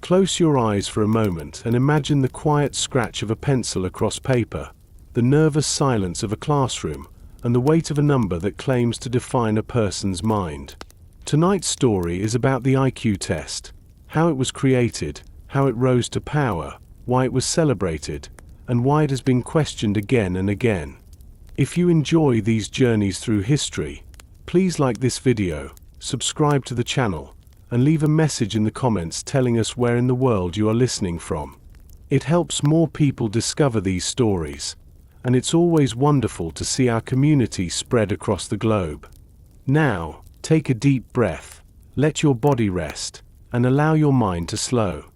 Close your eyes for a moment and imagine the quiet scratch of a pencil across paper, the nervous silence of a classroom, and the weight of a number that claims to define a person's mind. Tonight's story is about the IQ test, how it was created, how it rose to power, why it was celebrated, and why it has been questioned again and again. If you enjoy these journeys through history, please like this video, subscribe to the channel, and leave a message in the comments telling us where in the world you are listening from. It helps more people discover these stories, and it's always wonderful to see our community spread across the globe. Now, take a deep breath, let your body rest, and allow your mind to slow.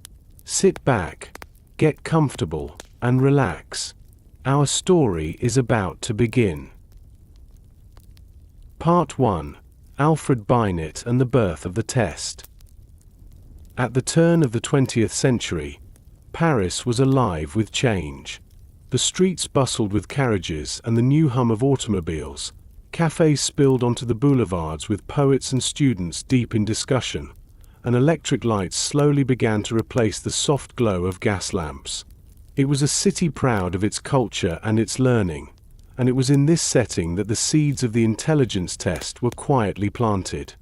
Sit back, get comfortable, and relax. Our story is about to begin. Part 1. Alfred Binet and the birth of the test. At the turn of the 20th century, Paris was alive with change. The streets bustled with carriages and the new hum of automobiles. Cafes spilled onto the boulevards with poets and students deep in discussion, and electric lights slowly began to replace the soft glow of gas lamps. It was a city proud of its culture and its learning, and it was in this setting that the seeds of the intelligence test were quietly planted.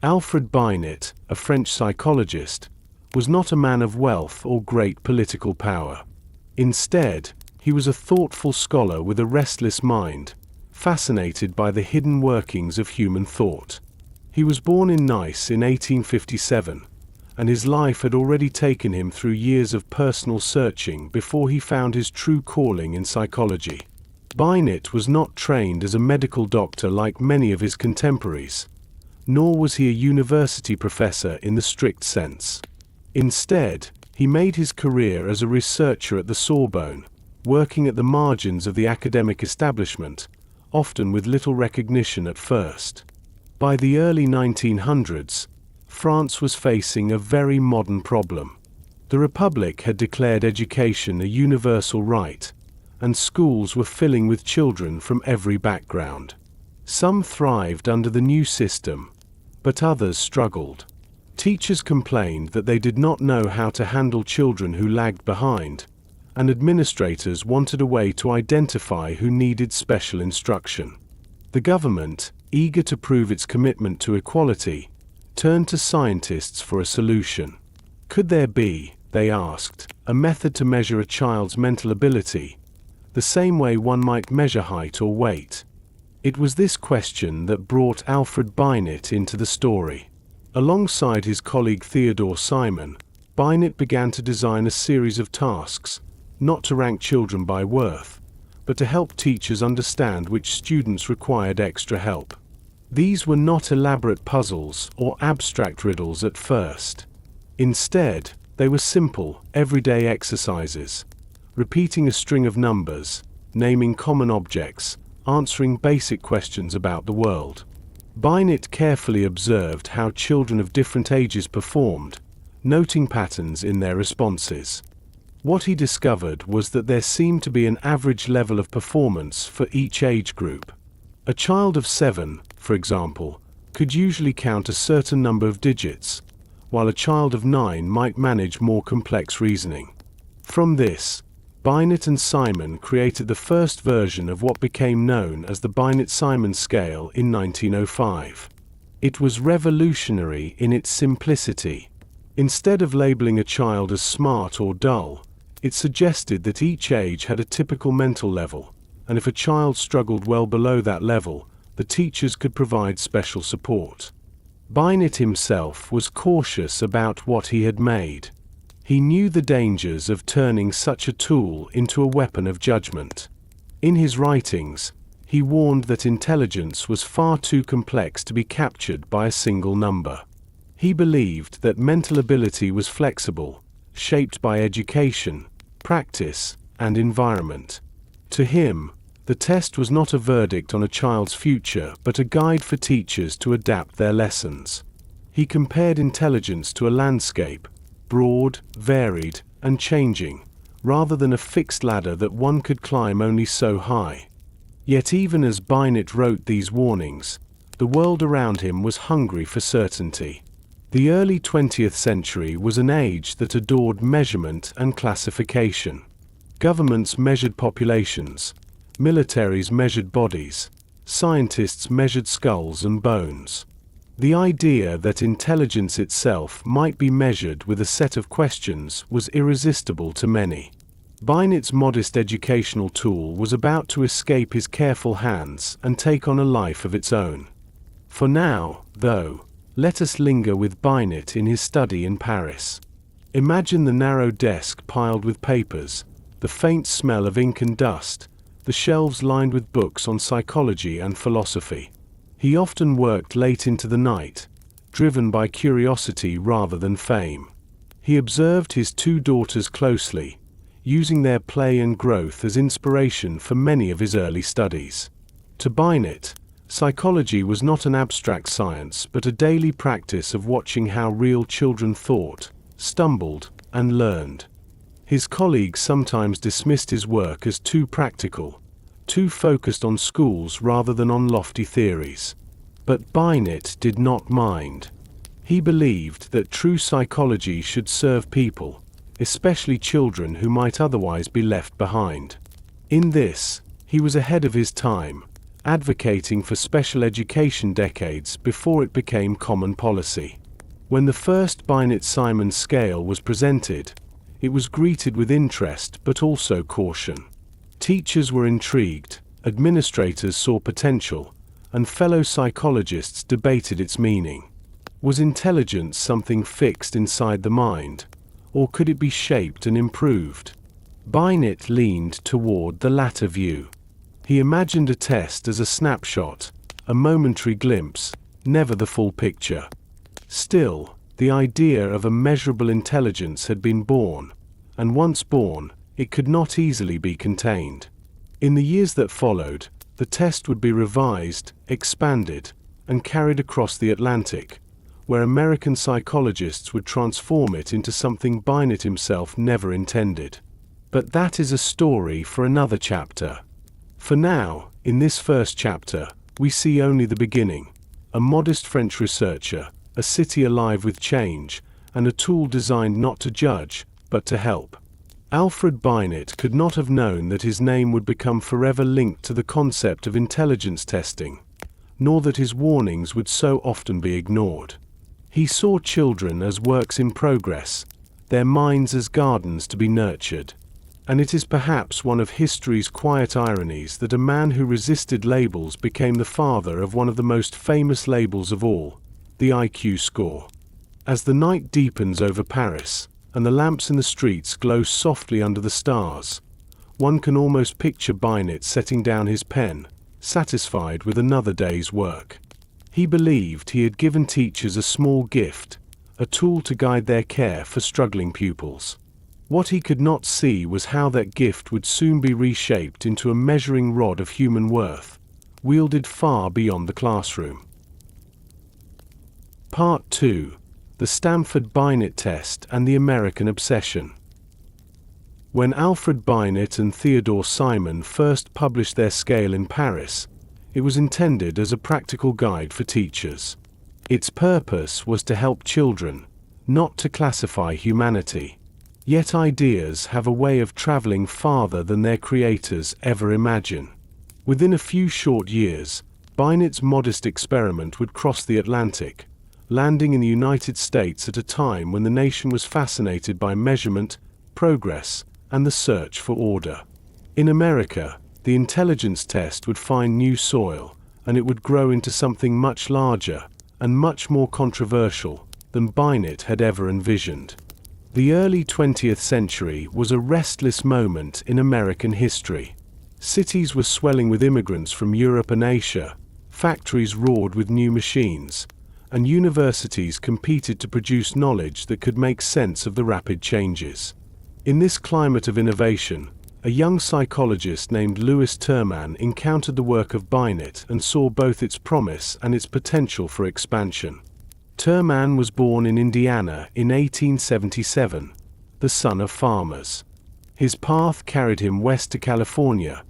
Alfred Binet, a French psychologist, was not a man of wealth or great political power. Instead, he was a thoughtful scholar with a restless mind, fascinated by the hidden workings of human thought. He was born in Nice in 1857, and his life had already taken him through years of personal searching before he found his true calling in psychology. Binet was not trained as a medical doctor like many of his contemporaries, nor was he a university professor in the strict sense. Instead, he made his career as a researcher at the Sorbonne, working at the margins of the academic establishment, often with little recognition at first. By the early 1900s, France was facing a very modern problem. The Republic had declared education a universal right, and schools were filling with children from every background. Some thrived under the new system, but others struggled. Teachers complained that they did not know how to handle children who lagged behind, and administrators wanted a way to identify who needed special instruction. The government, eager to prove its commitment to equality, turned to scientists for a solution. Could there be, they asked, a method to measure a child's mental ability, the same way one might measure height or weight? It was this question that brought Alfred Binet into the story. Alongside his colleague Theodore Simon, Binet began to design a series of tasks, not to rank children by worth, but to help teachers understand which students required extra help. These were not elaborate puzzles or abstract riddles at first. Instead, they were simple, everyday exercises, repeating a string of numbers, naming common objects, answering basic questions about the world. Binet carefully observed how children of different ages performed, noting patterns in their responses. What he discovered was that there seemed to be an average level of performance for each age group. A child of 7, for example, could usually count a certain number of digits, while a child of 9 might manage more complex reasoning. From this, Binet and Simon created the first version of what became known as the Binet-Simon scale in 1905. It was revolutionary in its simplicity. Instead of labeling a child as smart or dull, it suggested that each age had a typical mental level, and if a child struggled well below that level, the teachers could provide special support. Binet himself was cautious about what he had made. He knew the dangers of turning such a tool into a weapon of judgment. In his writings, he warned that intelligence was far too complex to be captured by a single number. He believed that mental ability was flexible, shaped by education, practice, and environment. To him, the test was not a verdict on a child's future but a guide for teachers to adapt their lessons. He compared intelligence to a landscape, broad, varied, and changing, rather than a fixed ladder that one could climb only so high. Yet even as Binet wrote these warnings, the world around him was hungry for certainty. The early 20th century was an age that adored measurement and classification. Governments measured populations, militaries measured bodies, scientists measured skulls and bones. The idea that intelligence itself might be measured with a set of questions was irresistible to many. Binet's modest educational tool was about to escape his careful hands and take on a life of its own. For now, though, let us linger with Binet in his study in Paris. Imagine the narrow desk piled with papers, the faint smell of ink and dust, the shelves lined with books on psychology and philosophy. He often worked late into the night, driven by curiosity rather than fame. He observed his two daughters closely, using their play and growth as inspiration for many of his early studies. To Binet, psychology was not an abstract science but a daily practice of watching how real children thought, stumbled, and learned. His colleagues sometimes dismissed his work as too practical, too focused on schools rather than on lofty theories. But Binet did not mind. He believed that true psychology should serve people, especially children who might otherwise be left behind. In this, he was ahead of his time, advocating for special education decades before it became common policy. When the first Binet-Simon scale was presented, it was greeted with interest but also caution. Teachers were intrigued, administrators saw potential, and fellow psychologists debated its meaning. Was intelligence something fixed inside the mind, or could it be shaped and improved? Binet leaned toward the latter view. He imagined a test as a snapshot, a momentary glimpse, never the full picture. Still, the idea of a measurable intelligence had been born, and once born, it could not easily be contained. In the years that followed, the test would be revised, expanded, and carried across the Atlantic, where American psychologists would transform it into something Binet himself never intended. But that is a story for another chapter. For now, in this first chapter, we see only the beginning. A modest French researcher, a city alive with change, and a tool designed not to judge, but to help. Alfred Binet could not have known that his name would become forever linked to the concept of intelligence testing, nor that his warnings would so often be ignored. He saw children as works in progress, their minds as gardens to be nurtured. And it is perhaps one of history's quiet ironies that a man who resisted labels became the father of one of the most famous labels of all, the IQ score. As the night deepens over Paris, and the lamps in the streets glow softly under the stars, one can almost picture Binet setting down his pen, satisfied with another day's work. He believed he had given teachers a small gift, a tool to guide their care for struggling pupils. What he could not see was how that gift would soon be reshaped into a measuring rod of human worth, wielded far beyond the classroom. Part 2. The Stanford-Binet Test and the American Obsession. When Alfred Binet and Theodore Simon first published their scale in Paris, it was intended as a practical guide for teachers. Its purpose was to help children, not to classify humanity. Yet ideas have a way of traveling farther than their creators ever imagine. Within a few short years, Binet's modest experiment would cross the Atlantic, landing in the United States at a time when the nation was fascinated by measurement, progress, and the search for order. In America, the intelligence test would find new soil, and it would grow into something much larger and much more controversial than Binet had ever envisioned. The early 20th century was a restless moment in American history. Cities were swelling with immigrants from Europe and Asia, factories roared with new machines, and universities competed to produce knowledge that could make sense of the rapid changes. In this climate of innovation, a young psychologist named Louis Terman encountered the work of Binet and saw both its promise and its potential for expansion. Terman was born in Indiana in 1877, the son of farmers. His path carried him west to California,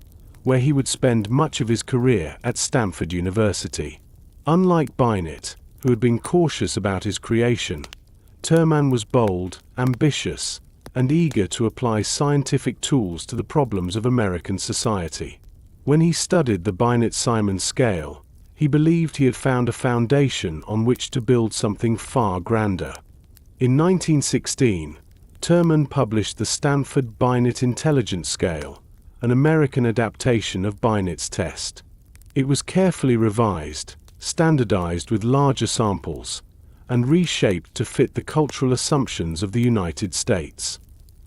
where he would spend much of his career at Stanford University. Unlike Binet, who had been cautious about his creation, Terman was bold, ambitious, and eager to apply scientific tools to the problems of American society. When he studied the Binet-Simon scale, he believed he had found a foundation on which to build something far grander. In 1916, Terman published the Stanford-Binet Intelligence Scale, an American adaptation of Binet's test. It was carefully revised, standardized with larger samples, and reshaped to fit the cultural assumptions of the United States.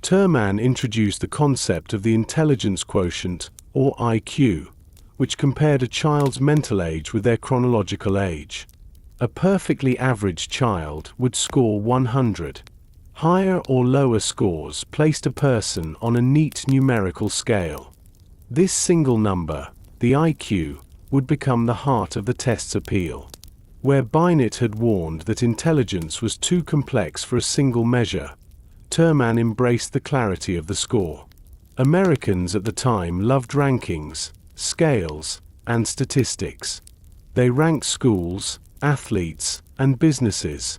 Terman introduced the concept of the intelligence quotient, or IQ, which compared a child's mental age with their chronological age. A perfectly average child would score 100. Higher or lower scores placed a person on a neat numerical scale. This single number, the IQ, would become the heart of the test's appeal. Where Binet had warned that intelligence was too complex for a single measure, Terman embraced the clarity of the score. Americans at the time loved rankings, scales, and statistics. They ranked schools, athletes, and businesses,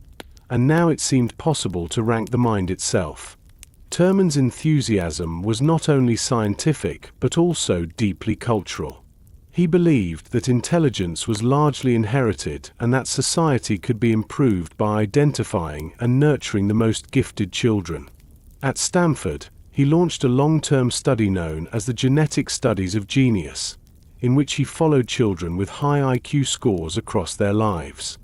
and now it seemed possible to rank the mind itself. Terman's enthusiasm was not only scientific but also deeply cultural. He believed that intelligence was largely inherited and that society could be improved by identifying and nurturing the most gifted children. At Stanford, he launched a long-term study known as the Genetic Studies of Genius, in which he followed children with high IQ scores across their lives.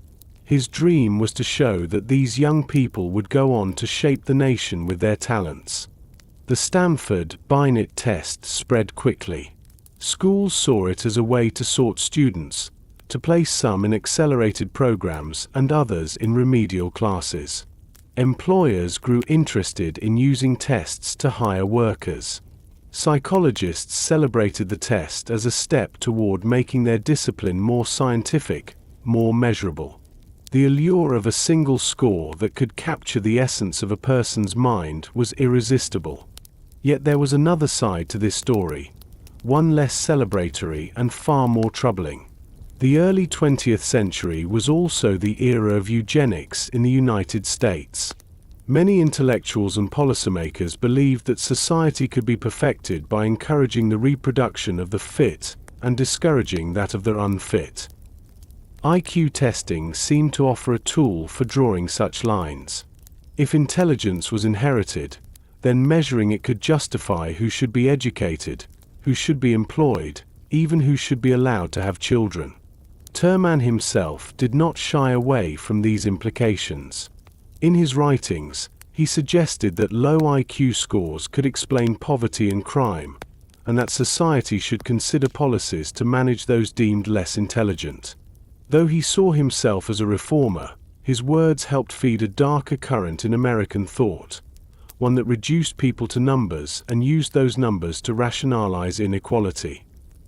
His dream was to show that these young people would go on to shape the nation with their talents. The Stanford-Binet test spread quickly. Schools saw it as a way to sort students, to place some in accelerated programs and others in remedial classes. Employers grew interested in using tests to hire workers. Psychologists celebrated the test as a step toward making their discipline more scientific, more measurable. The allure of a single score that could capture the essence of a person's mind was irresistible. Yet there was another side to this story, one less celebratory and far more troubling. The early 20th century was also the era of eugenics in the United States. Many intellectuals and policymakers believed that society could be perfected by encouraging the reproduction of the fit and discouraging that of the unfit. IQ testing seemed to offer a tool for drawing such lines. If intelligence was inherited, then measuring it could justify who should be educated, who should be employed, even who should be allowed to have children. Terman himself did not shy away from these implications. In his writings, he suggested that low IQ scores could explain poverty and crime, and that society should consider policies to manage those deemed less intelligent. Though he saw himself as a reformer, his words helped feed a darker current in American thought, one that reduced people to numbers and used those numbers to rationalize inequality.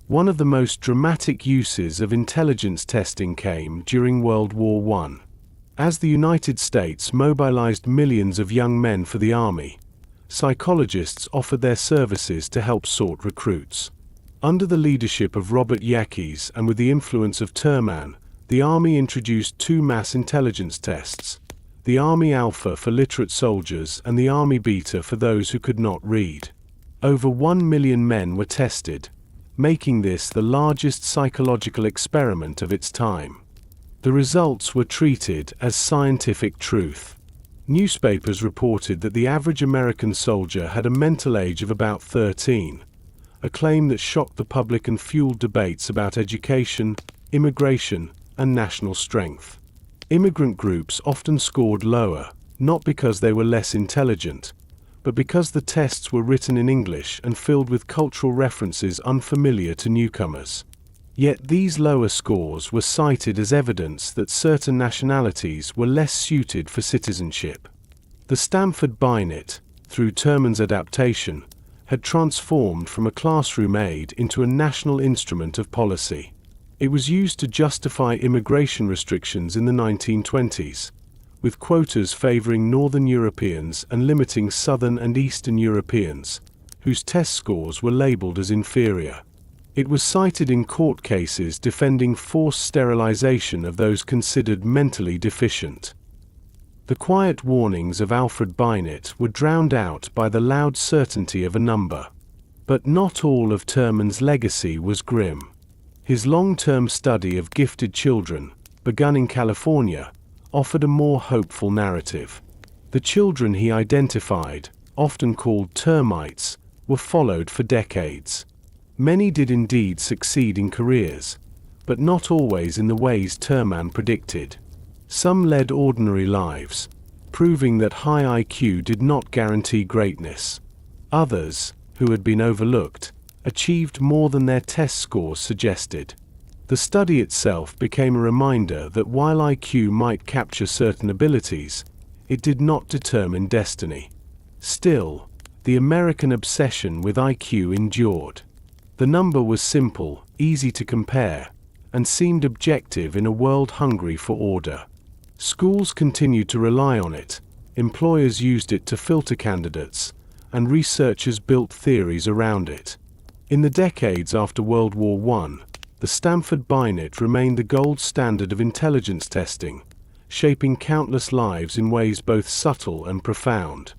One of the most dramatic uses of intelligence testing came during World War I. As the United States mobilized millions of young men for the army, psychologists offered their services to help sort recruits. Under the leadership of Robert Yackes and with the influence of Terman, the Army introduced two mass intelligence tests, the Army Alpha for literate soldiers and the Army Beta for those who could not read. Over 1 million men were tested, making this the largest psychological experiment of its time. The results were treated as scientific truth. Newspapers reported that the average American soldier had a mental age of about 13, a claim that shocked the public and fueled debates about education, immigration, and national strength. Immigrant groups often scored lower, not because they were less intelligent, but because the tests were written in English and filled with cultural references unfamiliar to newcomers. Yet these lower scores were cited as evidence that certain nationalities were less suited for citizenship. The Stanford-Binet, through Terman's adaptation, had transformed from a classroom aid into a national instrument of policy. It was used to justify immigration restrictions in the 1920s, with quotas favoring Northern Europeans and limiting Southern and Eastern Europeans, whose test scores were labeled as inferior. It was cited in court cases defending forced sterilization of those considered mentally deficient. The quiet warnings of Alfred Binet were drowned out by the loud certainty of a number. But not all of Terman's legacy was grim. His long-term study of gifted children, begun in California, offered a more hopeful narrative. The children he identified, often called termites, were followed for decades. Many did indeed succeed in careers, but not always in the ways Terman predicted. Some led ordinary lives, proving that high IQ did not guarantee greatness. Others, who had been overlooked, achieved more than their test scores suggested. The study itself became a reminder that while IQ might capture certain abilities, it did not determine destiny. Still, the American obsession with IQ endured. The number was simple, easy to compare, and seemed objective in a world hungry for order. Schools continued to rely on it, employers used it to filter candidates, and researchers built theories around it. In the decades after World War I, the Stanford-Binet remained the gold standard of intelligence testing, shaping countless lives in ways both subtle and profound.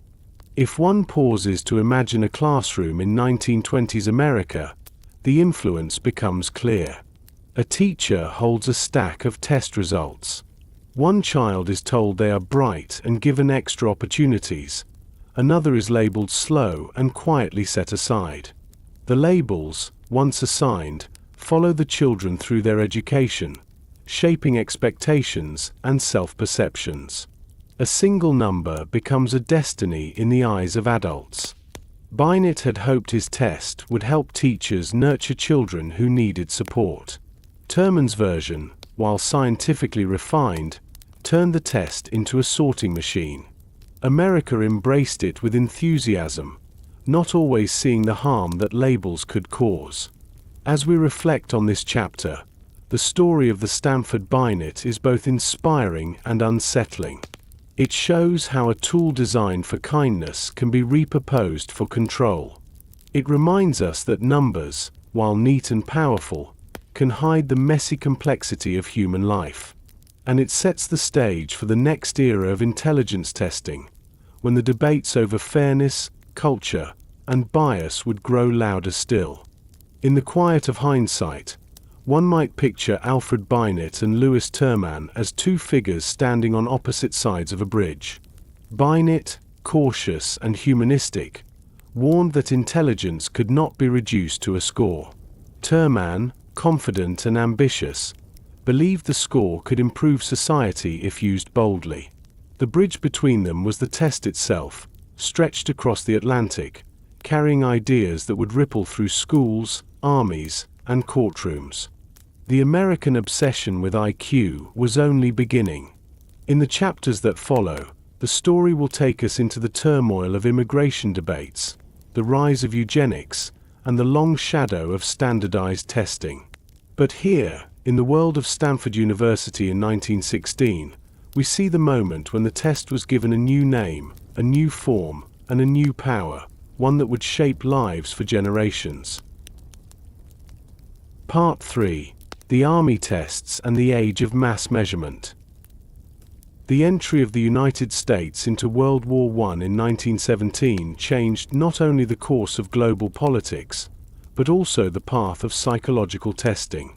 If one pauses to imagine a classroom in 1920s America, the influence becomes clear. A teacher holds a stack of test results. One child is told they are bright and given extra opportunities. Another is labeled slow and quietly set aside. The labels, once assigned, follow the children through their education, shaping expectations and self-perceptions. A single number becomes a destiny in the eyes of adults. Binet had hoped his test would help teachers nurture children who needed support. Terman's version, while scientifically refined, turned the test into a sorting machine. America embraced it with enthusiasm, not always seeing the harm that labels could cause. As we reflect on this chapter, the story of the Stanford-Binet is both inspiring and unsettling. It shows how a tool designed for kindness can be repurposed for control. It reminds us that numbers, while neat and powerful, can hide the messy complexity of human life. And it sets the stage for the next era of intelligence testing, when the debates over fairness, culture, and bias would grow louder still. In the quiet of hindsight, one might picture Alfred Binet and Louis Terman as two figures standing on opposite sides of a bridge. Binet, cautious and humanistic, warned that intelligence could not be reduced to a score. Terman, confident and ambitious, believed the score could improve society if used boldly. The bridge between them was the test itself, stretched across the Atlantic, carrying ideas that would ripple through schools, armies, and courtrooms. The American obsession with IQ was only beginning. In the chapters that follow, the story will take us into the turmoil of immigration debates, the rise of eugenics, and the long shadow of standardized testing. But here, in the world of Stanford University in 1916, we see the moment when the test was given a new name, a new form, and a new power, one that would shape lives for generations. Part 3. The Army Tests and the Age of Mass Measurement. The entry of the United States into World War I in 1917 changed not only the course of global politics, but also the path of psychological testing.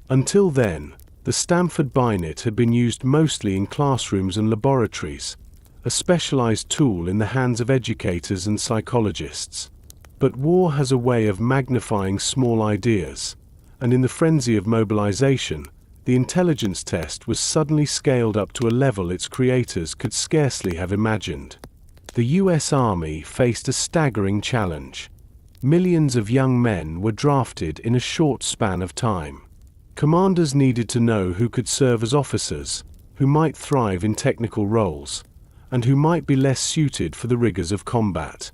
Until then, the Stanford-Binet had been used mostly in classrooms and laboratories, a specialized tool in the hands of educators and psychologists. But war has a way of magnifying small ideas, and in the frenzy of mobilization, the intelligence test was suddenly scaled up to a level its creators could scarcely have imagined. The US Army faced a staggering challenge. Millions of young men were drafted in a short span of time. Commanders needed to know who could serve as officers, who might thrive in technical roles, and who might be less suited for the rigors of combat.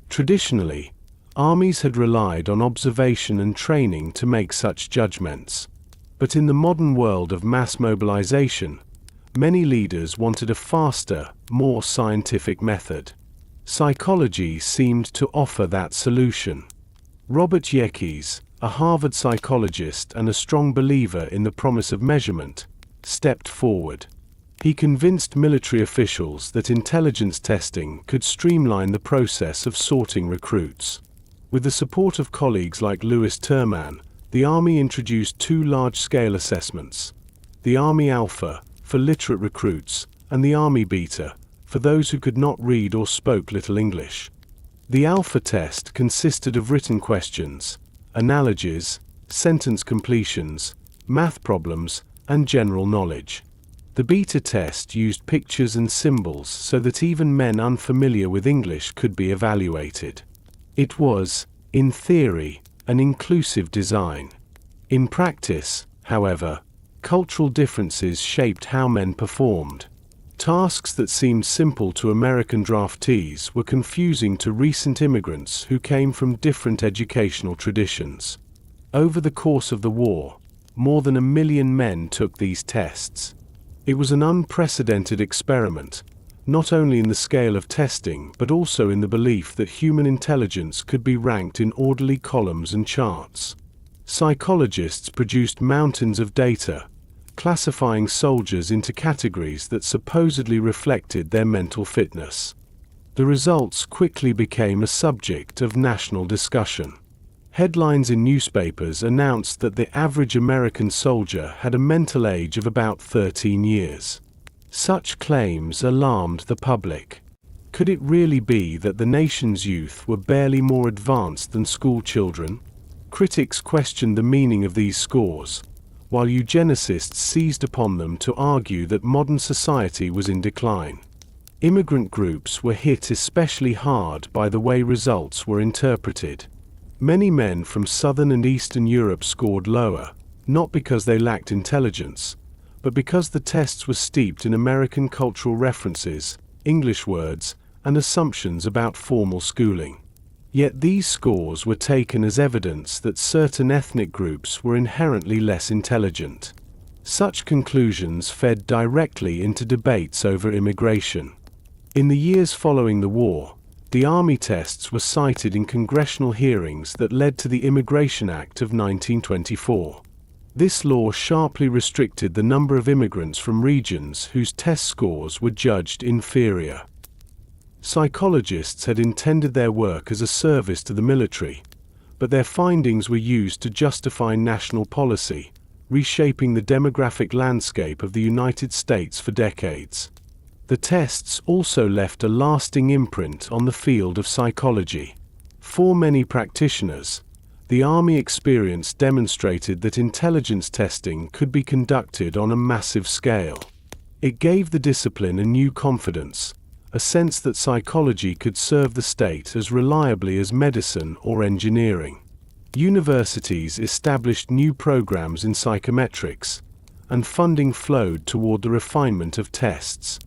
Traditionally, armies had relied on observation and training to make such judgments. But in the modern world of mass mobilization, many leaders wanted a faster, more scientific method. Psychology seemed to offer that solution. Robert Yeckes, a Harvard psychologist and a strong believer in the promise of measurement, stepped forward. He convinced military officials that intelligence testing could streamline the process of sorting recruits. With the support of colleagues like Louis Terman, the Army introduced two large-scale assessments: the Army Alpha, for literate recruits, and the Army Beta, for those who could not read or spoke little English. The Alpha test consisted of written questions, analogies, sentence completions, math problems, and general knowledge. The Beta test used pictures and symbols so that even men unfamiliar with English could be evaluated. It was, in theory, an inclusive design. In practice, however, cultural differences shaped how men performed. Tasks that seemed simple to American draftees were confusing to recent immigrants who came from different educational traditions. Over the course of the war, more than 1 million men took these tests. It was an unprecedented experiment, not only in the scale of testing but also in the belief that human intelligence could be ranked in orderly columns and charts. Psychologists produced mountains of data, classifying soldiers into categories that supposedly reflected their mental fitness. The results quickly became a subject of national discussion. Headlines in newspapers announced that the average American soldier had a mental age of about 13 years. Such claims alarmed the public. Could it really be that the nation's youth were barely more advanced than school children? Critics questioned the meaning of these scores, while eugenicists seized upon them to argue that modern society was in decline. Immigrant groups were hit especially hard by the way results were interpreted. Many men from Southern and Eastern Europe scored lower, not because they lacked intelligence, but because the tests were steeped in American cultural references, English words, and assumptions about formal schooling. Yet these scores were taken as evidence that certain ethnic groups were inherently less intelligent. Such conclusions fed directly into debates over immigration. In the years following the war, the Army tests were cited in congressional hearings that led to the Immigration Act of 1924. This law sharply restricted the number of immigrants from regions whose test scores were judged inferior. Psychologists had intended their work as a service to the military, but their findings were used to justify national policy, reshaping the demographic landscape of the United States for decades. The tests also left a lasting imprint on the field of psychology. For many practitioners, the Army experience demonstrated that intelligence testing could be conducted on a massive scale. It gave the discipline a new confidence, a sense that psychology could serve the state as reliably as medicine or engineering. Universities established new programs in psychometrics, and funding flowed toward the refinement of tests.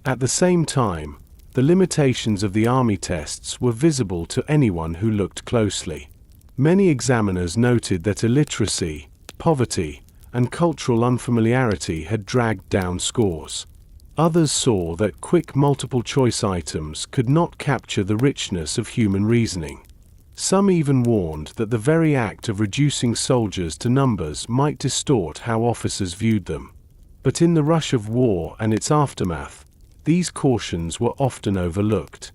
At the same time, the limitations of the Army tests were visible to anyone who looked closely. Many examiners noted that illiteracy, poverty, and cultural unfamiliarity had dragged down scores. Others saw that quick multiple-choice items could not capture the richness of human reasoning. Some even warned that the very act of reducing soldiers to numbers might distort how officers viewed them. But in the rush of war and its aftermath, these cautions were often overlooked.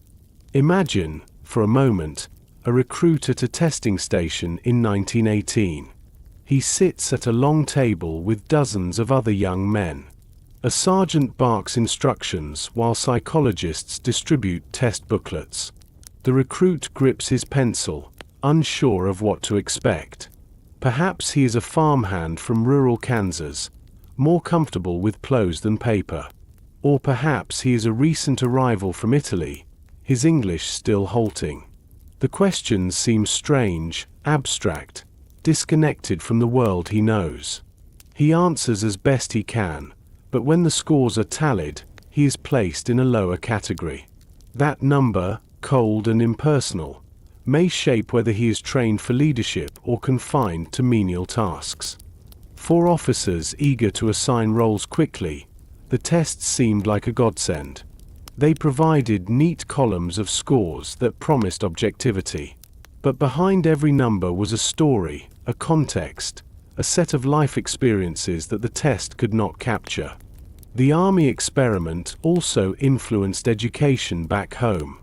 Imagine, for a moment, a recruit at a testing station in 1918. He sits at a long table with dozens of other young men. A sergeant barks instructions while psychologists distribute test booklets. The recruit grips his pencil, unsure of what to expect. Perhaps he is a farmhand from rural Kansas, more comfortable with prose than paper. Or perhaps he is a recent arrival from Italy, his English still halting. The questions seem strange, abstract, disconnected from the world he knows. He answers as best he can, but when the scores are tallied, he is placed in a lower category. That number, cold and impersonal, may shape whether he is trained for leadership or confined to menial tasks. For officers eager to assign roles quickly, the tests seemed like a godsend. They provided neat columns of scores that promised objectivity. But behind every number was a story, a context, a set of life experiences that the test could not capture. The Army experiment also influenced education back home.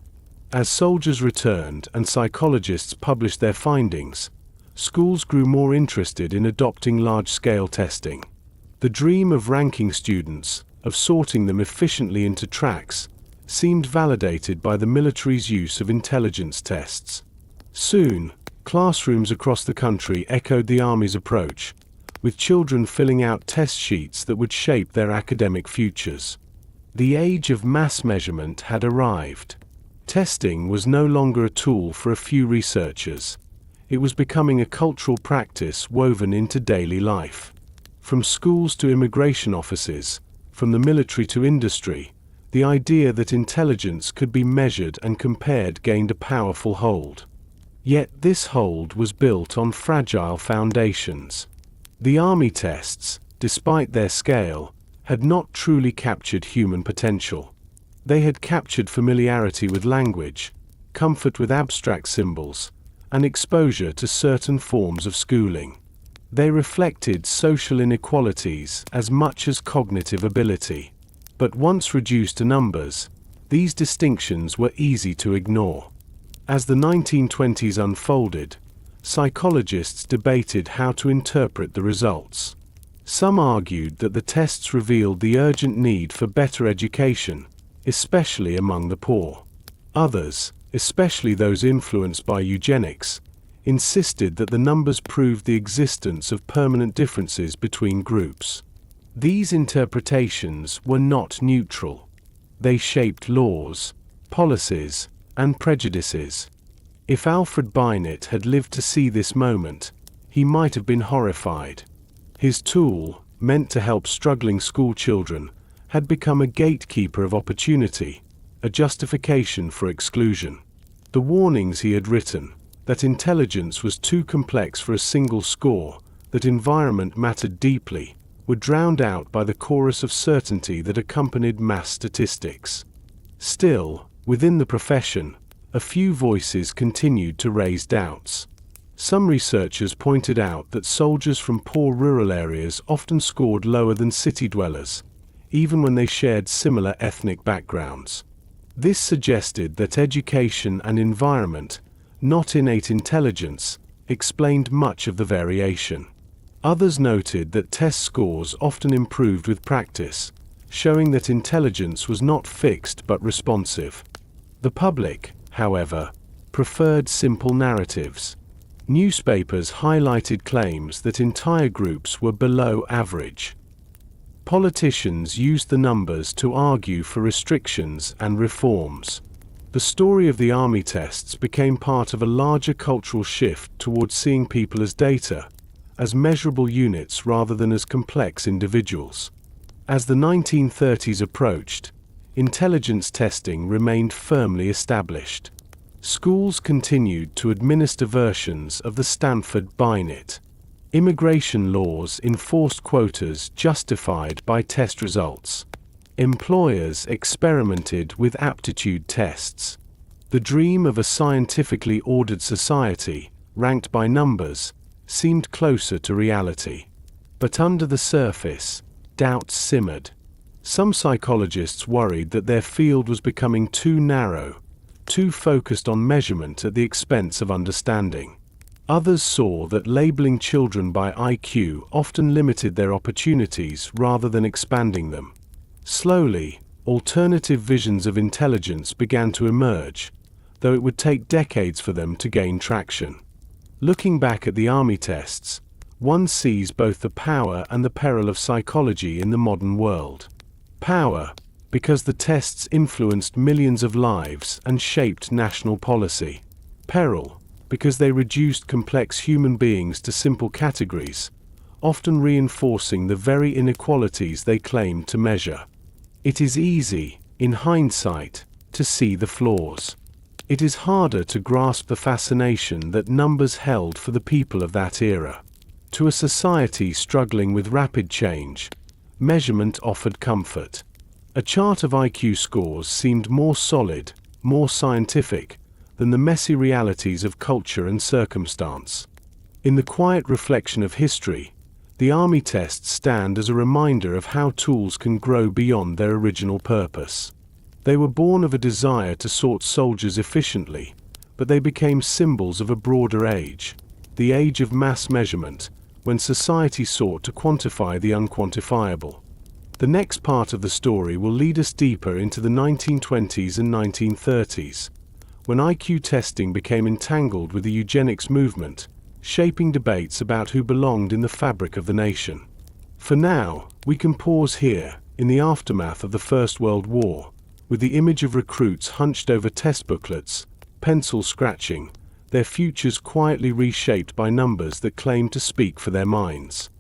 As soldiers returned and psychologists published their findings, schools grew more interested in adopting large-scale testing. The dream of ranking students, of sorting them efficiently into tracks, seemed validated by the military's use of intelligence tests. Soon, classrooms across the country echoed the Army's approach, with children filling out test sheets that would shape their academic futures. The age of mass measurement had arrived. Testing was no longer a tool for a few researchers. It was becoming a cultural practice woven into daily life. From schools to immigration offices, from the military to industry, the idea that intelligence could be measured and compared gained a powerful hold. Yet this hold was built on fragile foundations. The Army tests, despite their scale, had not truly captured human potential. They had captured familiarity with language, comfort with abstract symbols, and exposure to certain forms of schooling. They reflected social inequalities as much as cognitive ability. But once reduced to numbers, these distinctions were easy to ignore. As the 1920s unfolded, psychologists debated how to interpret the results. Some argued that the tests revealed the urgent need for better education, especially among the poor. Others, especially those influenced by eugenics, insisted that the numbers proved the existence of permanent differences between groups. These interpretations were not neutral. They shaped laws, policies, and prejudices. If Alfred Binet had lived to see this moment, he might have been horrified. His tool, meant to help struggling school children, had become a gatekeeper of opportunity, a justification for exclusion. The warnings he had written, that intelligence was too complex for a single score, that environment mattered deeply, were drowned out by the chorus of certainty that accompanied mass statistics. Still, within the profession, a few voices continued to raise doubts. Some researchers pointed out that soldiers from poor rural areas often scored lower than city dwellers, even when they shared similar ethnic backgrounds. This suggested that education and environment, not innate intelligence, explained much of the variation. Others noted that test scores often improved with practice, showing that intelligence was not fixed but responsive. The public, however, preferred simple narratives. Newspapers highlighted claims that entire groups were below average. Politicians used the numbers to argue for restrictions and reforms. The story of the Army tests became part of a larger cultural shift towards seeing people as data, as measurable units rather than as complex individuals. As the 1930s approached, intelligence testing remained firmly established. Schools continued to administer versions of the Stanford-Binet. Immigration laws enforced quotas justified by test results. Employers experimented with aptitude tests. The dream of a scientifically ordered society, ranked by numbers, seemed closer to reality. But under the surface, doubts simmered. Some psychologists worried that their field was becoming too narrow, too focused on measurement at the expense of understanding. Others saw that labeling children by IQ often limited their opportunities rather than expanding them. Slowly, alternative visions of intelligence began to emerge, though it would take decades for them to gain traction. Looking back at the Army tests, one sees both the power and the peril of psychology in the modern world. Power, because the tests influenced millions of lives and shaped national policy. Peril, because they reduced complex human beings to simple categories, often reinforcing the very inequalities they claimed to measure. It is easy, in hindsight, to see the flaws. It is harder to grasp the fascination that numbers held for the people of that era. To a society struggling with rapid change, measurement offered comfort. A chart of IQ scores seemed more solid, more scientific, than the messy realities of culture and circumstance. In the quiet reflection of history, the Army tests stand as a reminder of how tools can grow beyond their original purpose. They were born of a desire to sort soldiers efficiently, but they became symbols of a broader age, the age of mass measurement, when society sought to quantify the unquantifiable. The next part of the story will lead us deeper into the 1920s and 1930s, when IQ testing became entangled with the eugenics movement, shaping debates about who belonged in the fabric of the nation. For now, we can pause here, in the aftermath of the First World War, with the image of recruits hunched over test booklets, pencil scratching, their futures quietly reshaped by numbers that claimed to speak for their minds.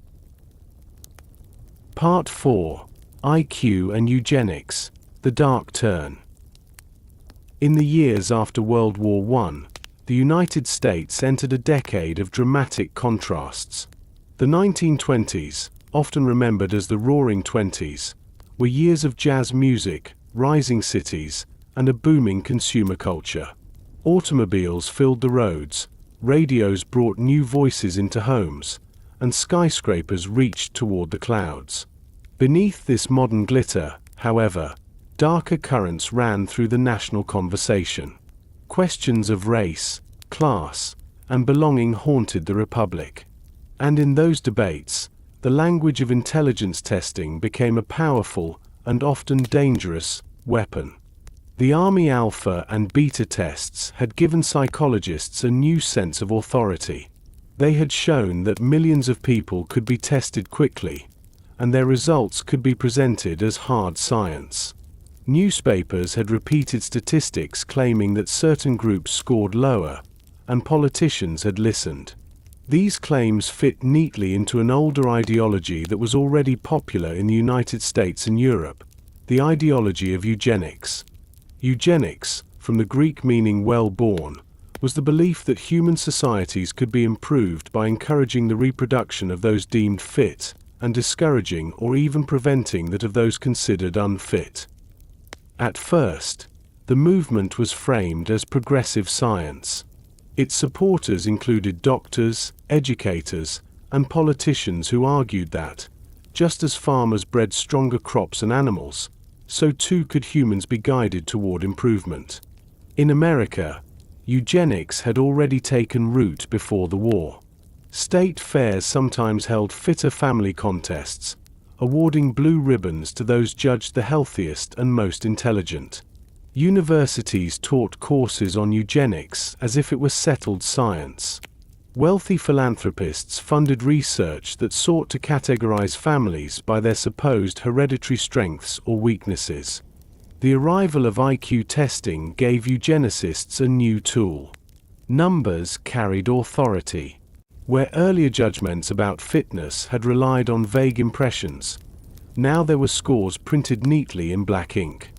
Part 4. IQ and Eugenics, The Dark Turn. In the years after World War I, the United States entered a decade of dramatic contrasts. The 1920s, often remembered as the Roaring Twenties, were years of jazz music, rising cities, and a booming consumer culture. Automobiles filled the roads, radios brought new voices into homes, and skyscrapers reached toward the clouds. Beneath this modern glitter, however, darker currents ran through the national conversation. Questions of race, class, and belonging haunted the Republic. And in those debates, the language of intelligence testing became a powerful, and often dangerous, weapon. The Army Alpha and Beta tests had given psychologists a new sense of authority. They had shown that millions of people could be tested quickly, and their results could be presented as hard science. Newspapers had repeated statistics claiming that certain groups scored lower, and politicians had listened. These claims fit neatly into an older ideology that was already popular in the United States and Europe, the ideology of eugenics. Eugenics, from the Greek meaning well-born, was the belief that human societies could be improved by encouraging the reproduction of those deemed fit, and discouraging or even preventing that of those considered unfit. At first, the movement was framed as progressive science. Its supporters included doctors, educators, and politicians who argued that, just as farmers bred stronger crops and animals, so too could humans be guided toward improvement. In America, eugenics had already taken root before the war. State fairs sometimes held fitter family contests, awarding blue ribbons to those judged the healthiest and most intelligent. Universities taught courses on eugenics as if it were settled science. Wealthy philanthropists funded research that sought to categorize families by their supposed hereditary strengths or weaknesses. The arrival of IQ testing gave eugenicists a new tool. Numbers carried authority. Where earlier judgments about fitness had relied on vague impressions, now there were scores printed neatly in black ink.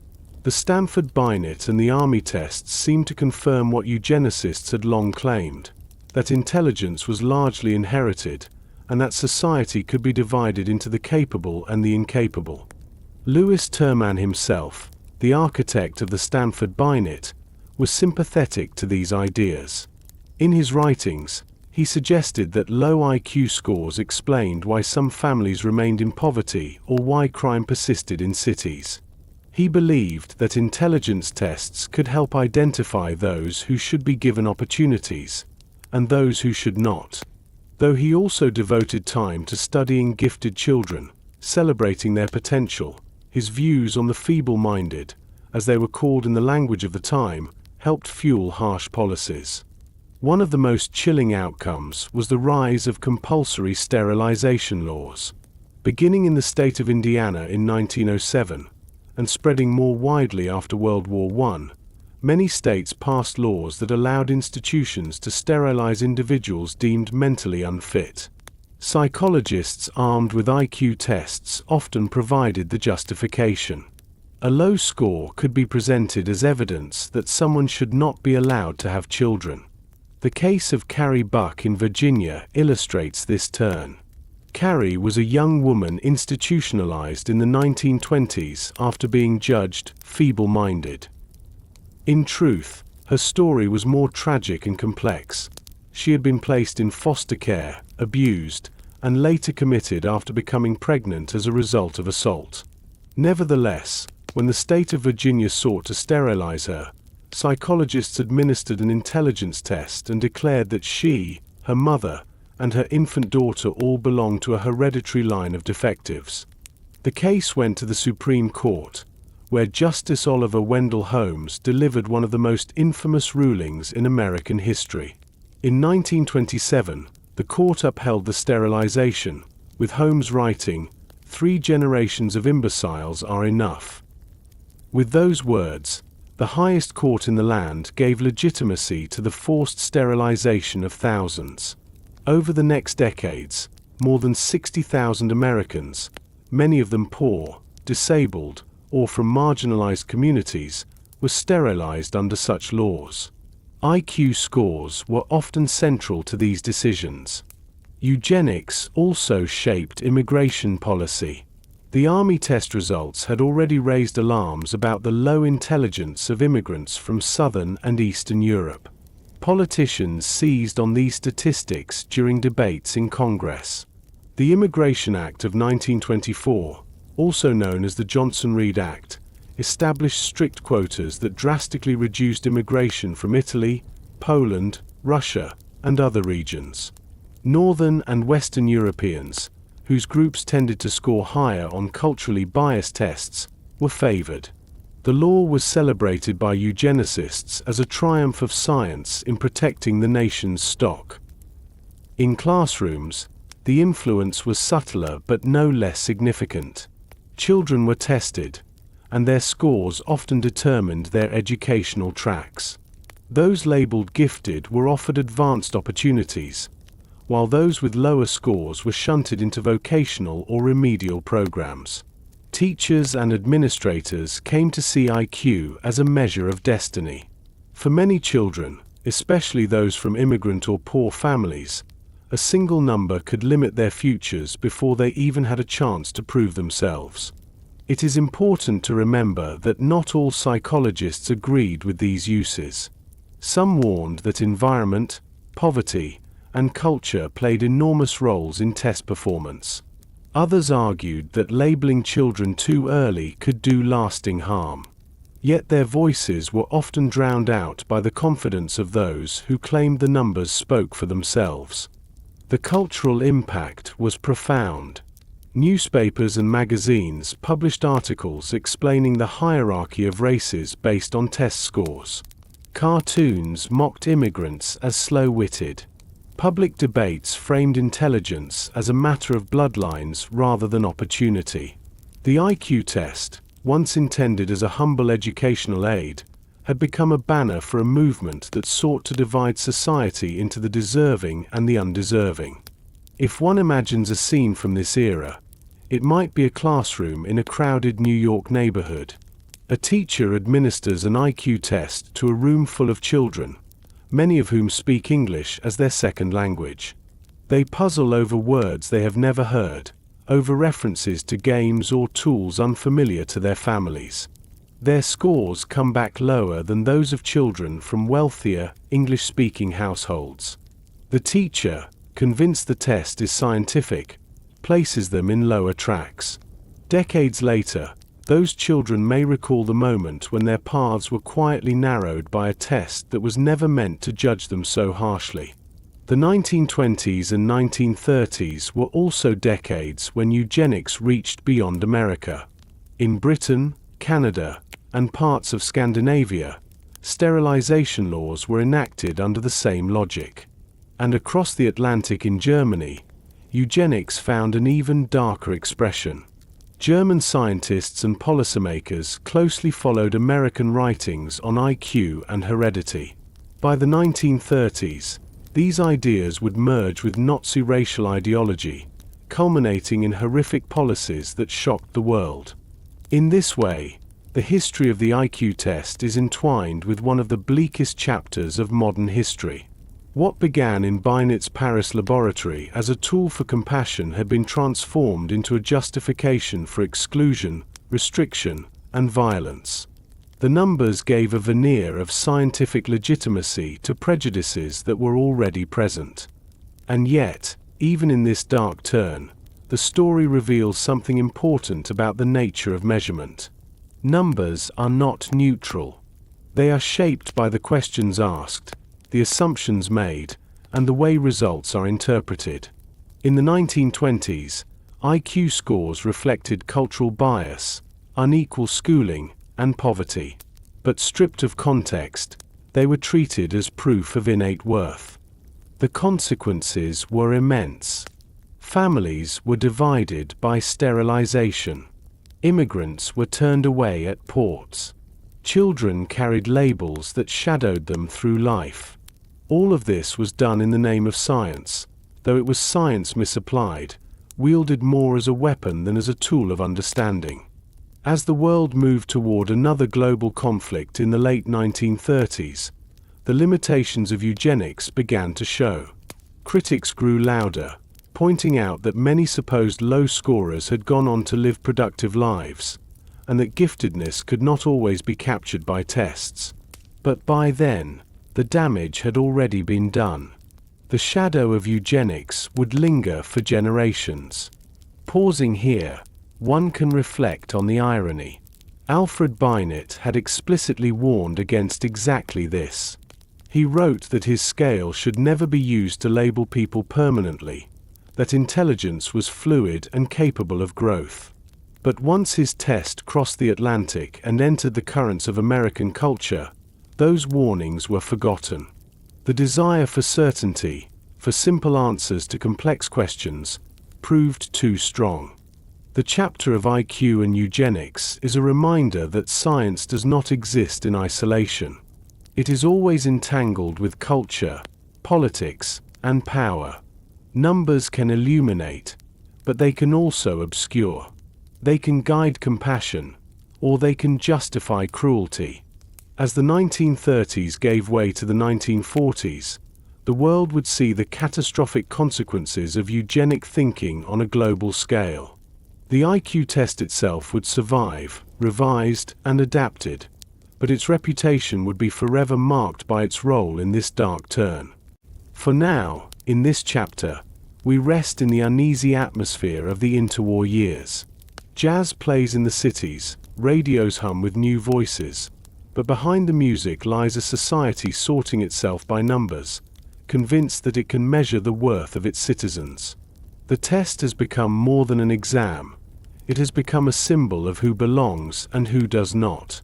The Stanford-binet and the Army tests seemed to confirm what eugenicists had long claimed, that intelligence was largely inherited, and that society could be divided into the capable and the incapable. Lewis Terman himself, the architect of the Stanford-binet, was sympathetic to these ideas. In his writings, he suggested that low IQ scores explained why some families remained in poverty or why crime persisted in cities. He believed that intelligence tests could help identify those who should be given opportunities, and those who should not. Though he also devoted time to studying gifted children, celebrating their potential, his views on the feeble-minded, as they were called in the language of the time, helped fuel harsh policies. One of the most chilling outcomes was the rise of compulsory sterilization laws. Beginning in the state of Indiana in 1907, and spreading more widely after World War I, many states passed laws that allowed institutions to sterilize individuals deemed mentally unfit. Psychologists armed with IQ tests often provided the justification. A low score could be presented as evidence that someone should not be allowed to have children. The case of Carrie Buck in Virginia illustrates this turn. Carrie was a young woman institutionalized in the 1920s after being judged feeble-minded. In truth, her story was more tragic and complex. She had been placed in foster care, abused, and later committed after becoming pregnant as a result of assault. Nevertheless, when the state of Virginia sought to sterilize her, psychologists administered an intelligence test and declared that she, her mother, and her infant daughter all belonged to a hereditary line of defectives. The case went to the Supreme Court, where Justice Oliver Wendell Holmes delivered one of the most infamous rulings in American history. In 1927, the court upheld the sterilization, with Holmes writing, "3 generations of imbeciles are enough." With those words, the highest court in the land gave legitimacy to the forced sterilization of thousands. Over the next decades, more than 60,000 Americans, many of them poor, disabled, or from marginalized communities, were sterilized under such laws. IQ scores were often central to these decisions. Eugenics also shaped immigration policy. The Army test results had already raised alarms about the low intelligence of immigrants from Southern and Eastern Europe. Politicians seized on these statistics during debates in Congress. The Immigration Act of 1924, also known as the Johnson-Reed Act, established strict quotas that drastically reduced immigration from Italy, Poland, Russia, and other regions. Northern and Western Europeans, whose groups tended to score higher on culturally biased tests, were favored. The law was celebrated by eugenicists as a triumph of science in protecting the nation's stock. In classrooms, the influence was subtler but no less significant. Children were tested, and their scores often determined their educational tracks. Those labeled gifted were offered advanced opportunities, while those with lower scores were shunted into vocational or remedial programs. Teachers and administrators came to see IQ as a measure of destiny. For many children, especially those from immigrant or poor families, a single number could limit their futures before they even had a chance to prove themselves. It is important to remember that not all psychologists agreed with these uses. Some warned that environment, poverty, and culture played enormous roles in test performance. Others argued that labeling children too early could do lasting harm. Yet their voices were often drowned out by the confidence of those who claimed the numbers spoke for themselves. The cultural impact was profound. Newspapers and magazines published articles explaining the hierarchy of races based on test scores. Cartoons mocked immigrants as slow-witted. Public debates framed intelligence as a matter of bloodlines rather than opportunity. The IQ test, once intended as a humble educational aid, had become a banner for a movement that sought to divide society into the deserving and the undeserving. If one imagines a scene from this era, it might be a classroom in a crowded New York neighborhood. A teacher administers an IQ test to a room full of children, many of whom speak English as their second language. They puzzle over words they have never heard, over references to games or tools unfamiliar to their families. Their scores come back lower than those of children from wealthier, English-speaking households. The teacher, convinced the test is scientific, places them in lower tracks. Decades later, those children may recall the moment when their paths were quietly narrowed by a test that was never meant to judge them so harshly. The 1920s and 1930s were also decades when eugenics reached beyond America. In Britain, Canada, and parts of Scandinavia, sterilization laws were enacted under the same logic. And across the Atlantic in Germany, eugenics found an even darker expression. German scientists and policymakers closely followed American writings on IQ and heredity. By the 1930s, these ideas would merge with Nazi racial ideology, culminating in horrific policies that shocked the world. In this way, the history of the IQ test is entwined with one of the bleakest chapters of modern history. What began in Binet's Paris laboratory as a tool for compassion had been transformed into a justification for exclusion, restriction, and violence. The numbers gave a veneer of scientific legitimacy to prejudices that were already present. And yet, even in this dark turn, the story reveals something important about the nature of measurement. Numbers are not neutral. They are shaped by the questions asked, the assumptions made, and the way results are interpreted. In the 1920s, IQ scores reflected cultural bias, unequal schooling, and poverty. But stripped of context, they were treated as proof of innate worth. The consequences were immense. Families were divided by sterilization. Immigrants were turned away at ports. Children carried labels that shadowed them through life. All of this was done in the name of science, though it was science misapplied, wielded more as a weapon than as a tool of understanding. As the world moved toward another global conflict in the late 1930s, the limitations of eugenics began to show. Critics grew louder, pointing out that many supposed low scorers had gone on to live productive lives, and that giftedness could not always be captured by tests. But by then, the damage had already been done. The shadow of eugenics would linger for generations. Pausing here, one can reflect on the irony. Alfred Binet had explicitly warned against exactly this. He wrote that his scale should never be used to label people permanently, that intelligence was fluid and capable of growth. But once his test crossed the Atlantic and entered the currents of American culture, those warnings were forgotten. The desire for certainty, for simple answers to complex questions, proved too strong. The chapter of IQ and eugenics is a reminder that science does not exist in isolation. It is always entangled with culture, politics, and power. Numbers can illuminate, but they can also obscure. They can guide compassion, or they can justify cruelty. As the 1930s gave way to the 1940s, the world would see the catastrophic consequences of eugenic thinking on a global scale. The IQ test itself would survive, revised and adapted, but its reputation would be forever marked by its role in this dark turn. For now, in this chapter, we rest in the uneasy atmosphere of the interwar years. Jazz plays in the cities, radios hum with new voices, but behind the music lies a society sorting itself by numbers, convinced that it can measure the worth of its citizens. The test has become more than an exam. It has become a symbol of who belongs and who does not.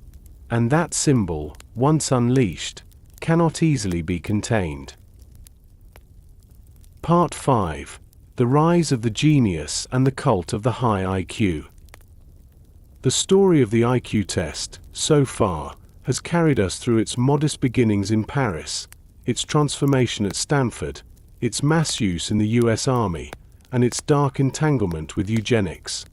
And that symbol, once unleashed, cannot easily be contained. Part 5. The Rise of the Genius and the Cult of the High IQ. The story of the IQ test, so far, has carried us through its modest beginnings in Paris, its transformation at Stanford, its mass use in the US Army, and its dark entanglement with eugenics.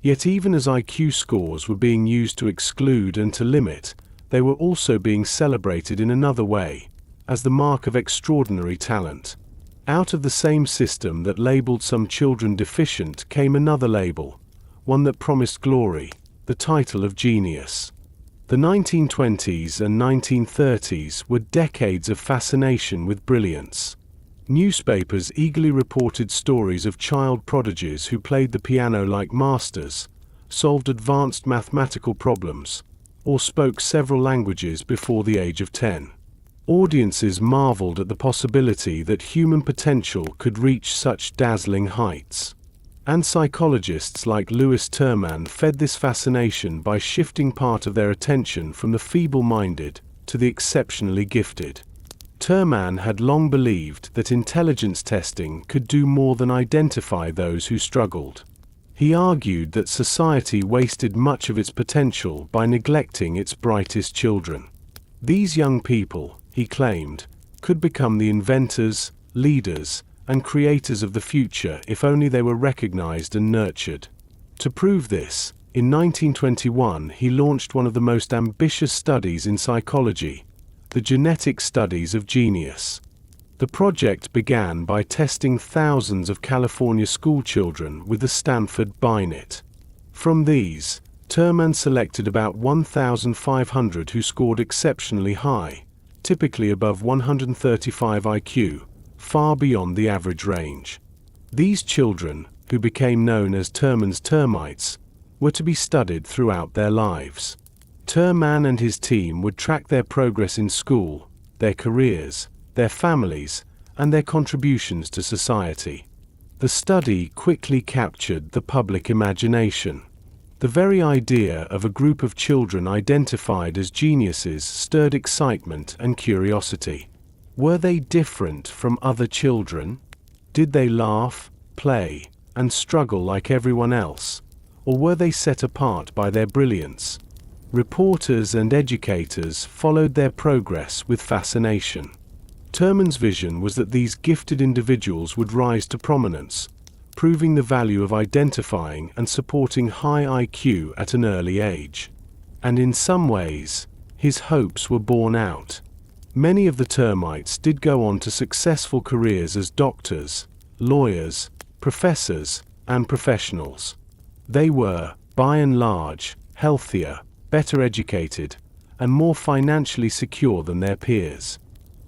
Yet even as IQ scores were being used to exclude and to limit, they were also being celebrated in another way, as the mark of extraordinary talent. Out of the same system that labeled some children deficient came another label, one that promised glory, the title of genius. The 1920s and 1930s were decades of fascination with brilliance. Newspapers eagerly reported stories of child prodigies who played the piano like masters, solved advanced mathematical problems, or spoke several languages before the age of 10. Audiences marveled at the possibility that human potential could reach such dazzling heights. And psychologists like Louis Terman fed this fascination by shifting part of their attention from the feeble-minded to the exceptionally gifted. Terman had long believed that intelligence testing could do more than identify those who struggled. He argued that society wasted much of its potential by neglecting its brightest children. These young people, he claimed, could become the inventors, leaders, and creators of the future if only they were recognized and nurtured. To prove this, in 1921 he launched one of the most ambitious studies in psychology, the genetic studies of genius. The project began by testing thousands of California schoolchildren with the Stanford-binet. From these, Terman selected about 1,500 who scored exceptionally high, typically above 135 IQ, far beyond the average range. These children, who became known as Terman's termites, were to be studied throughout their lives. Terman and his team would track their progress in school, their careers, their families, and their contributions to society. The study quickly captured the public imagination. The very idea of a group of children identified as geniuses stirred excitement and curiosity. Were they different from other children? Did they laugh, play, and struggle like everyone else? Or were they set apart by their brilliance? Reporters and educators followed their progress with fascination. Terman's vision was that these gifted individuals would rise to prominence, proving the value of identifying and supporting high IQ at an early age. And in some ways, his hopes were borne out. Many of the termites did go on to successful careers as doctors, lawyers, professors, and professionals. They were, by and large, healthier, better educated, and more financially secure than their peers.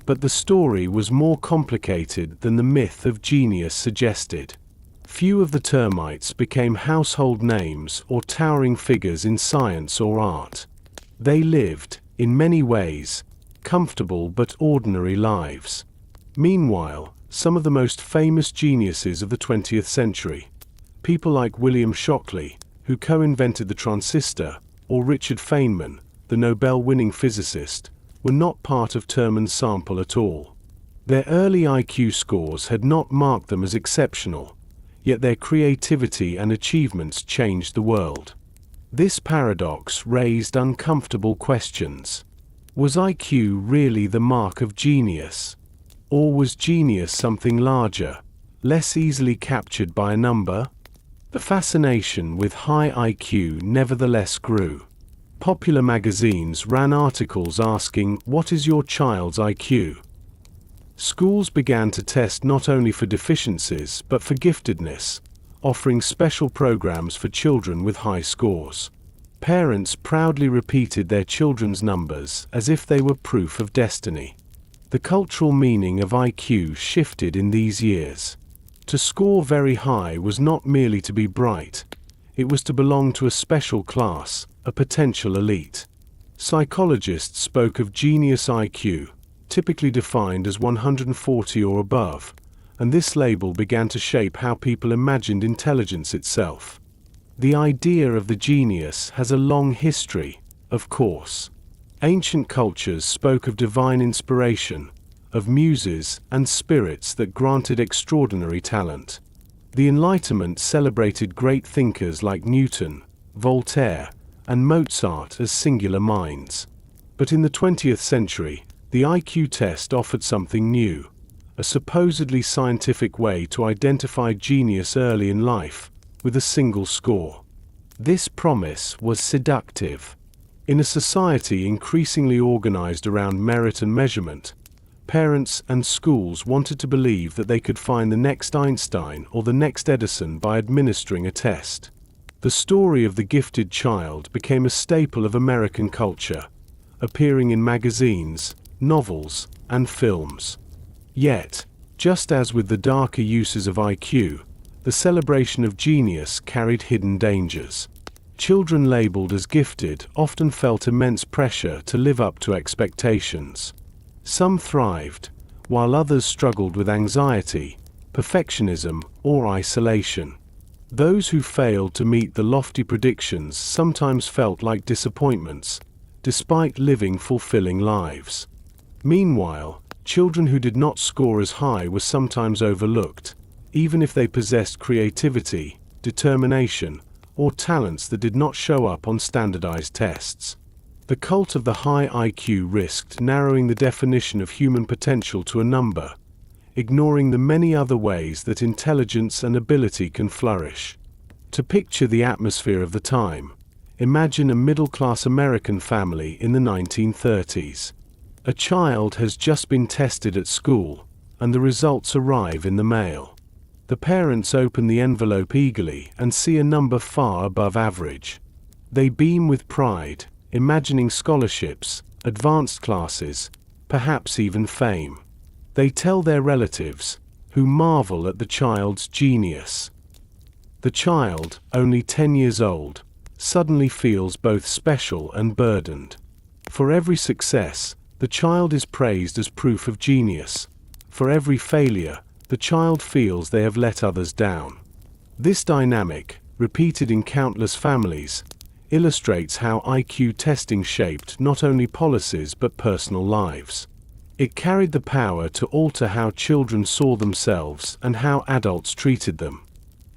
But the story was more complicated than the myth of genius suggested. Few of the termites became household names or towering figures in science or art. They lived, in many ways, comfortable but ordinary lives. Meanwhile, some of the most famous geniuses of the 20th century, people like William Shockley, who co-invented the transistor, or Richard Feynman, the Nobel-winning physicist, were not part of Terman's sample at all. Their early IQ scores had not marked them as exceptional, yet their creativity and achievements changed the world. This paradox raised uncomfortable questions. Was IQ really the mark of genius? Or was genius something larger, less easily captured by a number? The fascination with high IQ nevertheless grew. Popular magazines ran articles asking, "What is your child's IQ?" Schools began to test not only for deficiencies but for giftedness, offering special programs for children with high scores. Parents proudly repeated their children's numbers as if they were proof of destiny. The cultural meaning of IQ shifted in these years. To score very high was not merely to be bright, it was to belong to a special class, a potential elite. Psychologists spoke of genius IQ, typically defined as 140 or above, and this label began to shape how people imagined intelligence itself. The idea of the genius has a long history, of course. Ancient cultures spoke of divine inspiration, of muses and spirits that granted extraordinary talent. The Enlightenment celebrated great thinkers like Newton, Voltaire, and Mozart as singular minds. But in the 20th century, the IQ test offered something new, a supposedly scientific way to identify genius early in life, with a single score. This promise was seductive. In a society increasingly organized around merit and measurement, parents and schools wanted to believe that they could find the next Einstein or the next Edison by administering a test. The story of the gifted child became a staple of American culture, appearing in magazines, novels, and films. Yet, just as with the darker uses of IQ, the celebration of genius carried hidden dangers. Children labeled as gifted often felt immense pressure to live up to expectations. Some thrived, while others struggled with anxiety, perfectionism, or isolation. Those who failed to meet the lofty predictions sometimes felt like disappointments, despite living fulfilling lives. Meanwhile, children who did not score as high were sometimes overlooked, even if they possessed creativity, determination, or talents that did not show up on standardized tests. The cult of the high IQ risked narrowing the definition of human potential to a number, ignoring the many other ways that intelligence and ability can flourish. To picture the atmosphere of the time, imagine a middle-class American family in the 1930s. A child has just been tested at school, and the results arrive in the mail. The parents open the envelope eagerly and see a number far above average. They beam with pride, imagining scholarships, advanced classes, perhaps even fame. They tell their relatives, who marvel at the child's genius. The child, only 10 years old, suddenly feels both special and burdened. For every success, the child is praised as proof of genius. For every failure, the child feels they have let others down. This dynamic, repeated in countless families, illustrates how IQ testing shaped not only policies but personal lives. It carried the power to alter how children saw themselves and how adults treated them.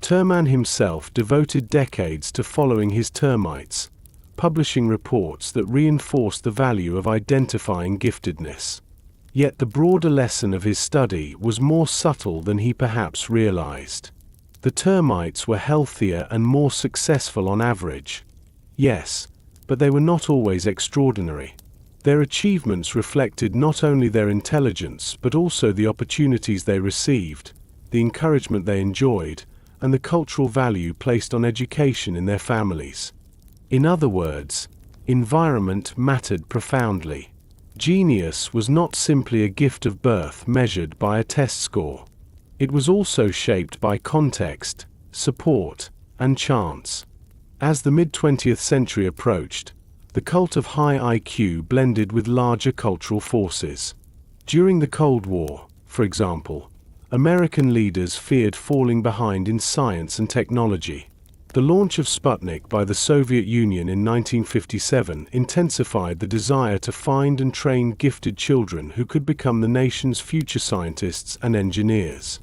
Terman himself devoted decades to following his termites, publishing reports that reinforced the value of identifying giftedness. Yet the broader lesson of his study was more subtle than he perhaps realized. The termites were healthier and more successful on average. Yes, but they were not always extraordinary. Their achievements reflected not only their intelligence but also the opportunities they received, the encouragement they enjoyed, and the cultural value placed on education in their families. In other words, environment mattered profoundly. Genius was not simply a gift of birth measured by a test score. It was also shaped by context, support, and chance. As the mid-20th century approached, the cult of high IQ blended with larger cultural forces. During the Cold War, for example, American leaders feared falling behind in science and technology. The launch of Sputnik by the Soviet Union in 1957 intensified the desire to find and train gifted children who could become the nation's future scientists and engineers.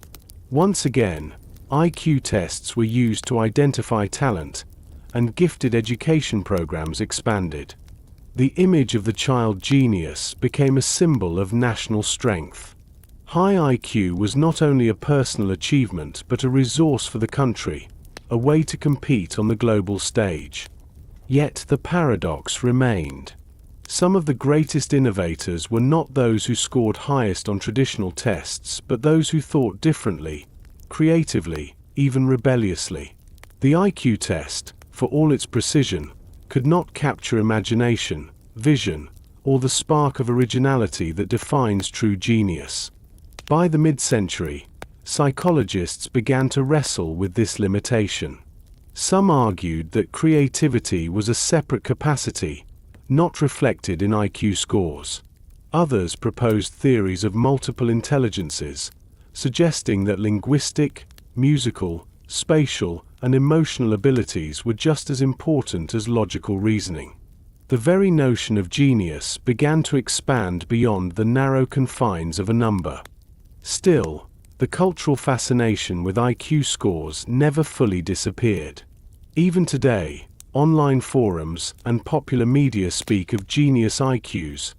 Once again, IQ tests were used to identify talent, and gifted education programs expanded. The image of the child genius became a symbol of national strength. High IQ was not only a personal achievement but a resource for the country, a way to compete on the global stage. Yet the paradox remained. Some of the greatest innovators were not those who scored highest on traditional tests, but those who thought differently, creatively, even rebelliously. The IQ test, for all its precision, could not capture imagination, vision, or the spark of originality that defines true genius. By the mid-century, psychologists began to wrestle with this limitation. Some argued that creativity was a separate capacity, not reflected in IQ scores. Others proposed theories of multiple intelligences, suggesting that linguistic, musical, spatial, and emotional abilities were just as important as logical reasoning. The very notion of genius began to expand beyond the narrow confines of a number. Still, the cultural fascination with IQ scores never fully disappeared. Even today, online forums and popular media speak of genius IQs,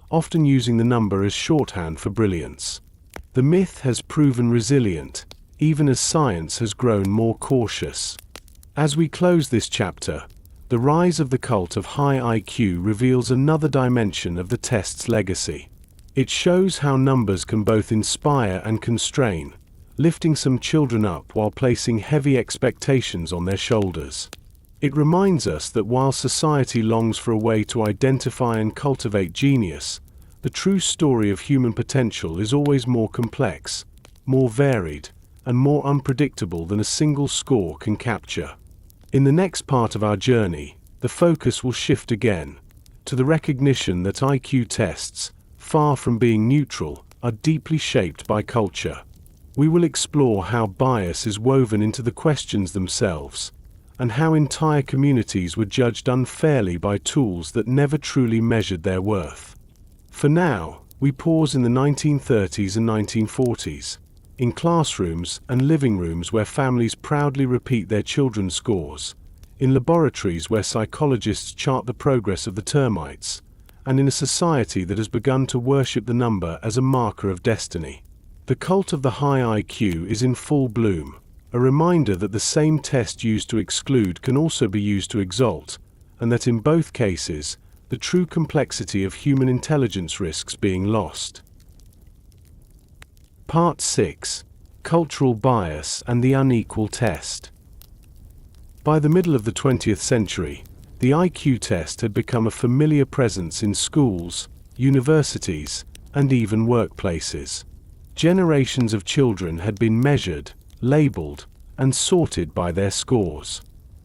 often using the number as shorthand for brilliance. The myth has proven resilient, even as science has grown more cautious. As we close this chapter, the rise of the cult of high IQ reveals another dimension of the test's legacy. It shows how numbers can both inspire and constrain, lifting some children up while placing heavy expectations on their shoulders. It reminds us that while society longs for a way to identify and cultivate genius, the true story of human potential is always more complex, more varied, and more unpredictable than a single score can capture. In the next part of our journey, the focus will shift again, to the recognition that IQ tests, far from being neutral, are deeply shaped by culture. We will explore how bias is woven into the questions themselves, and how entire communities were judged unfairly by tools that never truly measured their worth. For now, we pause in the 1930s and 1940s, in classrooms and living rooms where families proudly repeat their children's scores, in laboratories where psychologists chart the progress of the termites, and in a society that has begun to worship the number as a marker of destiny. The cult of the high IQ is in full bloom, a reminder that the same test used to exclude can also be used to exalt, and that in both cases, the true complexity of human intelligence risks being lost. Part 6. Cultural Bias and the Unequal Test. By the middle of the 20th century, The IQ test had become a familiar presence in schools, universities, and even workplaces. Generations of children had been measured, labeled, and sorted by their scores.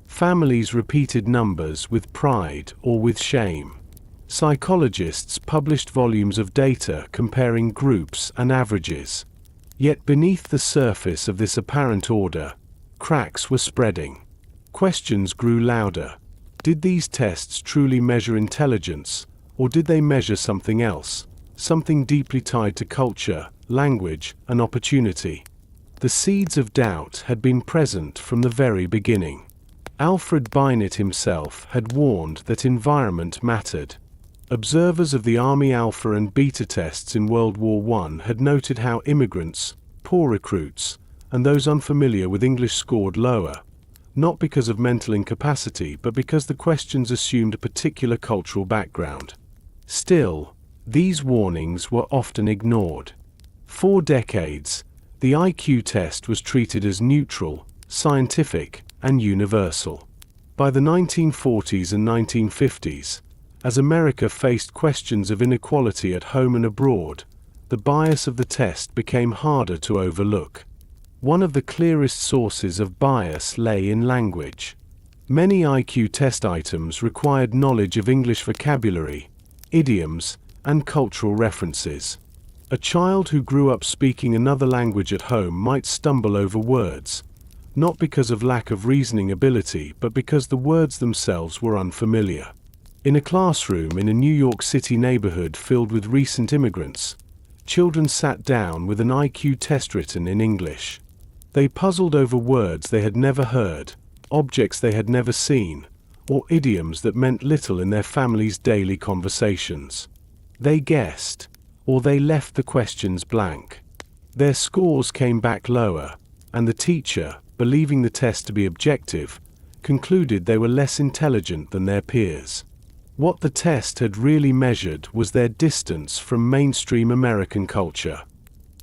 Families repeated numbers with pride or with shame. Psychologists published volumes of data comparing groups and averages. Yet beneath the surface of this apparent order, cracks were spreading. Questions grew louder. Did these tests truly measure intelligence, or did they measure something else, something deeply tied to culture, language, and opportunity? The seeds of doubt had been present from the very beginning. Alfred Binet himself had warned that environment mattered. Observers of the Army Alpha and Beta tests in World War I had noted how immigrants, poor recruits, and those unfamiliar with English scored lower, not because of mental incapacity but because the questions assumed a particular cultural background. Still, these warnings were often ignored. For decades, the IQ test was treated as neutral, scientific, and universal. By the 1940s and 1950s, as America faced questions of inequality at home and abroad, the bias of the test became harder to overlook. One of the clearest sources of bias lay in language. Many IQ test items required knowledge of English vocabulary, idioms, and cultural references. A child who grew up speaking another language at home might stumble over words, not because of lack of reasoning ability but because the words themselves were unfamiliar. In a classroom in a New York City neighborhood filled with recent immigrants, children sat down with an IQ test written in English. They puzzled over words they had never heard, objects they had never seen, or idioms that meant little in their family's daily conversations. They guessed, or they left the questions blank. Their scores came back lower, and the teacher, believing the test to be objective, concluded they were less intelligent than their peers. What the test had really measured was their distance from mainstream American culture.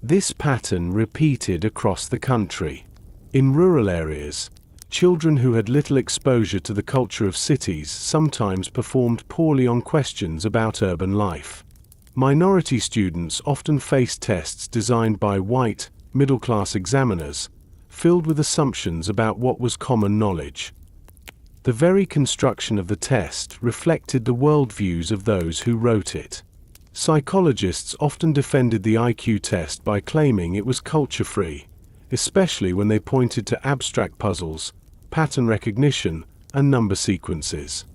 This pattern repeated across the country. In rural areas, children who had little exposure to the culture of cities sometimes performed poorly on questions about urban life. Minority students often faced tests designed by white, middle-class examiners, filled with assumptions about what was common knowledge. The very construction of the test reflected the worldviews of those who wrote it. Psychologists often defended the IQ test by claiming it was culture-free, especially when they pointed to abstract puzzles, pattern recognition, and number sequences.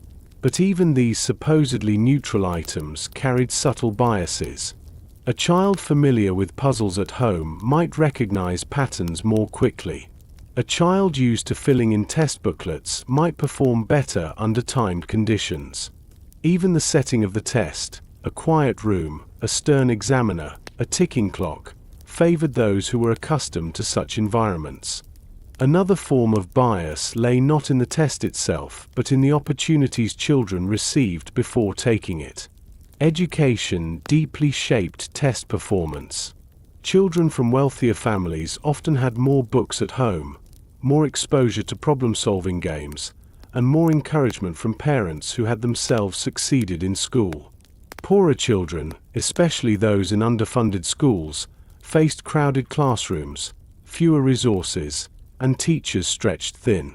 But even these supposedly neutral items carried subtle biases. A child familiar with puzzles at home might recognize patterns more quickly. A child used to filling in test booklets might perform better under timed conditions. Even the setting of the test, a quiet room, a stern examiner, a ticking clock, favored those who were accustomed to such environments. Another form of bias lay not in the test itself, but in the opportunities children received before taking it. Education deeply shaped test performance. Children from wealthier families often had more books at home, more exposure to problem-solving games, and more encouragement from parents who had themselves succeeded in school. Poorer children, especially those in underfunded schools, faced crowded classrooms, fewer resources, and teachers stretched thin.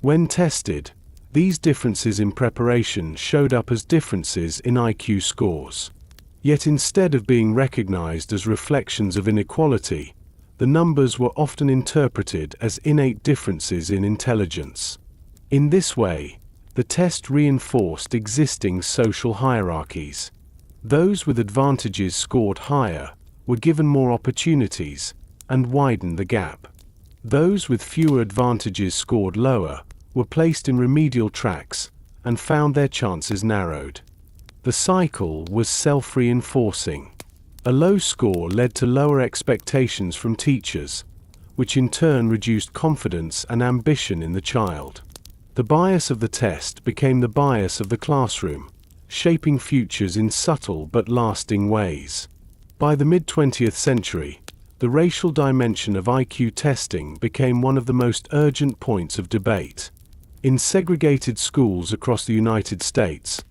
When tested, these differences in preparation showed up as differences in IQ scores. Yet instead of being recognized as reflections of inequality, the numbers were often interpreted as innate differences in intelligence. In this way, the test reinforced existing social hierarchies. Those with advantages scored higher, were given more opportunities, and widened the gap. Those with fewer advantages scored lower, were placed in remedial tracks, and found their chances narrowed. The cycle was self-reinforcing. A low score led to lower expectations from teachers, which in turn reduced confidence and ambition in the child. The bias of the test became the bias of the classroom, shaping futures in subtle but lasting ways. By the mid-20th century, the racial dimension of IQ testing became one of the most urgent points of debate. In segregated schools across the United States,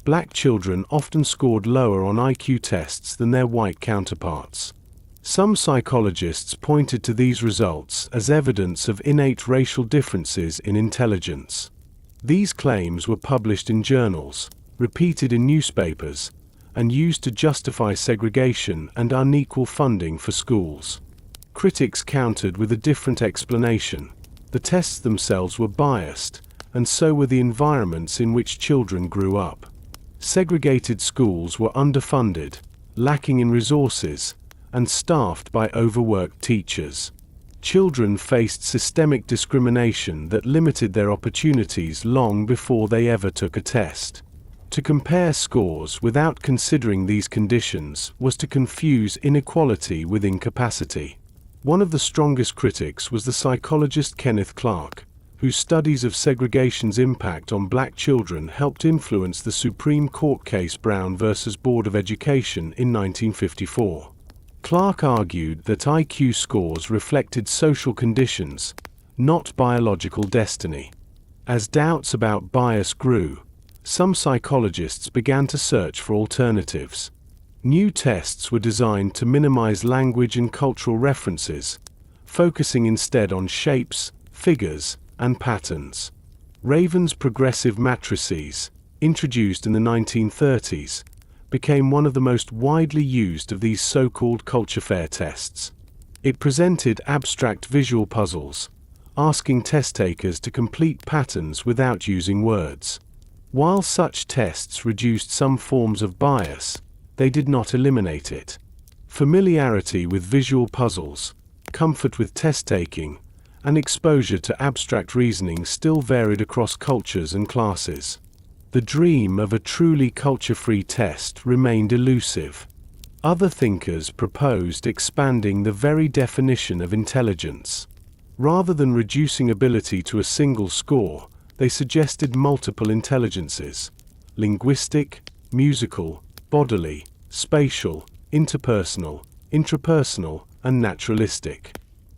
black children often scored lower on IQ tests than their white counterparts. Some psychologists pointed to these results as evidence of innate racial differences in intelligence. These claims were published in journals, repeated in newspapers, and used to justify segregation and unequal funding for schools. Critics countered with a different explanation. The tests themselves were biased, and so were the environments in which children grew up. Segregated schools were underfunded, lacking in resources, and staffed by overworked teachers. Children faced systemic discrimination that limited their opportunities long before they ever took a test. To compare scores without considering these conditions was to confuse inequality with incapacity. One of the strongest critics was the psychologist Kenneth Clark, whose studies of segregation's impact on black children helped influence the Supreme Court case Brown v. Board of Education in 1954. Clark argued that IQ scores reflected social conditions, not biological destiny. As doubts about bias grew, some psychologists began to search for alternatives. New tests were designed to minimize language and cultural references, focusing instead on shapes, figures, and patterns. Raven's progressive matrices, introduced in the 1930s, became one of the most widely used of these so-called culture fair tests. It presented abstract visual puzzles, asking test takers to complete patterns without using words. While such tests reduced some forms of bias, they did not eliminate it. Familiarity with visual puzzles, comfort with test-taking, and exposure to abstract reasoning still varied across cultures and classes. The dream of a truly culture-free test remained elusive. Other thinkers proposed expanding the very definition of intelligence. Rather than reducing ability to a single score, they suggested multiple intelligences: linguistic, musical, bodily, spatial, interpersonal, intrapersonal, and naturalistic.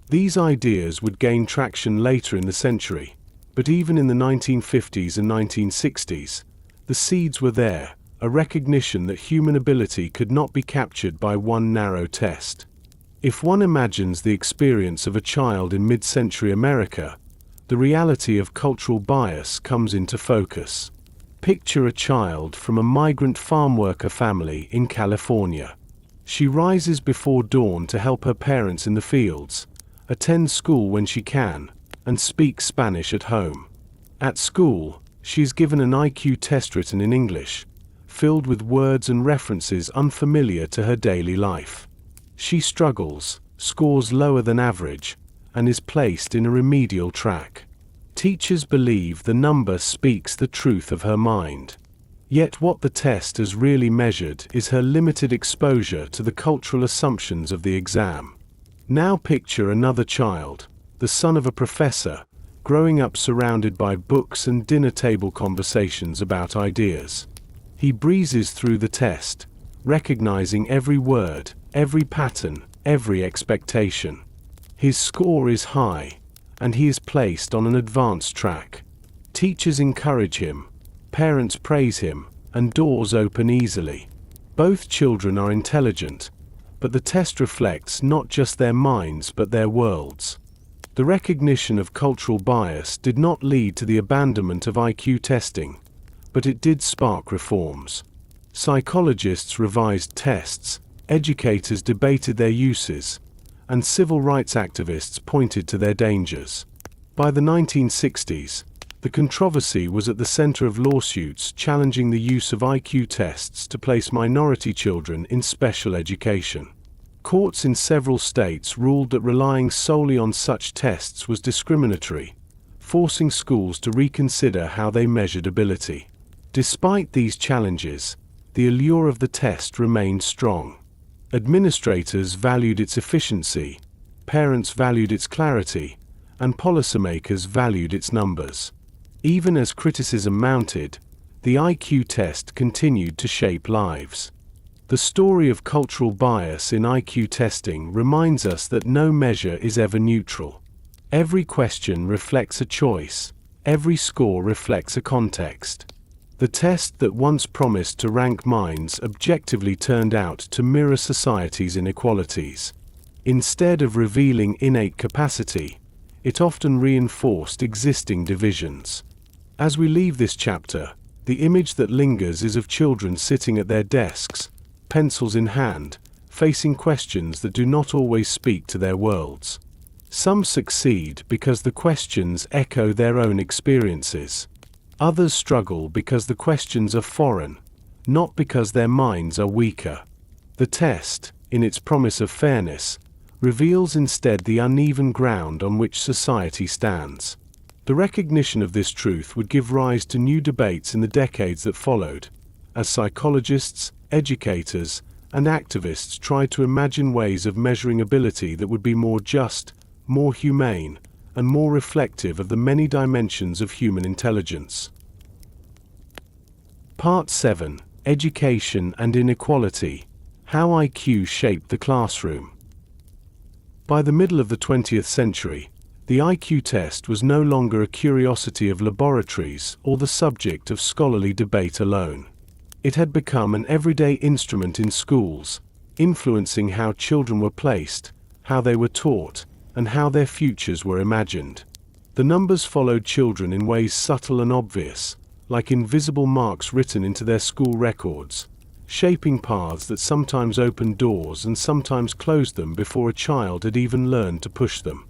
These ideas would gain traction later in the century, but even in the 1950s and 1960s, the seeds were there, a recognition that human ability could not be captured by one narrow test. If one imagines the experience of a child in mid-century America, the reality of cultural bias comes into focus. Picture a child from a migrant farm worker family in California. She rises before dawn to help her parents in the fields, attends school when she can, and speaks Spanish at home. At school, she is given an IQ test written in English, filled with words and references unfamiliar to her daily life. She struggles, scores lower than average, and is placed in a remedial track. Teachers believe the number speaks the truth of her mind. Yet what the test has really measured is her limited exposure to the cultural assumptions of the exam. Now picture another child, the son of a professor, growing up surrounded by books and dinner table conversations about ideas. He breezes through the test, recognizing every word, every pattern, every expectation. His score is high, and he is placed on an advanced track. Teachers encourage him, parents praise him, and doors open easily. Both children are intelligent, but the test reflects not just their minds but their worlds. The recognition of cultural bias did not lead to the abandonment of IQ testing, but it did spark reforms. Psychologists revised tests, educators debated their uses, and civil rights activists pointed to their dangers. By the 1960s, the controversy was at the center of lawsuits challenging the use of IQ tests to place minority children in special education. Courts in several states ruled that relying solely on such tests was discriminatory, forcing schools to reconsider how they measured ability. Despite these challenges, the allure of the test remained strong. Administrators valued its efficiency, parents valued its clarity, and policymakers valued its numbers. Even as criticism mounted, the IQ test continued to shape lives. The story of cultural bias in IQ testing reminds us that no measure is ever neutral. Every question reflects a choice, Every score reflects a context. The test that once promised to rank minds objectively turned out to mirror society's inequalities. Instead of revealing innate capacity, it often reinforced existing divisions. As we leave this chapter, the image that lingers is of children sitting at their desks, pencils in hand, facing questions that do not always speak to their worlds. Some succeed because the questions echo their own experiences. Others struggle because the questions are foreign, not because their minds are weaker. The test, in its promise of fairness, reveals instead the uneven ground on which society stands. The recognition of this truth would give rise to new debates in the decades that followed, as psychologists, educators, and activists tried to imagine ways of measuring ability that would be more just, more humane, and more reflective of the many dimensions of human intelligence. Part 7: Education and Inequality: How IQ Shaped the Classroom. By the middle of the 20th century, the IQ test was no longer a curiosity of laboratories or the subject of scholarly debate alone. It had become an everyday instrument in schools, influencing how children were placed, how they were taught, and how their futures were imagined. The numbers followed children in ways subtle and obvious, like invisible marks written into their school records, shaping paths that sometimes opened doors and sometimes closed them before a child had even learned to push them.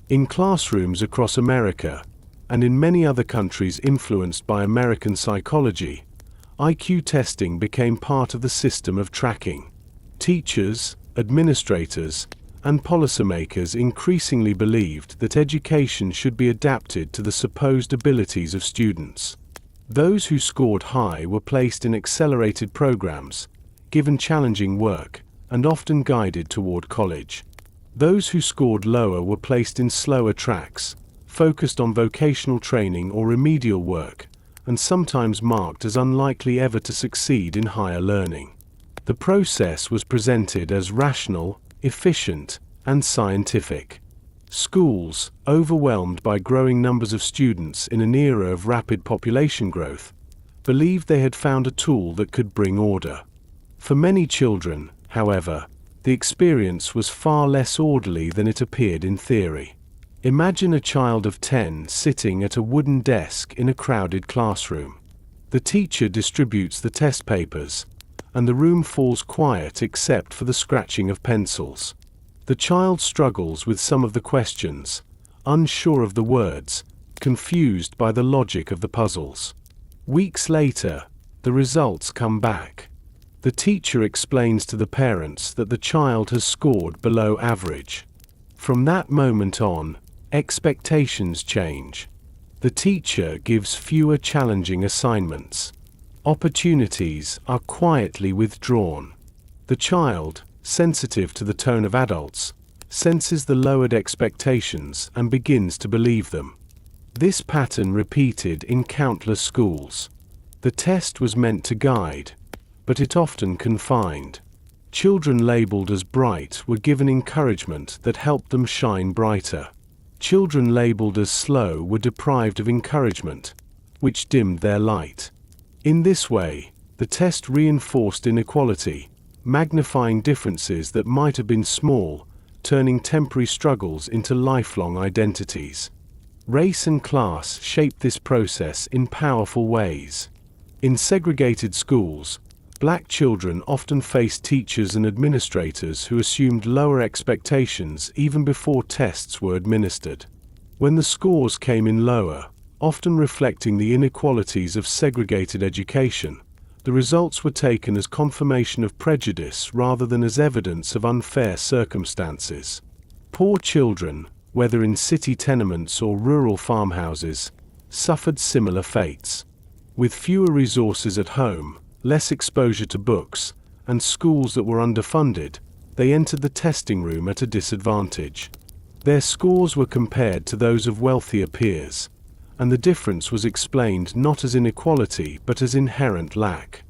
In classrooms across America, and in many other countries influenced by American psychology, IQ testing became part of the system of tracking. Teachers, administrators, and policymakers increasingly believed that education should be adapted to the supposed abilities of students. Those who scored high were placed in accelerated programs, given challenging work, and often guided toward college. Those who scored lower were placed in slower tracks, focused on vocational training or remedial work, and sometimes marked as unlikely ever to succeed in higher learning. The process was presented as rational, efficient, and scientific. Schools, overwhelmed by growing numbers of students in an era of rapid population growth, believed they had found a tool that could bring order. For many children, however, the experience was far less orderly than it appeared in theory. Imagine a child of 10 sitting at a wooden desk in a crowded classroom. The teacher distributes the test papers, and the room falls quiet except for the scratching of pencils. The child struggles with some of the questions, unsure of the words, confused by the logic of the puzzles. Weeks later, the results come back. The teacher explains to the parents that the child has scored below average. From that moment on, expectations change. The teacher gives fewer challenging assignments. Opportunities are quietly withdrawn. The child, sensitive to the tone of adults, senses the lowered expectations and begins to believe them. This pattern repeated in countless schools. The test was meant to guide, but it often confined. Children labeled as bright were given encouragement that helped them shine brighter. Children labeled as slow were deprived of encouragement, which dimmed their light. In this way, the test reinforced inequality, magnifying differences that might have been small, turning temporary struggles into lifelong identities. Race and class shaped this process in powerful ways. In segregated schools, black children often faced teachers and administrators who assumed lower expectations even before tests were administered. When the scores came in lower, often reflecting the inequalities of segregated education, the results were taken as confirmation of prejudice rather than as evidence of unfair circumstances. Poor children, whether in city tenements or rural farmhouses, suffered similar fates. With fewer resources at home, less exposure to books, and schools that were underfunded, they entered the testing room at a disadvantage. Their scores were compared to those of wealthier peers, and the difference was explained not as inequality but as inherent lack.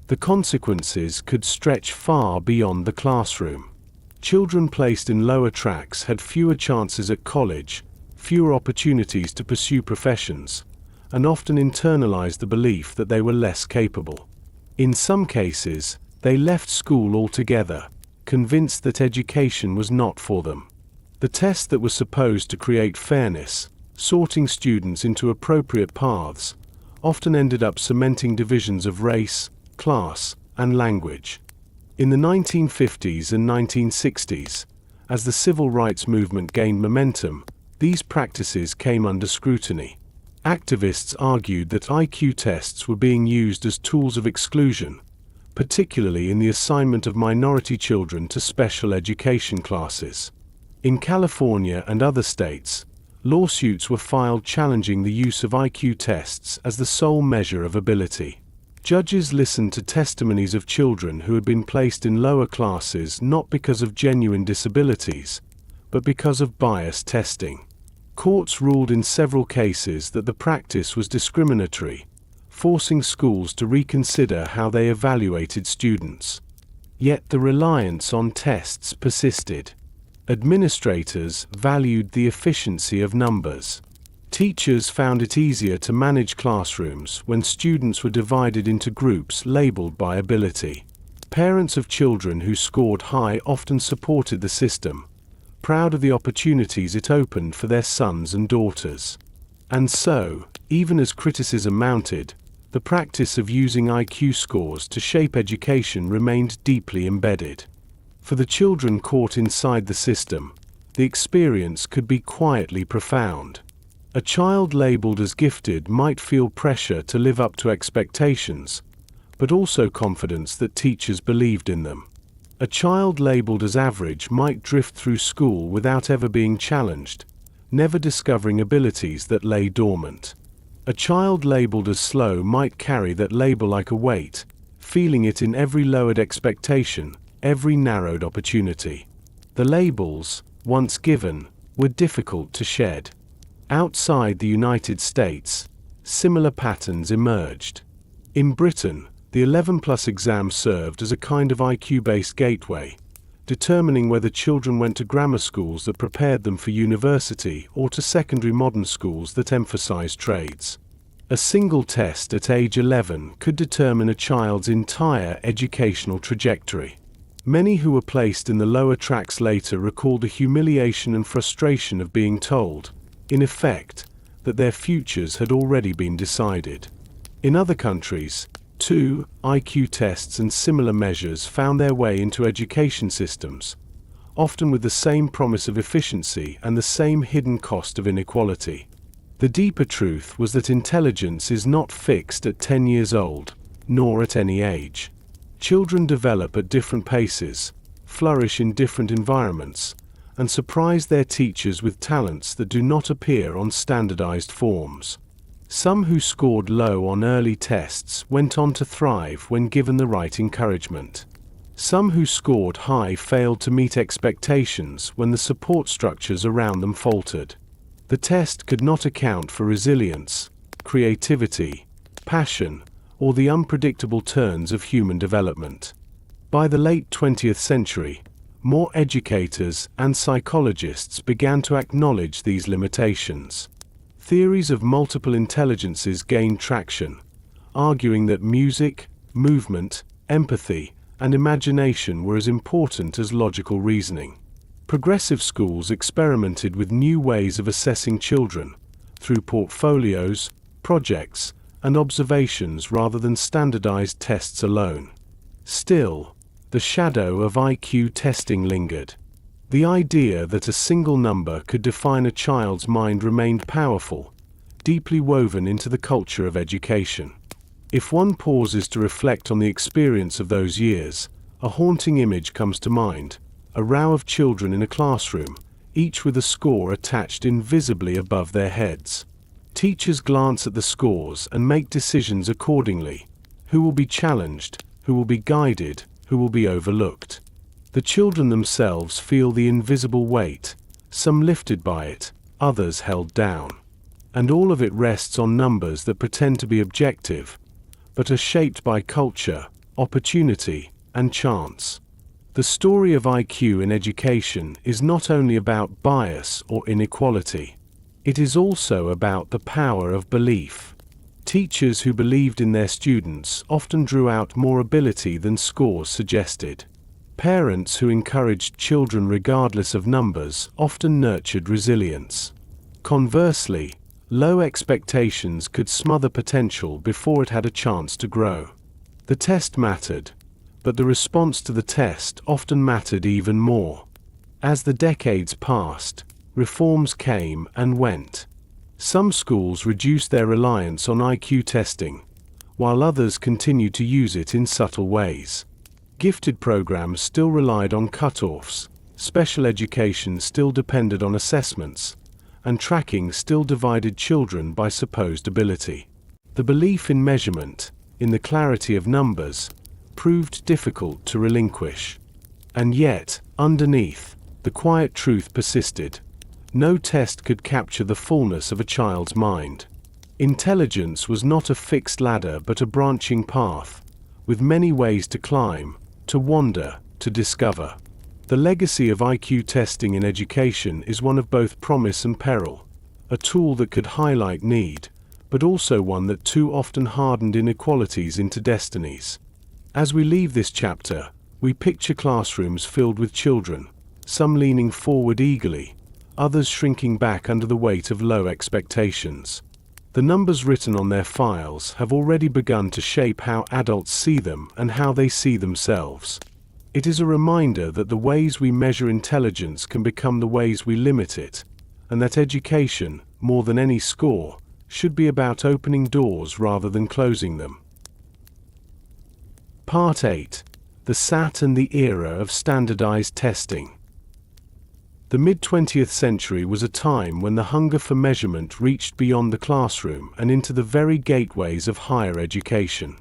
The consequences could stretch far beyond the classroom. Children placed in lower tracks had fewer chances at college, fewer opportunities to pursue professions, and often internalized the belief that they were less capable. In some cases, they left school altogether, convinced that education was not for them. The test that was supposed to create fairness, sorting students into appropriate paths, often ended up cementing divisions of race, class, and language. In the 1950s and 1960s, as the civil rights movement gained momentum, these practices came under scrutiny. Activists argued that IQ tests were being used as tools of exclusion, particularly in the assignment of minority children to special education classes. In California and other states, lawsuits were filed challenging the use of IQ tests as the sole measure of ability. Judges listened to testimonies of children who had been placed in lower classes not because of genuine disabilities, but because of biased testing. Courts ruled in several cases that the practice was discriminatory, forcing schools to reconsider how they evaluated students. Yet the reliance on tests persisted. Administrators valued the efficiency of numbers. Teachers found it easier to manage classrooms when students were divided into groups labeled by ability. Parents of children who scored high often supported the system, proud of the opportunities it opened for their sons and daughters. And so, even as criticism mounted, the practice of using IQ scores to shape education remained deeply embedded. For the children caught inside the system, the experience could be quietly profound. A child labeled as gifted might feel pressure to live up to expectations, but also confidence that teachers believed in them. A child labeled as average might drift through school without ever being challenged, never discovering abilities that lay dormant. A child labeled as slow might carry that label like a weight, feeling it in every lowered expectation, every narrowed opportunity. The labels, once given, were difficult to shed. Outside the United States, similar patterns emerged. In Britain, the 11+ exam served as a kind of IQ-based gateway, determining whether children went to grammar schools that prepared them for university or to secondary modern schools that emphasized trades. A single test at age 11 could determine a child's entire educational trajectory. Many who were placed in the lower tracks later recalled the humiliation and frustration of being told, in effect, that their futures had already been decided. In other countries, too, IQ tests and similar measures found their way into education systems, often with the same promise of efficiency and the same hidden cost of inequality. The deeper truth was that intelligence is not fixed at 10 years old, nor at any age. Children develop at different paces, flourish in different environments, and surprise their teachers with talents that do not appear on standardized forms. Some who scored low on early tests went on to thrive when given the right encouragement. Some who scored high failed to meet expectations when the support structures around them faltered. The test could not account for resilience, creativity, passion, or the unpredictable turns of human development. By the late 20th century, more educators and psychologists began to acknowledge these limitations. Theories of multiple intelligences gained traction, arguing that music, movement, empathy, and imagination were as important as logical reasoning. Progressive schools experimented with new ways of assessing children, through portfolios, projects, and observations rather than standardized tests alone. Still, the shadow of IQ testing lingered. The idea that a single number could define a child's mind remained powerful, deeply woven into the culture of education. If one pauses to reflect on the experience of those years, a haunting image comes to mind: a row of children in a classroom, each with a score attached invisibly above their heads. Teachers glance at the scores and make decisions accordingly. Who will be challenged? Who will be guided? Who will be overlooked? The children themselves feel the invisible weight, some lifted by it, others held down. And all of it rests on numbers that pretend to be objective, but are shaped by culture, opportunity, and chance. The story of IQ in education is not only about bias or inequality. It is also about the power of belief. Teachers who believed in their students often drew out more ability than scores suggested. Parents who encouraged children regardless of numbers often nurtured resilience. Conversely, low expectations could smother potential before it had a chance to grow. The test mattered, but the response to the test often mattered even more. As the decades passed, reforms came and went. Some schools reduced their reliance on IQ testing, while others continued to use it in subtle ways. Gifted programs still relied on cutoffs, special education still depended on assessments, and tracking still divided children by supposed ability. The belief in measurement, in the clarity of numbers, proved difficult to relinquish. And yet, underneath, the quiet truth persisted. No test could capture the fullness of a child's mind. Intelligence was not a fixed ladder but a branching path, with many ways to climb, to wander, to discover. The legacy of IQ testing in education is one of both promise and peril, a tool that could highlight need, but also one that too often hardened inequalities into destinies. As we leave this chapter, we picture classrooms filled with children, some leaning forward eagerly, others shrinking back under the weight of low expectations. The numbers written on their files have already begun to shape how adults see them and how they see themselves. It is a reminder that the ways we measure intelligence can become the ways we limit it, and that education, more than any score, should be about opening doors rather than closing them. Part 8. The SAT and the Era of Standardized Testing. The mid-20th century was a time when the hunger for measurement reached beyond the classroom and into the very gateways of higher education.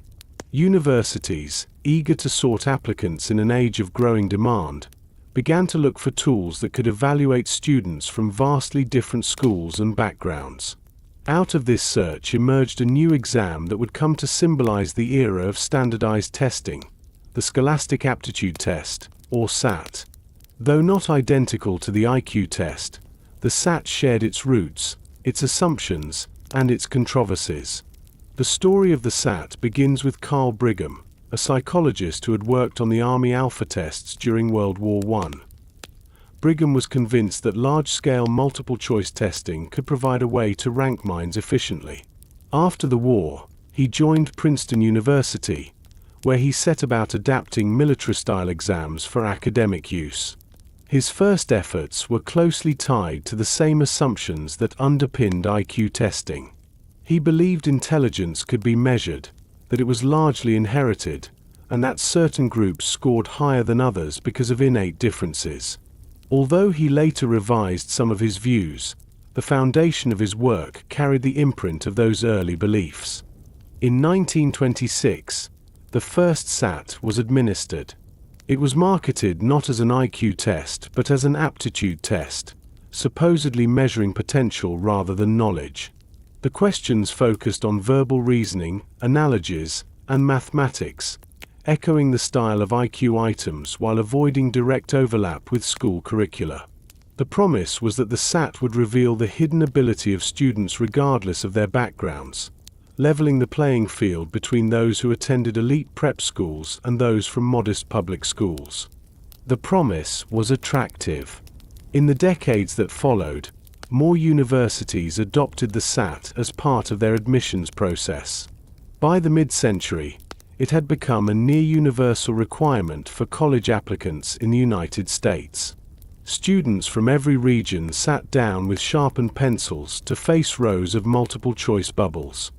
Universities, eager to sort applicants in an age of growing demand, began to look for tools that could evaluate students from vastly different schools and backgrounds. Out of this search emerged a new exam that would come to symbolize the era of standardized testing, the Scholastic Aptitude Test, or SAT. Though not identical to the IQ test, the SAT shared its roots, its assumptions, and its controversies. The story of the SAT begins with Carl Brigham, a psychologist who had worked on the Army alpha tests during World War I. Brigham was convinced that large-scale multiple-choice testing could provide a way to rank minds efficiently. After the war, he joined Princeton University, where he set about adapting military-style exams for academic use. His first efforts were closely tied to the same assumptions that underpinned IQ testing. He believed intelligence could be measured, that it was largely inherited, and that certain groups scored higher than others because of innate differences. Although he later revised some of his views, the foundation of his work carried the imprint of those early beliefs. In 1926, the first SAT was administered. It was marketed not as an IQ test but as an aptitude test, supposedly measuring potential rather than knowledge. The questions focused on verbal reasoning, analogies, and mathematics, echoing the style of IQ items while avoiding direct overlap with school curricula. The promise was that the SAT would reveal the hidden ability of students regardless of their backgrounds, leveling the playing field between those who attended elite prep schools and those from modest public schools. The promise was attractive. In the decades that followed, more universities adopted the SAT as part of their admissions process. By the mid-century, it had become a near-universal requirement for college applicants in the United States. Students from every region sat down with sharpened pencils to face rows of multiple-choice bubbles.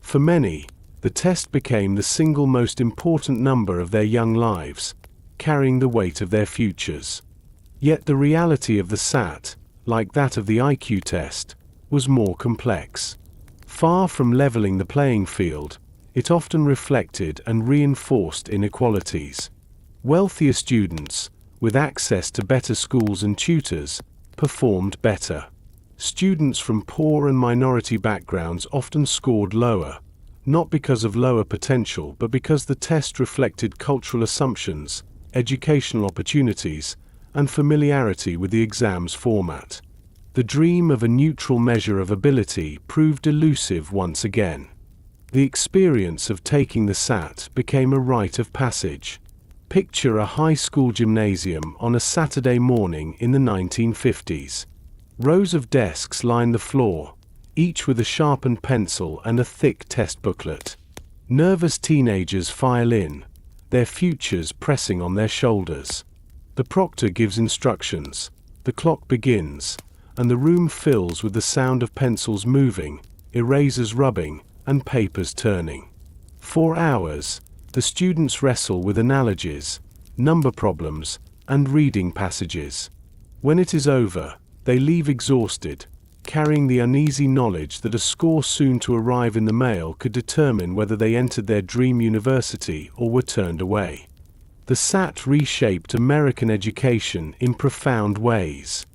For many, the test became the single most important number of their young lives, carrying the weight of their futures. Yet the reality of the SAT, like that of the IQ test, was more complex. Far from leveling the playing field, it often reflected and reinforced inequalities. Wealthier students, with access to better schools and tutors, performed better. Students from poor and minority backgrounds often scored lower, not because of lower potential but because the test reflected cultural assumptions, educational opportunities, and familiarity with the exam's format. The dream of a neutral measure of ability proved elusive once again. The experience of taking the SAT became a rite of passage. Picture a high school gymnasium on a Saturday morning in the 1950s. Rows of desks line the floor, each with a sharpened pencil and a thick test booklet. Nervous teenagers file in, their futures pressing on their shoulders. The proctor gives instructions, the clock begins, and the room fills with the sound of pencils moving, erasers rubbing, and papers turning. For hours, the students wrestle with analogies, number problems, and reading passages. When it is over, they leave exhausted, carrying the uneasy knowledge that a score soon to arrive in the mail could determine whether they entered their dream university or were turned away. The SAT reshaped American education in profound ways.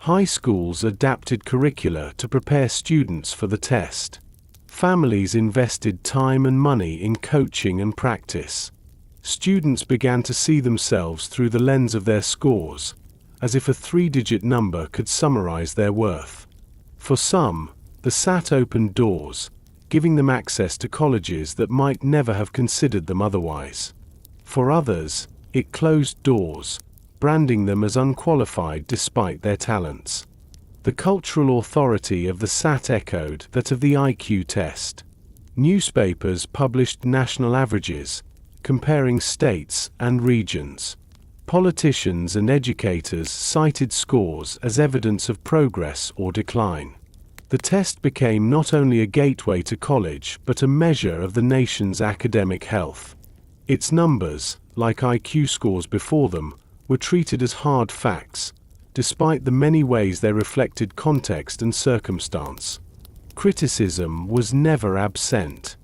High schools adapted curricula to prepare students for the test. Families invested time and money in coaching and practice. Students began to see themselves through the lens of their scores, as if a three-digit number could summarize their worth. For some, the SAT opened doors, giving them access to colleges that might never have considered them otherwise. For others, it closed doors, branding them as unqualified despite their talents. The cultural authority of the SAT echoed that of the IQ test. Newspapers published national averages, comparing states and regions. Politicians and educators cited scores as evidence of progress or decline. The test became not only a gateway to college but a measure of the nation's academic health. Its numbers, like IQ scores before them, were treated as hard facts, despite the many ways they reflected context and circumstance. Criticism was never absent.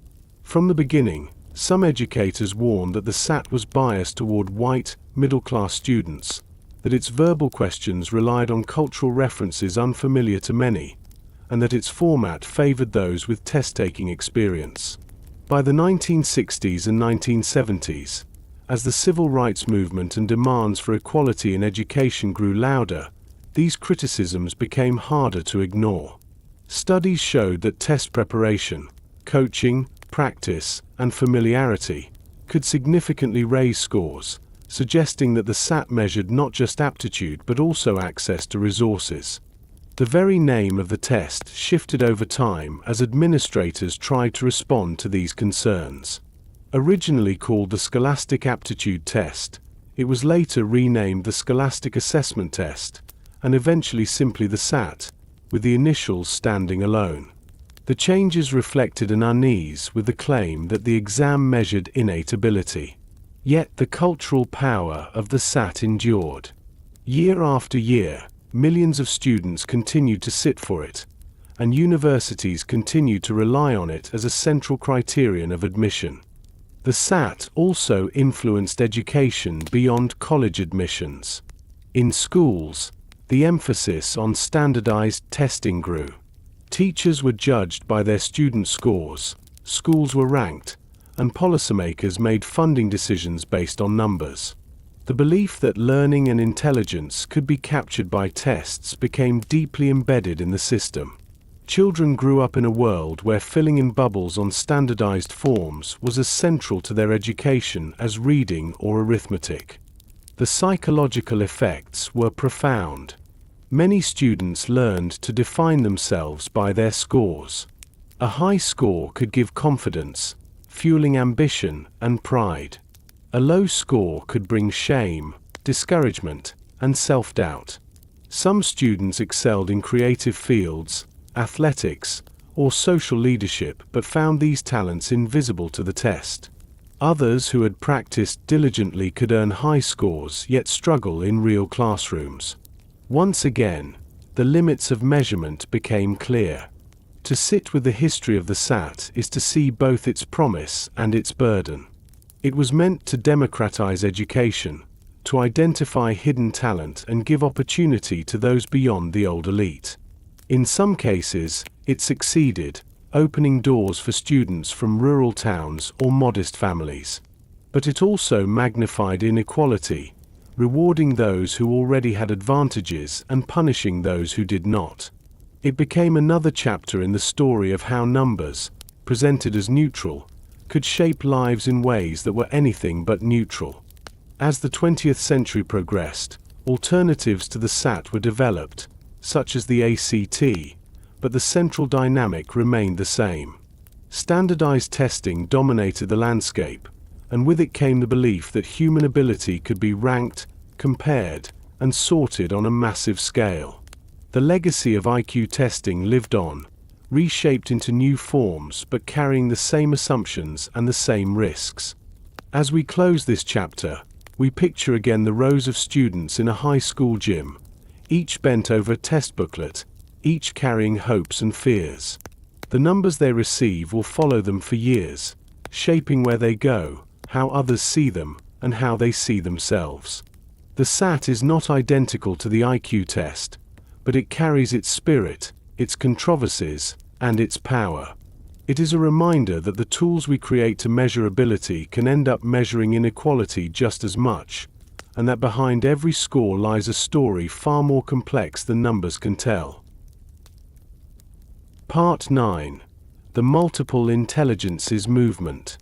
From the beginning, some educators warned that the SAT was biased toward white, middle-class students, that its verbal questions relied on cultural references unfamiliar to many, and that its format favored those with test-taking experience. By the 1960s and 1970s, as the civil rights movement and demands for equality in education grew louder, these criticisms became harder to ignore. Studies showed that test preparation, coaching, practice, and familiarity could significantly raise scores, suggesting that the SAT measured not just aptitude but also access to resources. The very name of the test shifted over time as administrators tried to respond to these concerns. Originally called the Scholastic Aptitude Test, it was later renamed the Scholastic Assessment Test, and eventually simply the SAT, with the initials standing alone. The changes reflected an unease with the claim that the exam measured innate ability. Yet the cultural power of the SAT endured. Year after year, millions of students continued to sit for it, and universities continued to rely on it as a central criterion of admission. The SAT also influenced education beyond college admissions. In schools, the emphasis on standardized testing grew. Teachers were judged by their student scores, schools were ranked, and policymakers made funding decisions based on numbers. The belief that learning and intelligence could be captured by tests became deeply embedded in the system. Children grew up in a world where filling in bubbles on standardized forms was as central to their education as reading or arithmetic. The psychological effects were profound. Many students learned to define themselves by their scores. A high score could give confidence, fueling ambition and pride. A low score could bring shame, discouragement, and self-doubt. Some students excelled in creative fields, athletics, or social leadership but found these talents invisible to the test. Others who had practiced diligently could earn high scores yet struggle in real classrooms. Once again, the limits of measurement became clear. To sit with the history of the SAT is to see both its promise and its burden. It was meant to democratize education, to identify hidden talent and give opportunity to those beyond the old elite. In some cases, it succeeded, opening doors for students from rural towns or modest families. But it also magnified inequality, rewarding those who already had advantages and punishing those who did not. It became another chapter in the story of how numbers, presented as neutral, could shape lives in ways that were anything but neutral. As the 20th century progressed, alternatives to the SAT were developed, such as the ACT, but the central dynamic remained the same. Standardized testing dominated the landscape, and with it came the belief that human ability could be ranked, compared, and sorted on a massive scale. The legacy of IQ testing lived on, reshaped into new forms but carrying the same assumptions and the same risks. As we close this chapter, we picture again the rows of students in a high school gym, each bent over a test booklet, each carrying hopes and fears. The numbers they receive will follow them for years, shaping where they go, how others see them, and how they see themselves. The SAT is not identical to the IQ test, but it carries its spirit, its controversies, and its power. It is a reminder that the tools we create to measure ability can end up measuring inequality just as much, and that behind every score lies a story far more complex than numbers can tell. Part 9. The Multiple Intelligences Movement.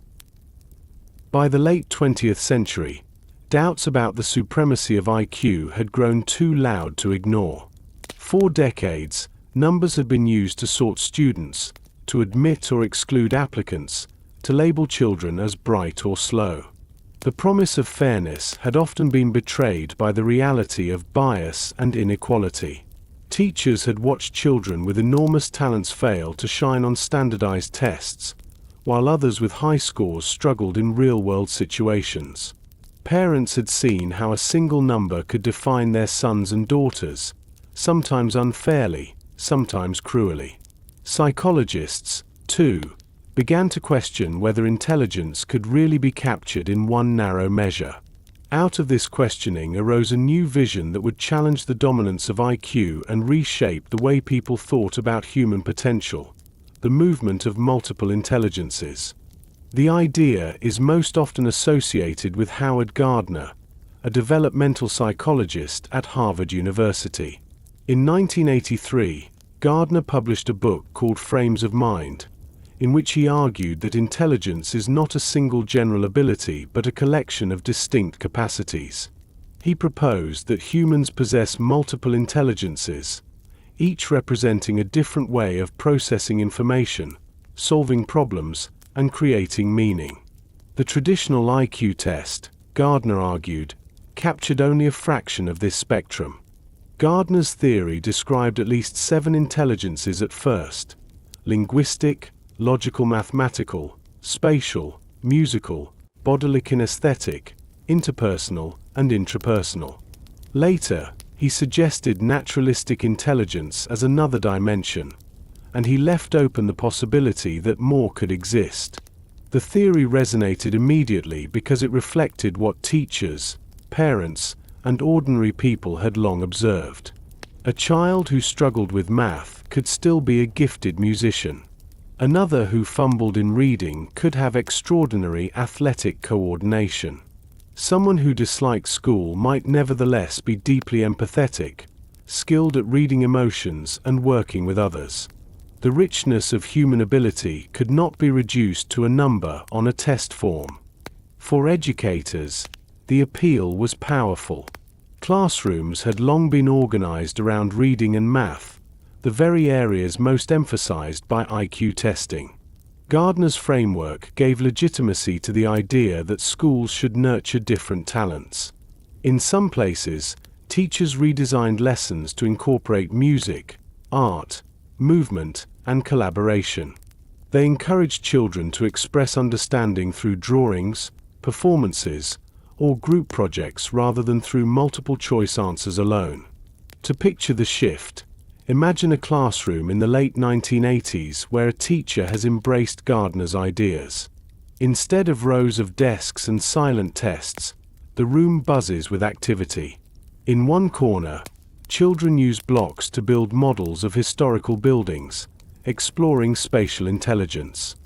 By the late 20th century, doubts about the supremacy of IQ had grown too loud to ignore. For decades, numbers had been used to sort students, to admit or exclude applicants, to label children as bright or slow. The promise of fairness had often been betrayed by the reality of bias and inequality. Teachers had watched children with enormous talents fail to shine on standardized tests, while others with high scores struggled in real-world situations. Parents had seen how a single number could define their sons and daughters, sometimes unfairly, sometimes cruelly. Psychologists, too, began to question whether intelligence could really be captured in one narrow measure. Out of this questioning arose a new vision that would challenge the dominance of IQ and reshape the way people thought about human potential, the movement of multiple intelligences. The idea is most often associated with Howard Gardner, a developmental psychologist at Harvard University. In 1983, Gardner published a book called Frames of Mind, in which he argued that intelligence is not a single general ability but a collection of distinct capacities. He proposed that humans possess multiple intelligences, each representing a different way of processing information, solving problems, and creating meaning. The traditional IQ test, Gardner argued, captured only a fraction of this spectrum. Gardner's theory described at least 7 intelligences at first: linguistic, logical mathematical, spatial, musical, bodily kinesthetic, interpersonal, and intrapersonal. Later, he suggested naturalistic intelligence as another dimension, and he left open the possibility that more could exist. The theory resonated immediately because it reflected what teachers, parents, and ordinary people had long observed. A child who struggled with math could still be a gifted musician. Another who fumbled in reading could have extraordinary athletic coordination. Someone who disliked school might nevertheless be deeply empathetic, skilled at reading emotions and working with others. The richness of human ability could not be reduced to a number on a test form. For educators, the appeal was powerful. Classrooms had long been organized around reading and math, the very areas most emphasized by IQ testing. Gardner's framework gave legitimacy to the idea that schools should nurture different talents. In some places, teachers redesigned lessons to incorporate music, art, movement, and collaboration. They encouraged children to express understanding through drawings, performances, or group projects rather than through multiple-choice answers alone. To picture the shift, imagine a classroom in the late 1980s where a teacher has embraced Gardner's ideas. Instead of rows of desks and silent tests, the room buzzes with activity. In one corner, children use blocks to build models of historical buildings, exploring spatial intelligence.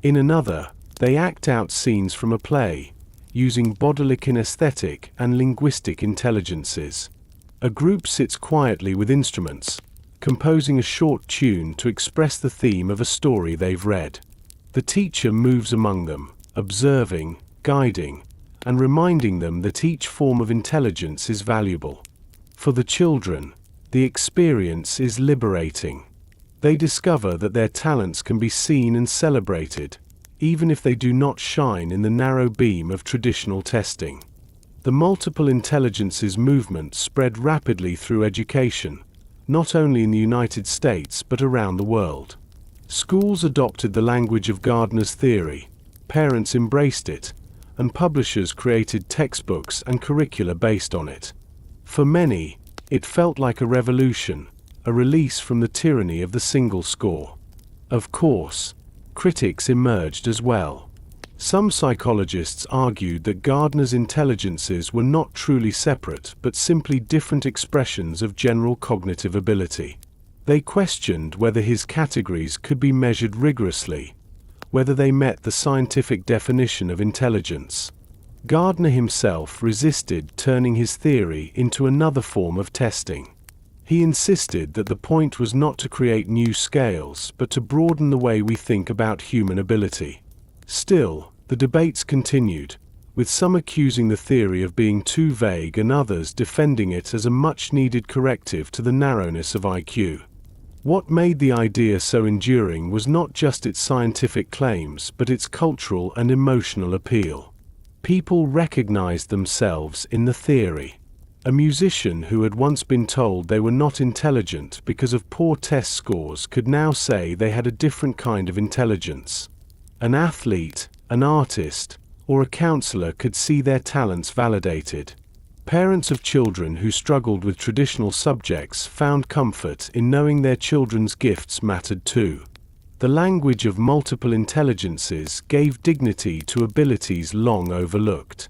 In another, they act out scenes from a play, using bodily kinesthetic and linguistic intelligences. A group sits quietly with instruments, composing a short tune to express the theme of a story they've read. The teacher moves among them, observing, guiding, and reminding them that each form of intelligence is valuable. For the children, the experience is liberating. They discover that their talents can be seen and celebrated, even if they do not shine in the narrow beam of traditional testing. The multiple intelligences movement spread rapidly through education, not only in the United States but around the world. Schools adopted the language of Gardner's theory, parents embraced it, and publishers created textbooks and curricula based on it. For many, it felt like a revolution, a release from the tyranny of the single score. Of course, critics emerged as well. Some psychologists argued that Gardner's intelligences were not truly separate but simply different expressions of general cognitive ability. They questioned whether his categories could be measured rigorously, whether they met the scientific definition of intelligence. Gardner himself resisted turning his theory into another form of testing. He insisted that the point was not to create new scales but to broaden the way we think about human ability. Still, the debates continued, with some accusing the theory of being too vague and others defending it as a much-needed corrective to the narrowness of IQ. What made the idea so enduring was not just its scientific claims but its cultural and emotional appeal. People recognized themselves in the theory. A musician who had once been told they were not intelligent because of poor test scores could now say they had a different kind of intelligence. An athlete, an artist, or a counselor could see their talents validated. Parents of children who struggled with traditional subjects found comfort in knowing their children's gifts mattered too. The language of multiple intelligences gave dignity to abilities long overlooked.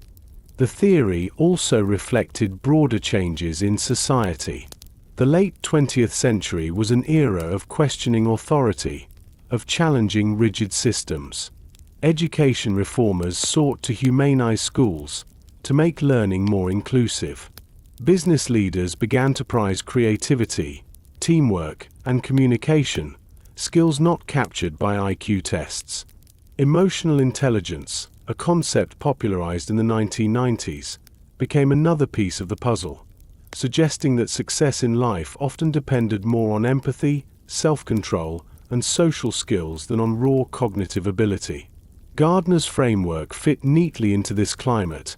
The theory also reflected broader changes in society. The late 20th century was an era of questioning authority, of challenging rigid systems. Education reformers sought to humanize schools, to make learning more inclusive. Business leaders began to prize creativity, teamwork, and communication, skills not captured by IQ tests. Emotional intelligence, a concept popularized in the 1990s, became another piece of the puzzle, suggesting that success in life often depended more on empathy, self-control, and social skills than on raw cognitive ability. Gardner's framework fit neatly into this climate,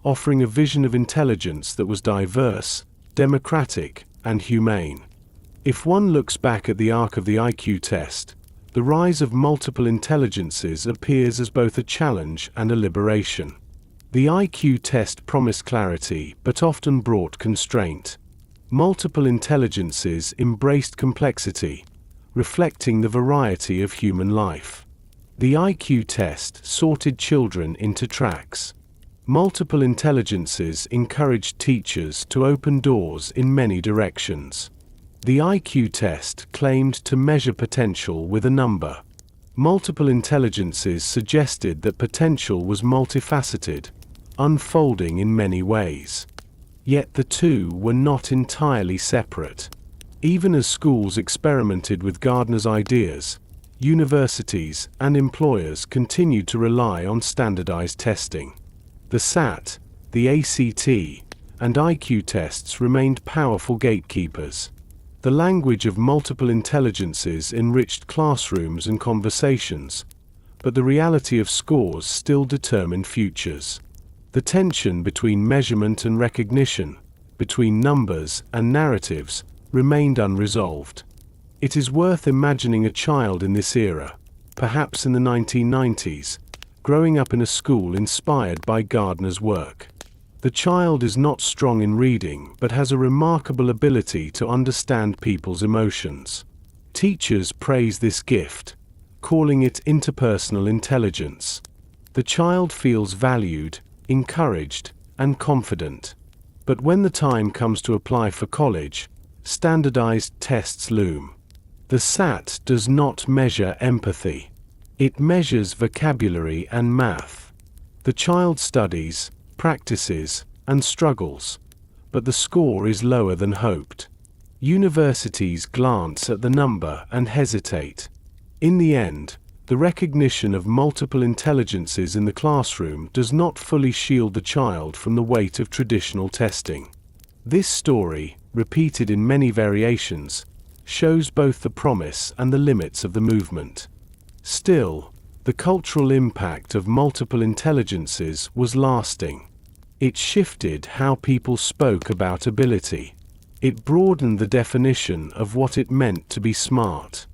offering a vision of intelligence that was diverse, democratic, and humane. If one looks back at the arc of the IQ test, the rise of multiple intelligences appears as both a challenge and a liberation. The IQ test promised clarity but often brought constraint. Multiple intelligences embraced complexity, reflecting the variety of human life. The IQ test sorted children into tracks. Multiple intelligences encouraged teachers to open doors in many directions. The IQ test claimed to measure potential with a number. Multiple intelligences suggested that potential was multifaceted, unfolding in many ways. Yet the two were not entirely separate. Even as schools experimented with Gardner's ideas, universities and employers continued to rely on standardized testing. The SAT, the ACT, and IQ tests remained powerful gatekeepers. The language of multiple intelligences enriched classrooms and conversations, but the reality of scores still determined futures. The tension between measurement and recognition, between numbers and narratives, remained unresolved. It is worth imagining a child in this era, perhaps in the 1990s, growing up in a school inspired by Gardner's work. The child is not strong in reading but has a remarkable ability to understand people's emotions. Teachers praise this gift, calling it interpersonal intelligence. The child feels valued, encouraged, and confident. But when the time comes to apply for college, standardized tests loom. The SAT does not measure empathy. It measures vocabulary and math. The child studies, practices, and struggles, but the score is lower than hoped. Universities glance at the number and hesitate. In the end, the recognition of multiple intelligences in the classroom does not fully shield the child from the weight of traditional testing. This story, repeated in many variations, shows both the promise and the limits of the movement. Still, the cultural impact of multiple intelligences was lasting. It shifted how people spoke about ability. It broadened the definition of what it meant to be smart.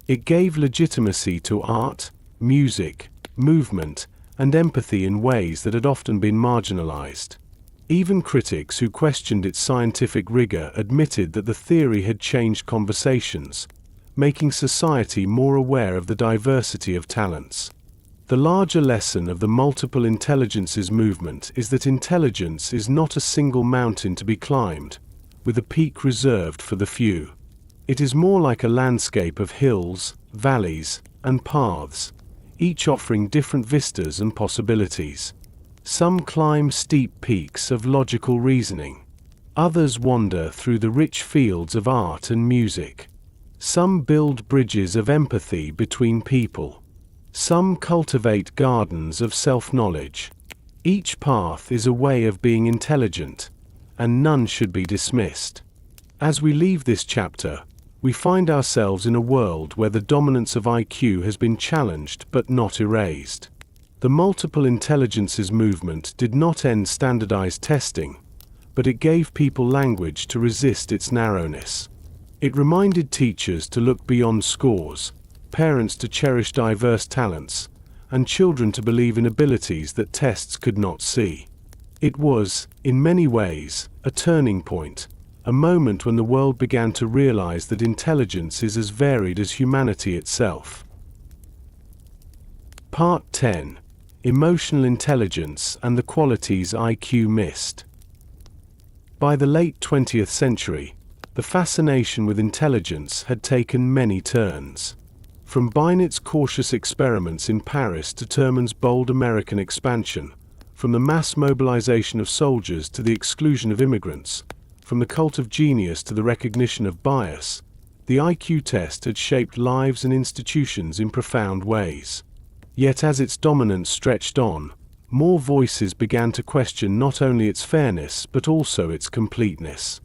It gave legitimacy to art, music, movement, and empathy in ways that had often been marginalized. Even critics who questioned its scientific rigor admitted that the theory had changed conversations, making society more aware of the diversity of talents. The larger lesson of the multiple intelligences movement is that intelligence is not a single mountain to be climbed, with a peak reserved for the few. It is more like a landscape of hills, valleys, and paths, each offering different vistas and possibilities. Some climb steep peaks of logical reasoning. Others wander through the rich fields of art and music. Some build bridges of empathy between people. Some cultivate gardens of self-knowledge. Each path is a way of being intelligent, and none should be dismissed. As we leave this chapter, we find ourselves in a world where the dominance of IQ has been challenged but not erased. The multiple intelligences movement did not end standardized testing, but it gave people language to resist its narrowness. It reminded teachers to look beyond scores, parents to cherish diverse talents, and children to believe in abilities that tests could not see. It was, in many ways, a turning point, a moment when the world began to realize that intelligence is as varied as humanity itself. Part 10. Emotional Intelligence and the Qualities IQ Missed. By the late 20th century, the fascination with intelligence had taken many turns. From Binet's cautious experiments in Paris to Terman's bold American expansion, from the mass mobilization of soldiers to the exclusion of immigrants, from the cult of genius to the recognition of bias, the IQ test had shaped lives and institutions in profound ways. Yet as its dominance stretched on, more voices began to question not only its fairness but also its completeness.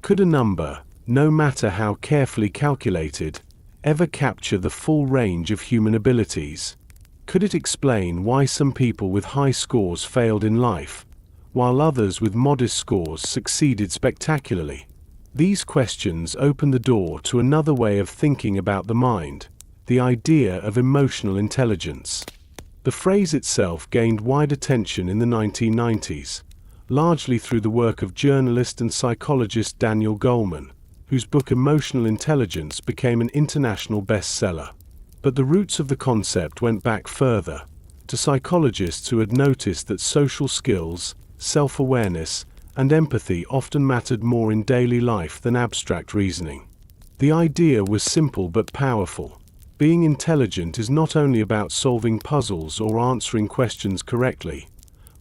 Could a number, no matter how carefully calculated, ever capture the full range of human abilities? Could it explain why some people with high scores failed in life, while others with modest scores succeeded spectacularly? These questions open the door to another way of thinking about the mind, the idea of emotional intelligence. The phrase itself gained wide attention in the 1990s, largely through the work of journalist and psychologist Daniel Goleman, whose book Emotional Intelligence became an international bestseller. But the roots of the concept went back further, to psychologists who had noticed that social skills, self-awareness, and empathy often mattered more in daily life than abstract reasoning. The idea was simple but powerful. Being intelligent is not only about solving puzzles or answering questions correctly,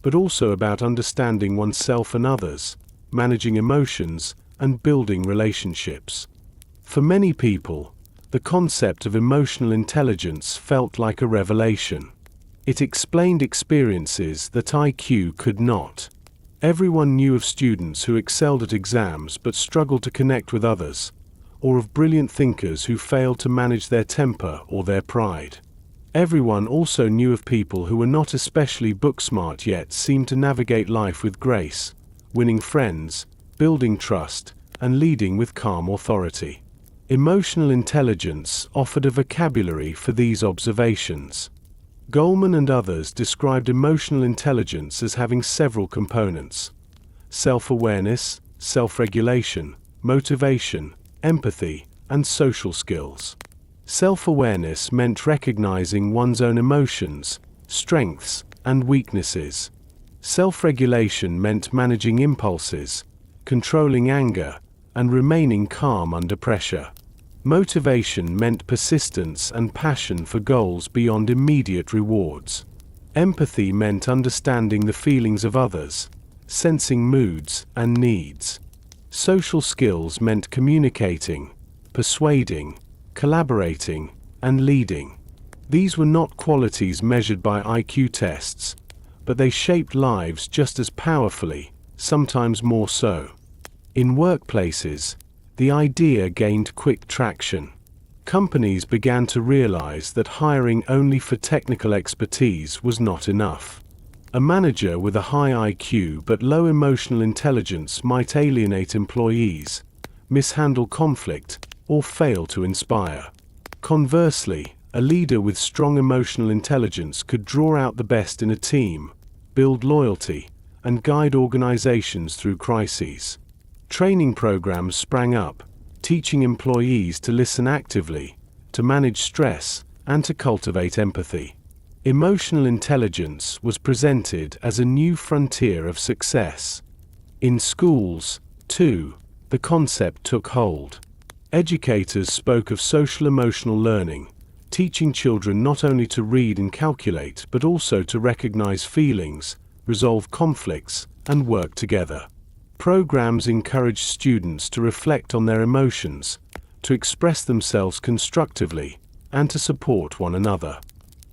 but also about understanding oneself and others, managing emotions, and building relationships. For many people, the concept of emotional intelligence felt like a revelation. It explained experiences that IQ could not. Everyone knew of students who excelled at exams but struggled to connect with others, or of brilliant thinkers who failed to manage their temper or their pride. Everyone also knew of people who were not especially book-smart yet seemed to navigate life with grace, winning friends, building trust, and leading with calm authority. Emotional intelligence offered a vocabulary for these observations. Goleman and others described emotional intelligence as having several components: self-awareness, self-regulation, motivation, empathy, and social skills. Self-awareness meant recognizing one's own emotions, strengths, and weaknesses. Self-regulation meant managing impulses, controlling anger, and remaining calm under pressure. Motivation meant persistence and passion for goals beyond immediate rewards. Empathy meant understanding the feelings of others, sensing moods and needs. Social skills meant communicating, persuading, collaborating, and leading. These were not qualities measured by IQ tests, but they shaped lives just as powerfully, sometimes more so. In workplaces, the idea gained quick traction. Companies began to realize that hiring only for technical expertise was not enough. A manager with a high IQ but low emotional intelligence might alienate employees, mishandle conflict, or fail to inspire. Conversely, a leader with strong emotional intelligence could draw out the best in a team, build loyalty, and guide organizations through crises. Training programs sprang up, teaching employees to listen actively, to manage stress, and to cultivate empathy. Emotional intelligence was presented as a new frontier of success. In schools, too, the concept took hold. Educators spoke of social-emotional learning, teaching children not only to read and calculate but also to recognize feelings, resolve conflicts, and work together. Programs encouraged students to reflect on their emotions, to express themselves constructively, and to support one another.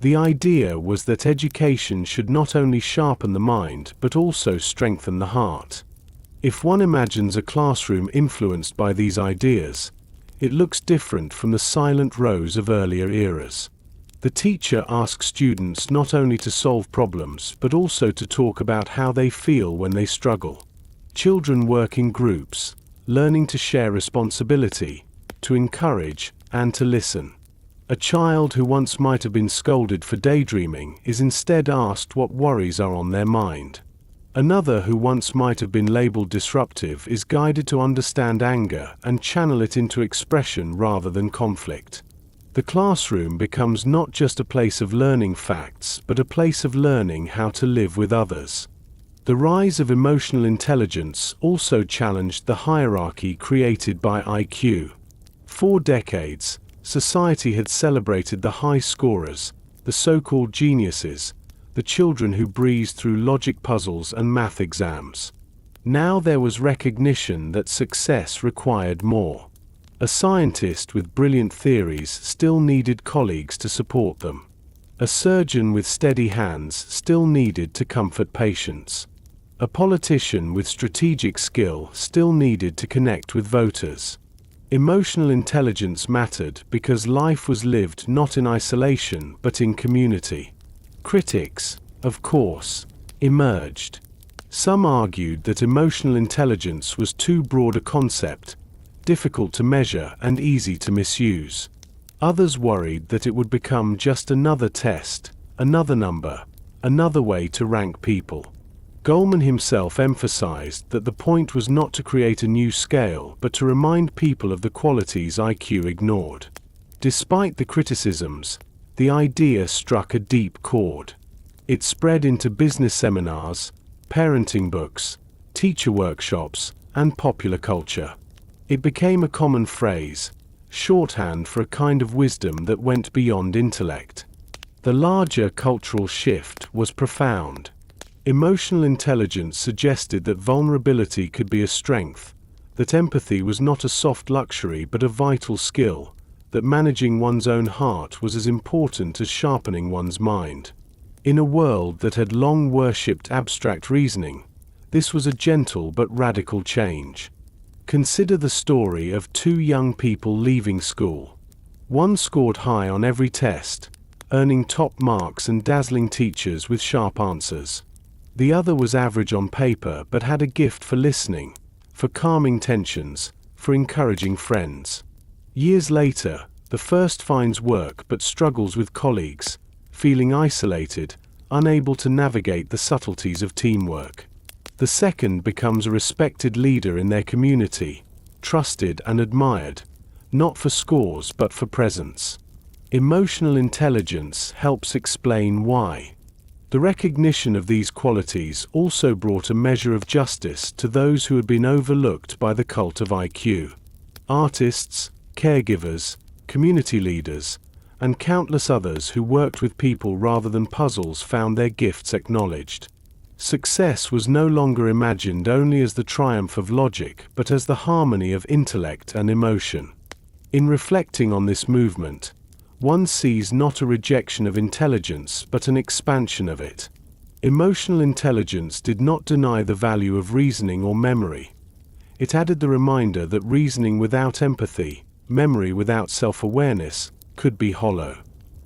The idea was that education should not only sharpen the mind but also strengthen the heart. If one imagines a classroom influenced by these ideas, it looks different from the silent rows of earlier eras. The teacher asks students not only to solve problems but also to talk about how they feel when they struggle. Children work in groups, learning to share responsibility, to encourage, and to listen. A child who once might have been scolded for daydreaming is instead asked what worries are on their mind. Another who once might have been labeled disruptive is guided to understand anger and channel it into expression rather than conflict. The classroom becomes not just a place of learning facts, but a place of learning how to live with others. The rise of emotional intelligence also challenged the hierarchy created by IQ. For decades, society had celebrated the high scorers, the so-called geniuses, the children who breezed through logic puzzles and math exams. Now there was recognition that success required more. A scientist with brilliant theories still needed colleagues to support them. A surgeon with steady hands still needed to comfort patients. A politician with strategic skill still needed to connect with voters. Emotional intelligence mattered because life was lived not in isolation but in community. Critics, of course, emerged. Some argued that emotional intelligence was too broad a concept, difficult to measure and easy to misuse. Others worried that it would become just another test, another number, another way to rank people. Goleman himself emphasized that the point was not to create a new scale but to remind people of the qualities IQ ignored. Despite the criticisms, the idea struck a deep chord. It spread into business seminars, parenting books, teacher workshops, and popular culture. It became a common phrase, shorthand for a kind of wisdom that went beyond intellect. The larger cultural shift was profound. Emotional intelligence suggested that vulnerability could be a strength, that empathy was not a soft luxury but a vital skill, that managing one's own heart was as important as sharpening one's mind. In a world that had long worshipped abstract reasoning, this was a gentle but radical change. Consider the story of two young people leaving school. One scored high on every test, earning top marks and dazzling teachers with sharp answers. The other was average on paper but had a gift for listening, for calming tensions, for encouraging friends. Years later, the first finds work but struggles with colleagues, feeling isolated, unable to navigate the subtleties of teamwork. The second becomes a respected leader in their community, trusted and admired, not for scores but for presence. Emotional intelligence helps explain why. The recognition of these qualities also brought a measure of justice to those who had been overlooked by the cult of IQ. Artists, caregivers, community leaders, and countless others who worked with people rather than puzzles found their gifts acknowledged. Success was no longer imagined only as the triumph of logic, but as the harmony of intellect and emotion. In reflecting on this movement, one sees not a rejection of intelligence but an expansion of it. Emotional intelligence did not deny the value of reasoning or memory. It added the reminder that reasoning without empathy, memory without self-awareness, could be hollow.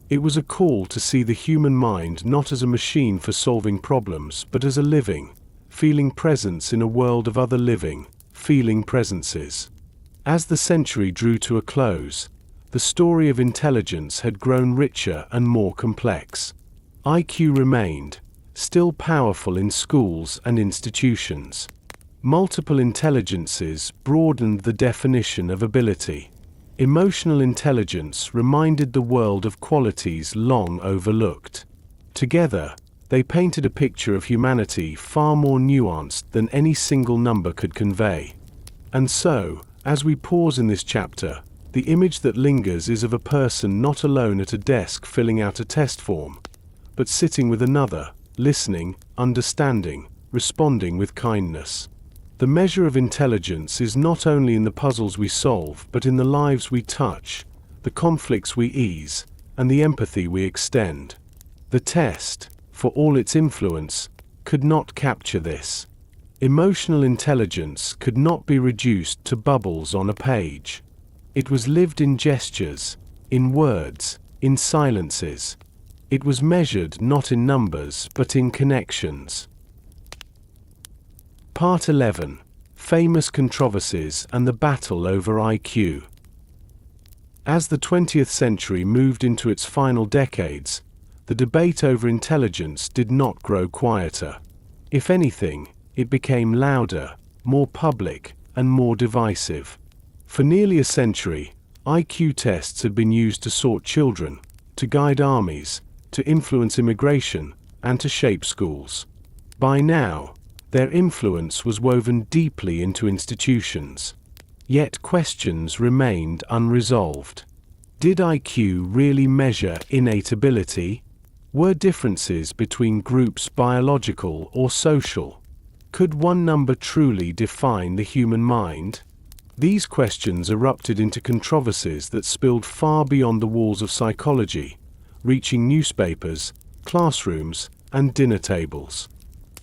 It was a call to see the human mind not as a machine for solving problems but as a living, feeling presence in a world of other living, feeling presences. As the century drew to a close, the story of intelligence had grown richer and more complex. IQ remained, still powerful in schools and institutions. Multiple intelligences broadened the definition of ability. Emotional intelligence reminded the world of qualities long overlooked. Together, they painted a picture of humanity far more nuanced than any single number could convey. And so, as we pause in this chapter, the image that lingers is of a person not alone at a desk filling out a test form, but sitting with another, listening, understanding, responding with kindness. The measure of intelligence is not only in the puzzles we solve, but in the lives we touch, the conflicts we ease, and the empathy we extend. The test, for all its influence, could not capture this. Emotional intelligence could not be reduced to bubbles on a page. It was lived in gestures, in words, in silences. It was measured not in numbers but in connections. Part 11. Famous Controversies and the Battle over IQ. As the 20th century moved into its final decades, the debate over intelligence did not grow quieter. If anything, it became louder, more public, and more divisive. For nearly a century, IQ tests had been used to sort children, to guide armies, to influence immigration, and to shape schools. By now, their influence was woven deeply into institutions. Yet questions remained unresolved. Did IQ really measure innate ability? Were differences between groups biological or social? Could one number truly define the human mind? These questions erupted into controversies that spilled far beyond the walls of psychology, reaching newspapers, classrooms, and dinner tables.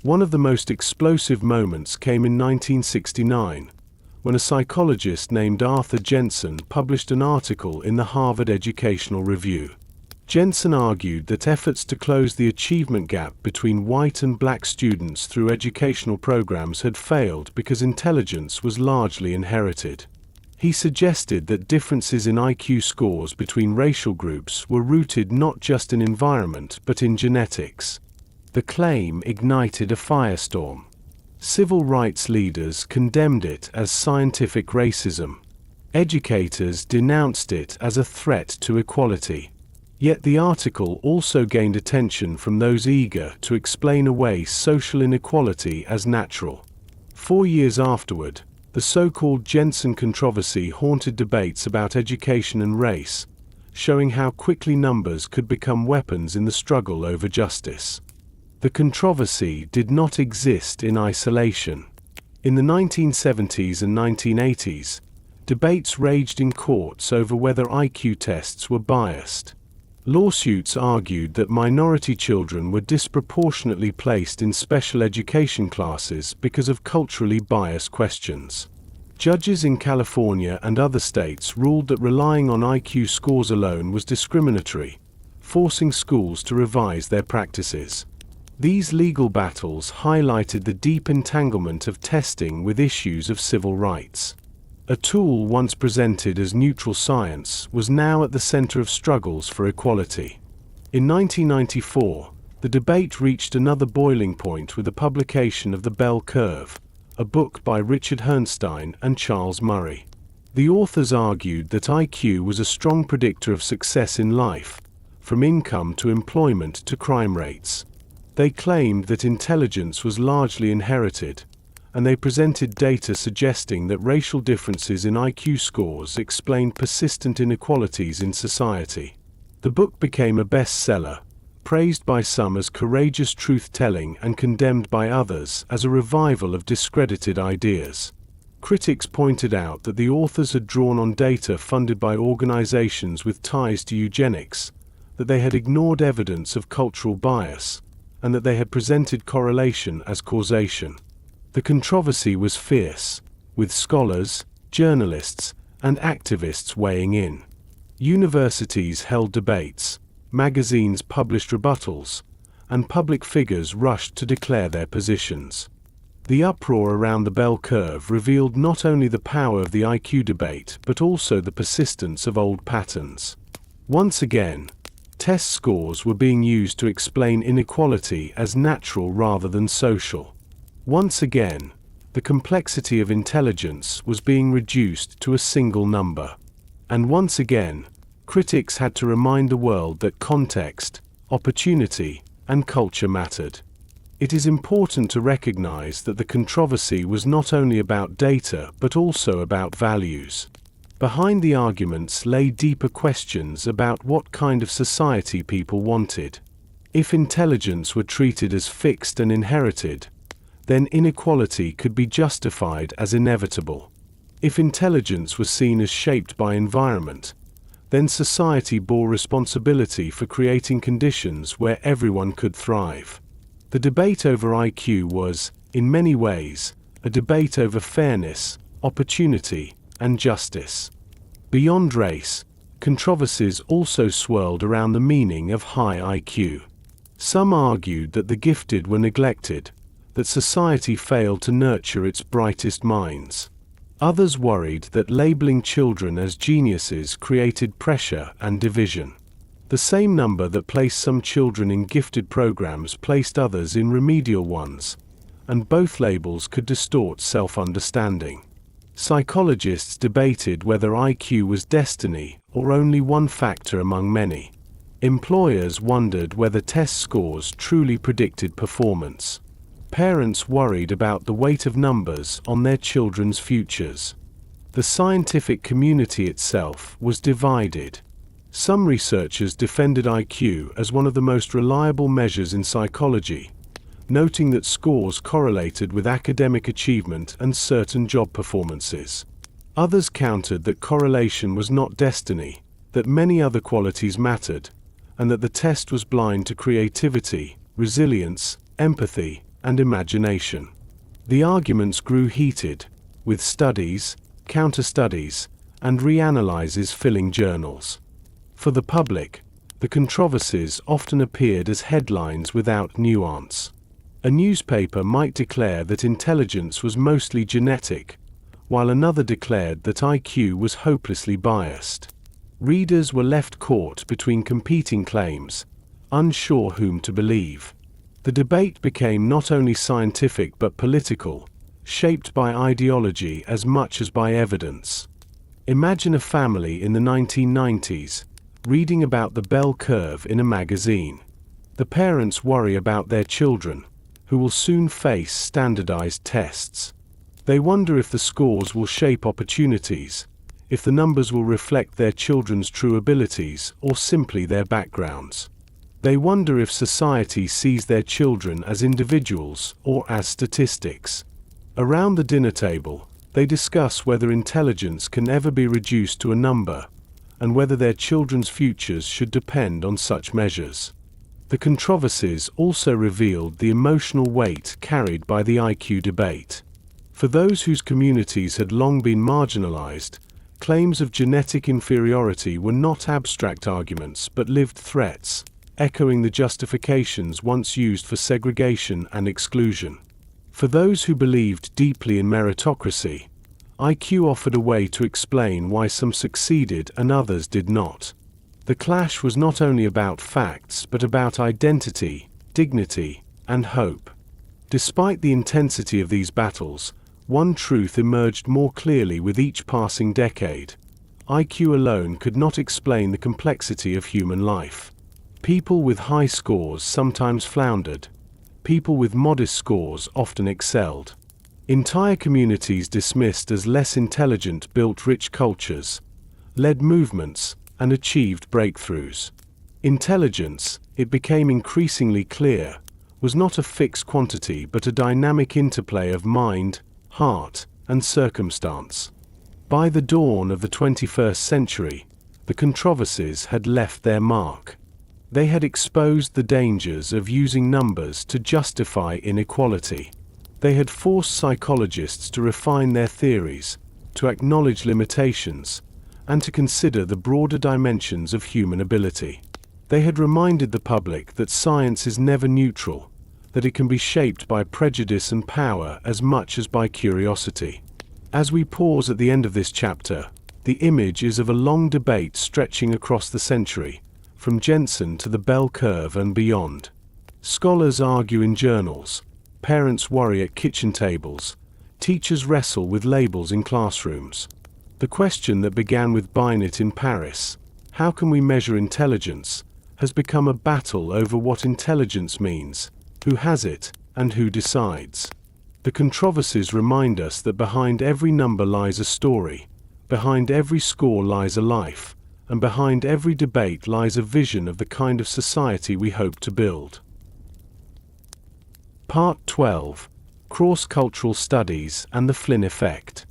One of the most explosive moments came in 1969, when a psychologist named Arthur Jensen published an article in the Harvard Educational Review. Jensen argued that efforts to close the achievement gap between white and black students through educational programs had failed because intelligence was largely inherited. He suggested that differences in IQ scores between racial groups were rooted not just in environment but in genetics. The claim ignited a firestorm. Civil rights leaders condemned it as scientific racism. Educators denounced it as a threat to equality. Yet the article also gained attention from those eager to explain away social inequality as natural. 4 years afterward, the so-called Jensen controversy haunted debates about education and race, showing how quickly numbers could become weapons in the struggle over justice. The controversy did not exist in isolation. In the 1970s and 1980s, debates raged in courts over whether IQ tests were biased. Lawsuits argued that minority children were disproportionately placed in special education classes because of culturally biased questions. Judges in California and other states ruled that relying on IQ scores alone was discriminatory, forcing schools to revise their practices. These legal battles highlighted the deep entanglement of testing with issues of civil rights. A tool once presented as neutral science was now at the center of struggles for equality. In 1994, the debate reached another boiling point with the publication of The Bell Curve, a book by Richard Herrnstein and Charles Murray. The authors argued that IQ was a strong predictor of success in life, from income to employment to crime rates. They claimed that intelligence was largely inherited, and they presented data suggesting that racial differences in IQ scores explained persistent inequalities in society. The book became a bestseller, praised by some as courageous truth-telling and condemned by others as a revival of discredited ideas. Critics pointed out that the authors had drawn on data funded by organizations with ties to eugenics, that they had ignored evidence of cultural bias, and that they had presented correlation as causation. The controversy was fierce, with scholars, journalists, and activists weighing in. Universities held debates, magazines published rebuttals, and public figures rushed to declare their positions. The uproar around the bell curve revealed not only the power of the IQ debate but also the persistence of old patterns. Once again, test scores were being used to explain inequality as natural rather than social. Once again, the complexity of intelligence was being reduced to a single number. And once again, critics had to remind the world that context, opportunity, and culture mattered. It is important to recognize that the controversy was not only about data but also about values. Behind the arguments lay deeper questions about what kind of society people wanted. If intelligence were treated as fixed and inherited, then inequality could be justified as inevitable. If intelligence was seen as shaped by environment, then society bore responsibility for creating conditions where everyone could thrive. The debate over IQ was, in many ways, a debate over fairness, opportunity, and justice. Beyond race, controversies also swirled around the meaning of high IQ. Some argued that the gifted were neglected, that society failed to nurture its brightest minds. Others worried that labeling children as geniuses created pressure and division. The same number that placed some children in gifted programs placed others in remedial ones, and both labels could distort self-understanding. Psychologists debated whether IQ was destiny or only one factor among many. Employers wondered whether test scores truly predicted performance. Parents worried about the weight of numbers on their children's futures. The scientific community itself was divided. Some researchers defended IQ as one of the most reliable measures in psychology, noting that scores correlated with academic achievement and certain job performances. Others countered that correlation was not destiny, that many other qualities mattered, and that the test was blind to creativity, resilience, empathy, and imagination. The arguments grew heated, with studies, counter-studies, and reanalyses filling journals. For the public, the controversies often appeared as headlines without nuance. A newspaper might declare that intelligence was mostly genetic, while another declared that IQ was hopelessly biased. Readers were left caught between competing claims, unsure whom to believe. The debate became not only scientific but political, shaped by ideology as much as by evidence. Imagine a family in the 1990s, reading about the bell curve in a magazine. The parents worry about their children, who will soon face standardized tests. They wonder if the scores will shape opportunities, if the numbers will reflect their children's true abilities or simply their backgrounds. They wonder if society sees their children as individuals or as statistics. Around the dinner table, they discuss whether intelligence can ever be reduced to a number, and whether their children's futures should depend on such measures. The controversies also revealed the emotional weight carried by the IQ debate. For those whose communities had long been marginalized, claims of genetic inferiority were not abstract arguments but lived threats, echoing the justifications once used for segregation and exclusion. For those who believed deeply in meritocracy, IQ offered a way to explain why some succeeded and others did not. The clash was not only about facts but about identity, dignity, and hope. Despite the intensity of these battles, one truth emerged more clearly with each passing decade. IQ alone could not explain the complexity of human life. People with high scores sometimes floundered. People with modest scores often excelled. Entire communities dismissed as less intelligent built rich cultures, led movements, and achieved breakthroughs. Intelligence, it became increasingly clear, was not a fixed quantity but a dynamic interplay of mind, heart, and circumstance. By the dawn of the 21st century, the controversies had left their mark. They had exposed the dangers of using numbers to justify inequality. They had forced psychologists to refine their theories, to acknowledge limitations, and to consider the broader dimensions of human ability. They had reminded the public that science is never neutral, that it can be shaped by prejudice and power as much as by curiosity. As we pause at the end of this chapter, the image is of a long debate stretching across the century, from Jensen to the bell curve and beyond. Scholars argue in journals, parents worry at kitchen tables, teachers wrestle with labels in classrooms. The question that began with Binet in Paris, how can we measure intelligence, has become a battle over what intelligence means, who has it, and who decides. The controversies remind us that behind every number lies a story, behind every score lies a life, and behind every debate lies a vision of the kind of society we hope to build. Part 12. Cross-Cultural Studies and the Flynn Effect.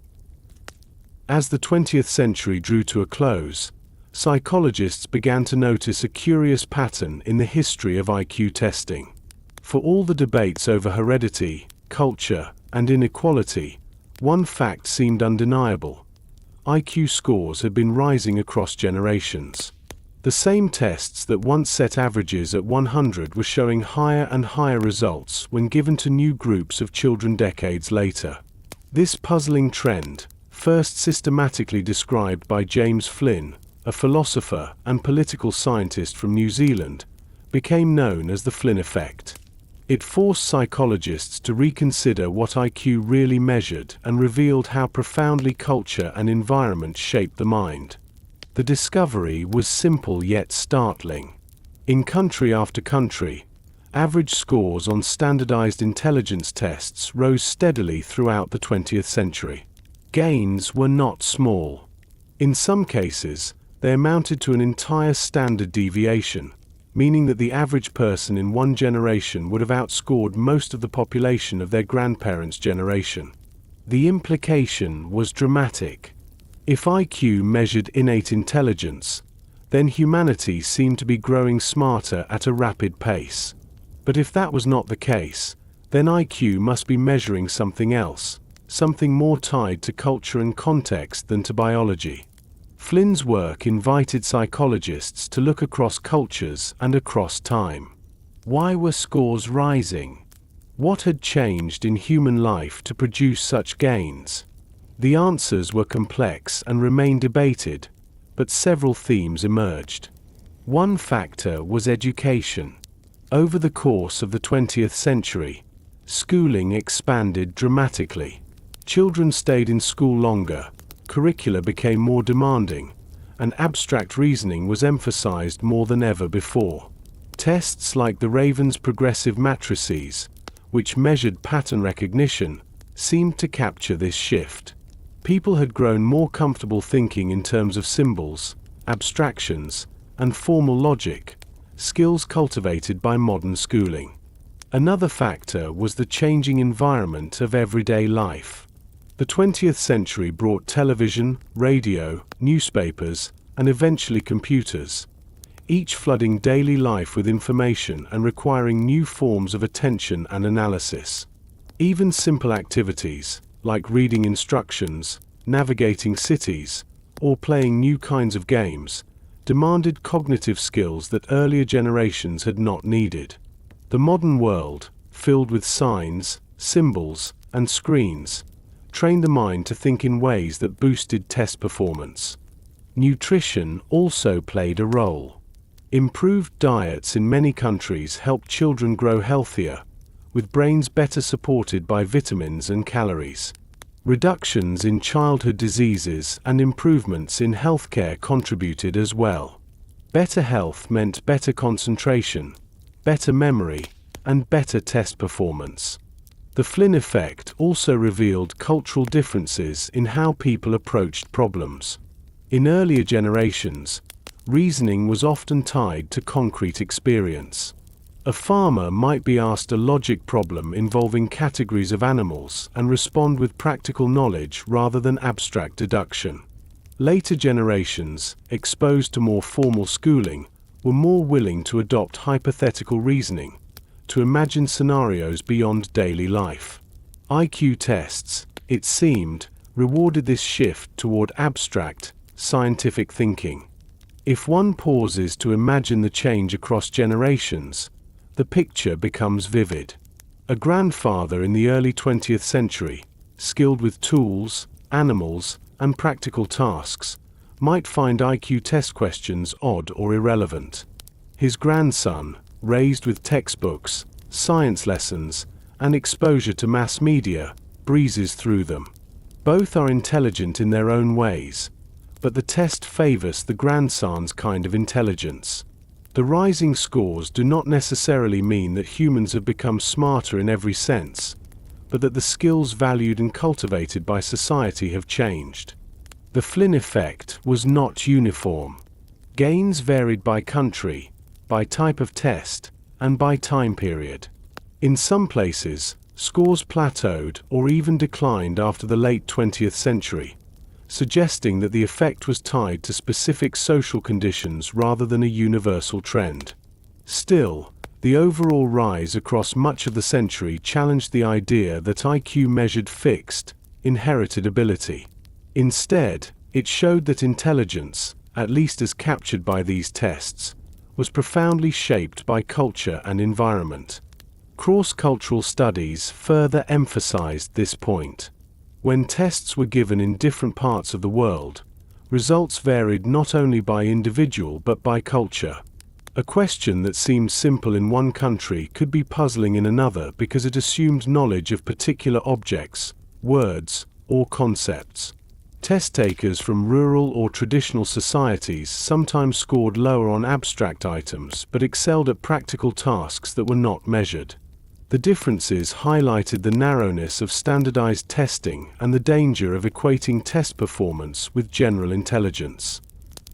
As the 20th century drew to a close, psychologists began to notice a curious pattern in the history of IQ testing. For all the debates over heredity, culture, and inequality, one fact seemed undeniable. IQ scores had been rising across generations. The same tests that once set averages at 100 were showing higher and higher results when given to new groups of children decades later. This puzzling trend, first systematically described by James Flynn, a philosopher and political scientist from New Zealand, became known as the Flynn Effect. It forced psychologists to reconsider what IQ really measured and revealed how profoundly culture and environment shaped the mind. The discovery was simple yet startling. In country after country, average scores on standardized intelligence tests rose steadily throughout the 20th century. Gains were not small. In some cases, they amounted to an entire standard deviation, meaning that the average person in one generation would have outscored most of the population of their grandparents' generation. The implication was dramatic. If IQ measured innate intelligence, then humanity seemed to be growing smarter at a rapid pace. But if that was not the case, then IQ must be measuring something else, something more tied to culture and context than to biology. Flynn's work invited psychologists to look across cultures and across time. Why were scores rising? What had changed in human life to produce such gains? The answers were complex and remain debated, but several themes emerged. One factor was education. Over the course of the 20th century, schooling expanded dramatically. Children stayed in school longer, curricula became more demanding, and abstract reasoning was emphasized more than ever before. Tests like the Raven's progressive matrices, which measured pattern recognition, seemed to capture this shift. People had grown more comfortable thinking in terms of symbols, abstractions, and formal logic, skills cultivated by modern schooling. Another factor was the changing environment of everyday life. The 20th century brought television, radio, newspapers, and eventually computers, each flooding daily life with information and requiring new forms of attention and analysis. Even simple activities, like reading instructions, navigating cities, or playing new kinds of games, demanded cognitive skills that earlier generations had not needed. The modern world, filled with signs, symbols, and screens, trained the mind to think in ways that boosted test performance. Nutrition also played a role. Improved diets in many countries helped children grow healthier, with brains better supported by vitamins and calories. Reductions in childhood diseases and improvements in healthcare contributed as well. Better health meant better concentration, better memory, and better test performance. The Flynn Effect also revealed cultural differences in how people approached problems. In earlier generations, reasoning was often tied to concrete experience. A farmer might be asked a logic problem involving categories of animals and respond with practical knowledge rather than abstract deduction. Later generations, exposed to more formal schooling, were more willing to adopt hypothetical reasoning, to imagine scenarios beyond daily life. IQ tests, it seemed, rewarded this shift toward abstract, scientific thinking. If one pauses to imagine the change across generations, the picture becomes vivid. A grandfather in the early 20th century, skilled with tools, animals, and practical tasks, might find IQ test questions odd or irrelevant. His grandson, raised with textbooks, science lessons, and exposure to mass media, breezes through them. Both are intelligent in their own ways, but the test favors the grandson's kind of intelligence. The rising scores do not necessarily mean that humans have become smarter in every sense, but that the skills valued and cultivated by society have changed. The Flynn Effect was not uniform. Gains varied by country, by type of test, and by time period. In some places, scores plateaued or even declined after the late 20th century, suggesting that the effect was tied to specific social conditions rather than a universal trend. Still, the overall rise across much of the century challenged the idea that IQ measured fixed, inherited ability. Instead, it showed that intelligence, at least as captured by these tests, was profoundly shaped by culture and environment. Cross-cultural studies further emphasized this point. When tests were given in different parts of the world, results varied not only by individual but by culture. A question that seemed simple in one country could be puzzling in another because it assumed knowledge of particular objects, words, or concepts. Test takers from rural or traditional societies sometimes scored lower on abstract items but excelled at practical tasks that were not measured. The differences highlighted the narrowness of standardized testing and the danger of equating test performance with general intelligence.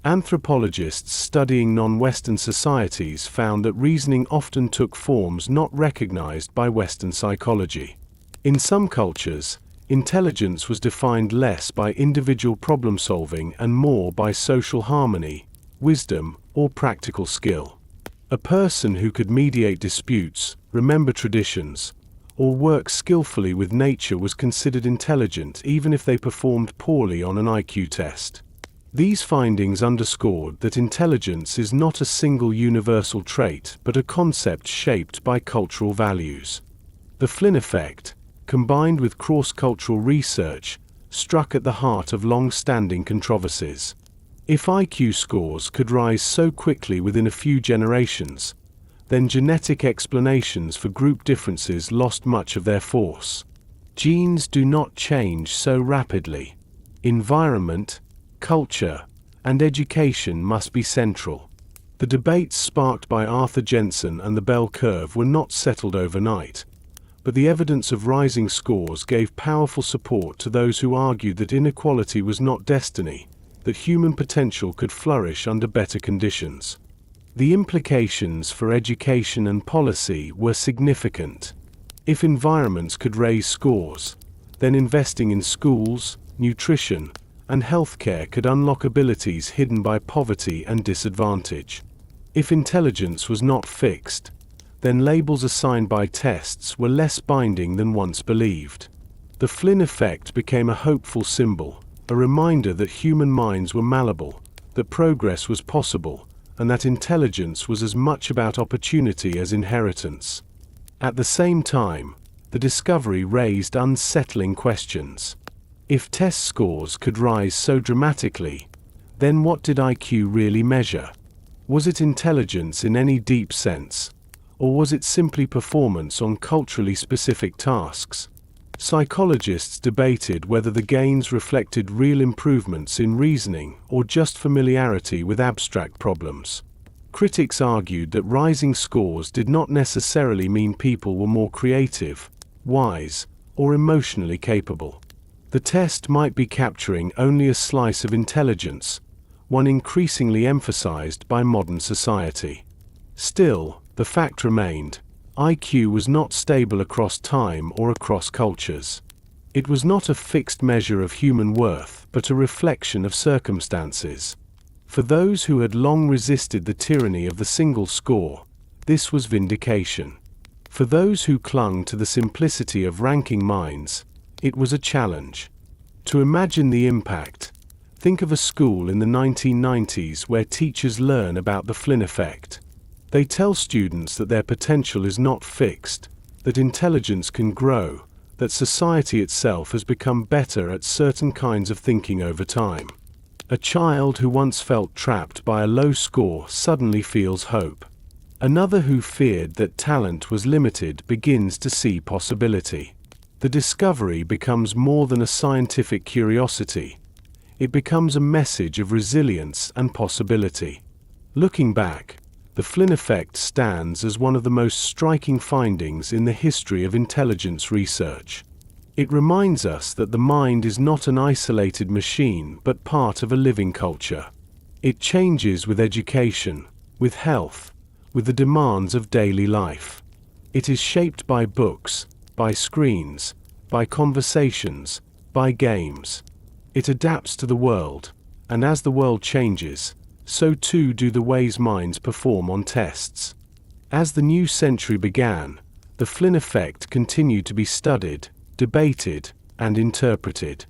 Anthropologists studying non-Western societies found that reasoning often took forms not recognized by Western psychology. In some cultures, intelligence was defined less by individual problem-solving and more by social harmony, wisdom, or practical skill. A person who could mediate disputes, remember traditions, or work skillfully with nature was considered intelligent even if they performed poorly on an IQ test. These findings underscored that intelligence is not a single universal trait but a concept shaped by cultural values. The Flynn Effect, combined with cross-cultural research, struck at the heart of long-standing controversies. If IQ scores could rise so quickly within a few generations, then genetic explanations for group differences lost much of their force. Genes do not change so rapidly. Environment, culture, and education must be central. The debates sparked by Arthur Jensen and the bell curve were not settled overnight, but the evidence of rising scores gave powerful support to those who argued that inequality was not destiny, that human potential could flourish under better conditions. The implications for education and policy were significant. If environments could raise scores, then investing in schools, nutrition, and healthcare could unlock abilities hidden by poverty and disadvantage. If intelligence was not fixed, then labels assigned by tests were less binding than once believed. The Flynn Effect became a hopeful symbol, a reminder that human minds were malleable, that progress was possible, and that intelligence was as much about opportunity as inheritance. At the same time, the discovery raised unsettling questions. If test scores could rise so dramatically, then what did IQ really measure? Was it intelligence in any deep sense, or was it simply performance on culturally specific tasks? Psychologists debated whether the gains reflected real improvements in reasoning or just familiarity with abstract problems. Critics argued that rising scores did not necessarily mean people were more creative, wise, or emotionally capable. The test might be capturing only a slice of intelligence, one increasingly emphasized by modern society. Still, the fact remained: IQ was not stable across time or across cultures. It was not a fixed measure of human worth, but a reflection of circumstances. For those who had long resisted the tyranny of the single score, this was vindication. For those who clung to the simplicity of ranking minds, it was a challenge. To imagine the impact, think of a school in the 1990s where teachers learn about the Flynn Effect. They tell students that their potential is not fixed, that intelligence can grow, that society itself has become better at certain kinds of thinking over time. A child who once felt trapped by a low score suddenly feels hope. Another who feared that talent was limited begins to see possibility. The discovery becomes more than a scientific curiosity. It becomes a message of resilience and possibility. Looking back, the Flynn Effect stands as one of the most striking findings in the history of intelligence research. It reminds us that the mind is not an isolated machine but part of a living culture. It changes with education, with health, with the demands of daily life. It is shaped by books, by screens, by conversations, by games. It adapts to the world, and as the world changes, so too do the ways minds perform on tests. As the new century began, the Flynn Effect continued to be studied, debated, and interpreted.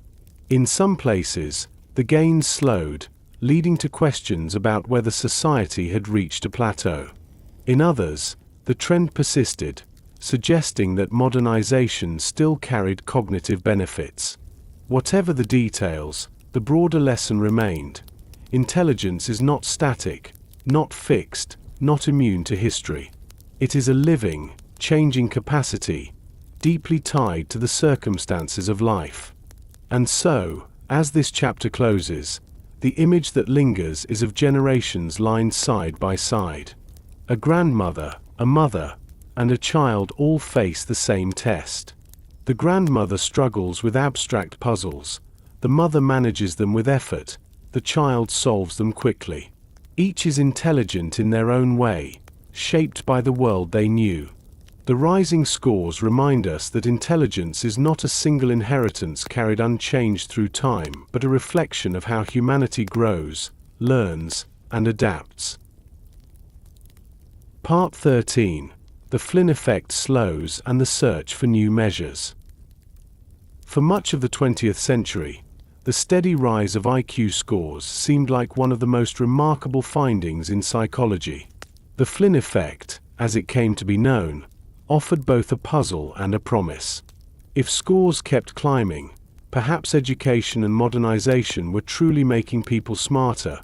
In some places, the gains slowed, leading to questions about whether society had reached a plateau. In others, the trend persisted, suggesting that modernization still carried cognitive benefits. Whatever the details, the broader lesson remained: intelligence is not static, not fixed, not immune to history. It is a living, changing capacity, deeply tied to the circumstances of life. And so, as this chapter closes, the image that lingers is of generations lined side by side. A grandmother, a mother, and a child all face the same test. The grandmother struggles with abstract puzzles, the mother manages them with effort, the child solves them quickly. Each is intelligent in their own way, shaped by the world they knew. The rising scores remind us that intelligence is not a single inheritance carried unchanged through time, but a reflection of how humanity grows, learns, and adapts. Part 13. The Flynn Effect slows and the search for new measures. For much of the 20th century, the steady rise of IQ scores seemed like one of the most remarkable findings in psychology. The Flynn Effect, as it came to be known, offered both a puzzle and a promise. If scores kept climbing, perhaps education and modernization were truly making people smarter,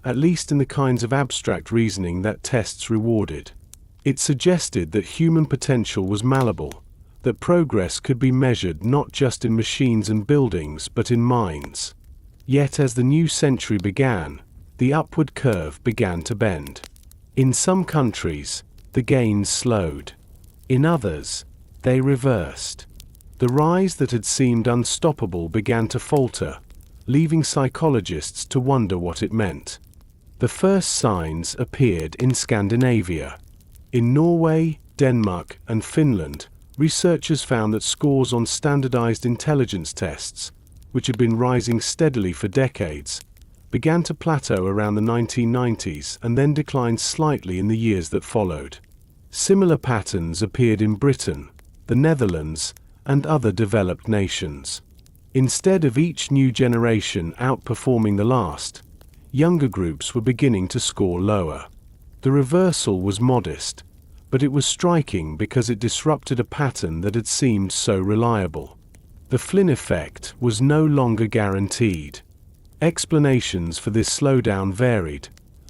at least in the kinds of abstract reasoning that tests rewarded. It suggested that human potential was malleable, that progress could be measured not just in machines and buildings but in minds. Yet as the new century began, the upward curve began to bend. In some countries, the gains slowed. In others, they reversed. The rise that had seemed unstoppable began to falter, leaving psychologists to wonder what it meant. The first signs appeared in Scandinavia. In Norway, Denmark, and Finland, researchers found that scores on standardized intelligence tests, which had been rising steadily for decades, began to plateau around the 1990s and then declined slightly in the years that followed. Similar patterns appeared in Britain, the Netherlands, and other developed nations. Instead of each new generation outperforming the last, younger groups were beginning to score lower. The reversal was modest, but it was striking because it disrupted a pattern that had seemed so reliable. The Flynn Effect was no longer guaranteed. Explanations for this slowdown varied,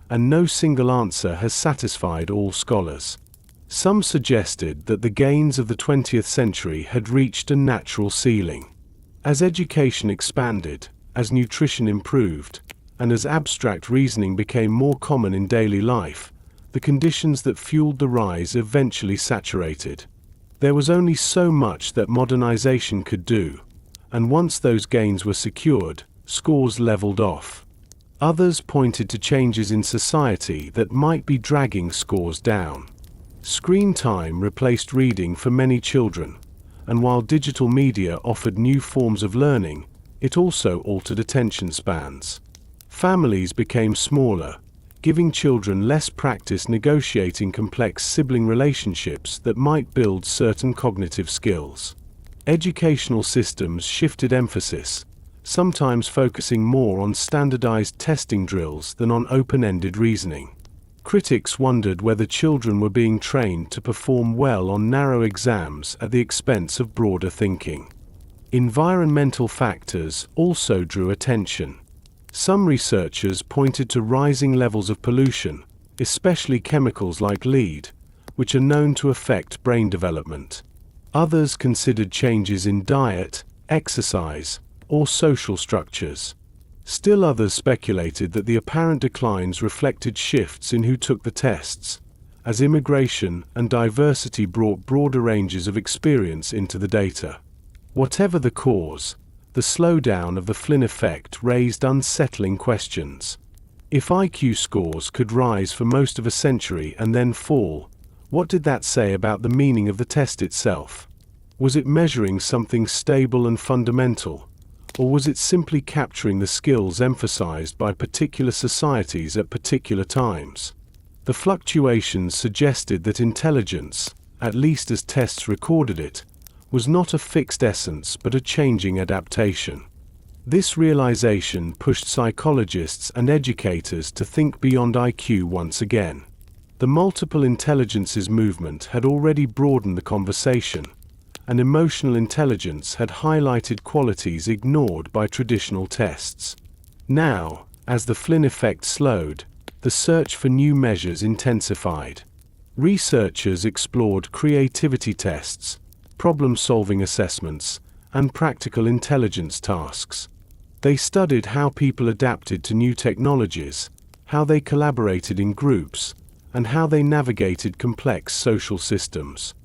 and no single answer has satisfied all scholars. Some suggested that the gains of the 20th century had reached a natural ceiling. As education expanded, as nutrition improved, and as abstract reasoning became more common in daily life, the conditions that fueled the rise eventually saturated. There was only so much that modernization could do, and once those gains were secured, scores leveled off. Others pointed to changes in society that might be dragging scores down. Screen time replaced reading for many children, and while digital media offered new forms of learning, it also altered attention spans. Families became smaller, giving children less practice negotiating complex sibling relationships that might build certain cognitive skills. Educational systems shifted emphasis, sometimes focusing more on standardized testing drills than on open-ended reasoning. Critics wondered whether children were being trained to perform well on narrow exams at the expense of broader thinking. Environmental factors also drew attention. Some researchers pointed to rising levels of pollution, especially chemicals like lead, which are known to affect brain development. Others considered changes in diet, exercise, or social structures. Still others speculated that the apparent declines reflected shifts in who took the tests, as immigration and diversity brought broader ranges of experience into the data. Whatever the cause, the slowdown of the Flynn effect raised unsettling questions. If IQ scores could rise for most of a century and then fall, what did that say about the meaning of the test itself? Was it measuring something stable and fundamental, or was it simply capturing the skills emphasized by particular societies at particular times? The fluctuations suggested that intelligence, at least as tests recorded it, was not a fixed essence but a changing adaptation. This realization pushed psychologists and educators to think beyond IQ once again. The multiple intelligences movement had already broadened the conversation, and emotional intelligence had highlighted qualities ignored by traditional tests. Now, as the Flynn effect slowed, the search for new measures intensified. Researchers explored creativity tests, problem-solving assessments, and practical intelligence tasks. They studied how people adapted to new technologies, how they collaborated in groups, and how they navigated complex social systems.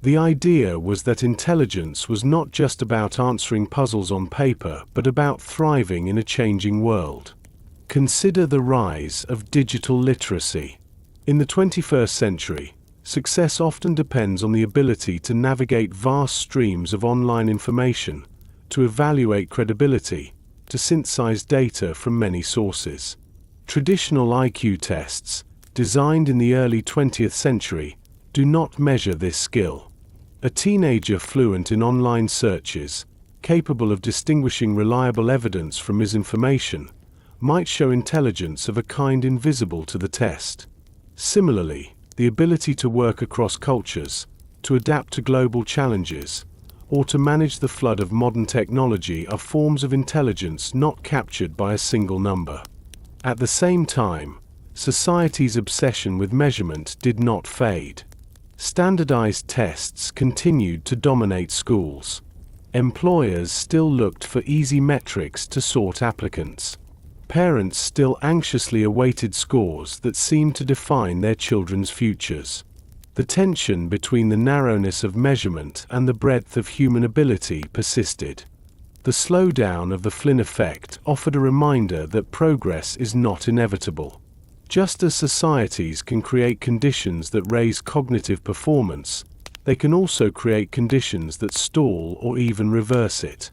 The idea was that intelligence was not just about answering puzzles on paper, but about thriving in a changing world. Consider the rise of digital literacy. In the 21st century, success often depends on the ability to navigate vast streams of online information, to evaluate credibility, to synthesize data from many sources. Traditional IQ tests, designed in the early 20th century, do not measure this skill. A teenager fluent in online searches, capable of distinguishing reliable evidence from misinformation, might show intelligence of a kind invisible to the test. Similarly, the ability to work across cultures, to adapt to global challenges, or to manage the flood of modern technology are forms of intelligence not captured by a single number. At the same time, society's obsession with measurement did not fade. Standardized tests continued to dominate schools. Employers still looked for easy metrics to sort applicants. Parents still anxiously awaited scores that seemed to define their children's futures. The tension between the narrowness of measurement and the breadth of human ability persisted. The slowdown of the Flynn effect offered a reminder that progress is not inevitable. Just as societies can create conditions that raise cognitive performance, they can also create conditions that stall or even reverse it.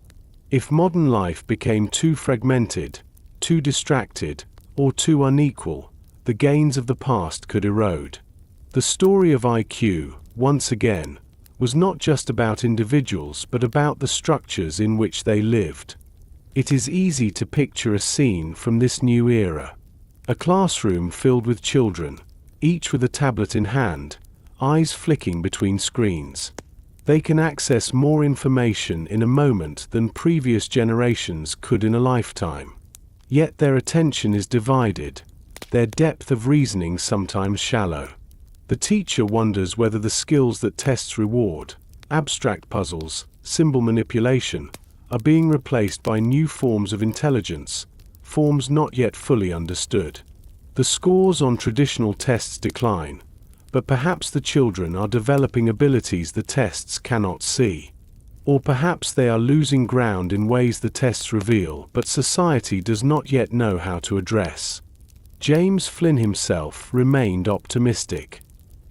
If modern life became too fragmented, too distracted, or too unequal, the gains of the past could erode. The story of IQ, once again, was not just about individuals but about the structures in which they lived. It is easy to picture a scene from this new era. A classroom filled with children, each with a tablet in hand, eyes flicking between screens. They can access more information in a moment than previous generations could in a lifetime. Yet their attention is divided, their depth of reasoning sometimes shallow. The teacher wonders whether the skills that tests reward, abstract puzzles, symbol manipulation, are being replaced by new forms of intelligence, forms not yet fully understood. The scores on traditional tests decline, but perhaps the children are developing abilities the tests cannot see. Or perhaps they are losing ground in ways the tests reveal, but society does not yet know how to address. James Flynn himself remained optimistic.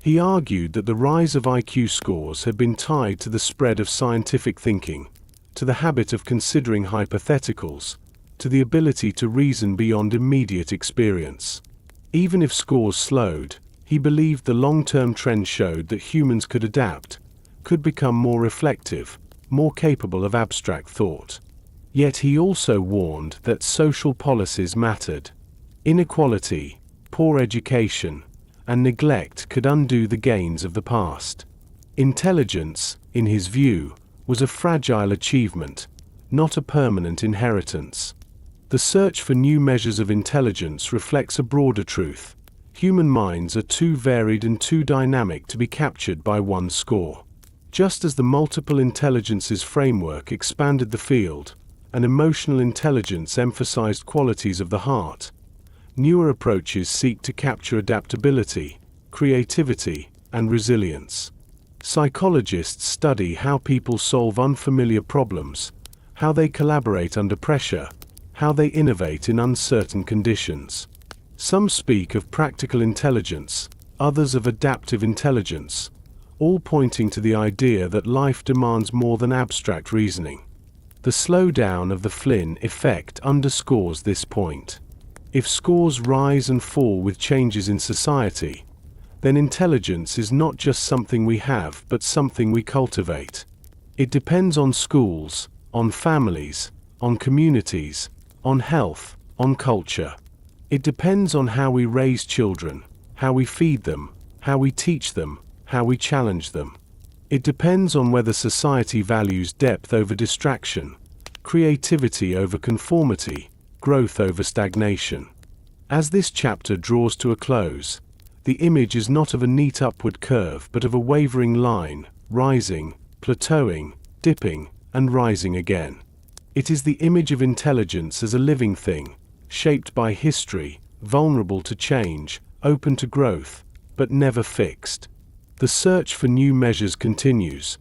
He argued that the rise of IQ scores had been tied to the spread of scientific thinking, to the habit of considering hypotheticals, to the ability to reason beyond immediate experience. Even if scores slowed, he believed the long-term trend showed that humans could adapt, could become more reflective, more capable of abstract thought. Yet he also warned that social policies mattered. Inequality, poor education, and neglect could undo the gains of the past. Intelligence, in his view, was a fragile achievement, not a permanent inheritance. The search for new measures of intelligence reflects a broader truth. Human minds are too varied and too dynamic to be captured by one score. Just as the multiple intelligences framework expanded the field, and emotional intelligence emphasized qualities of the heart, newer approaches seek to capture adaptability, creativity, and resilience. Psychologists study how people solve unfamiliar problems, how they collaborate under pressure, how they innovate in uncertain conditions. Some speak of practical intelligence, others of adaptive intelligence, all pointing to the idea that life demands more than abstract reasoning. The slowdown of the Flynn effect underscores this point. If scores rise and fall with changes in society, then intelligence is not just something we have but something we cultivate. It depends on schools, on families, on communities, on health, on culture. It depends on how we raise children, how we feed them, how we teach them, how we challenge them. It depends on whether society values depth over distraction, creativity over conformity, growth over stagnation. As this chapter draws to a close, the image is not of a neat upward curve but of a wavering line, rising, plateauing, dipping, and rising again. It is the image of intelligence as a living thing, shaped by history, vulnerable to change, open to growth, but never fixed. The search for new measures continues,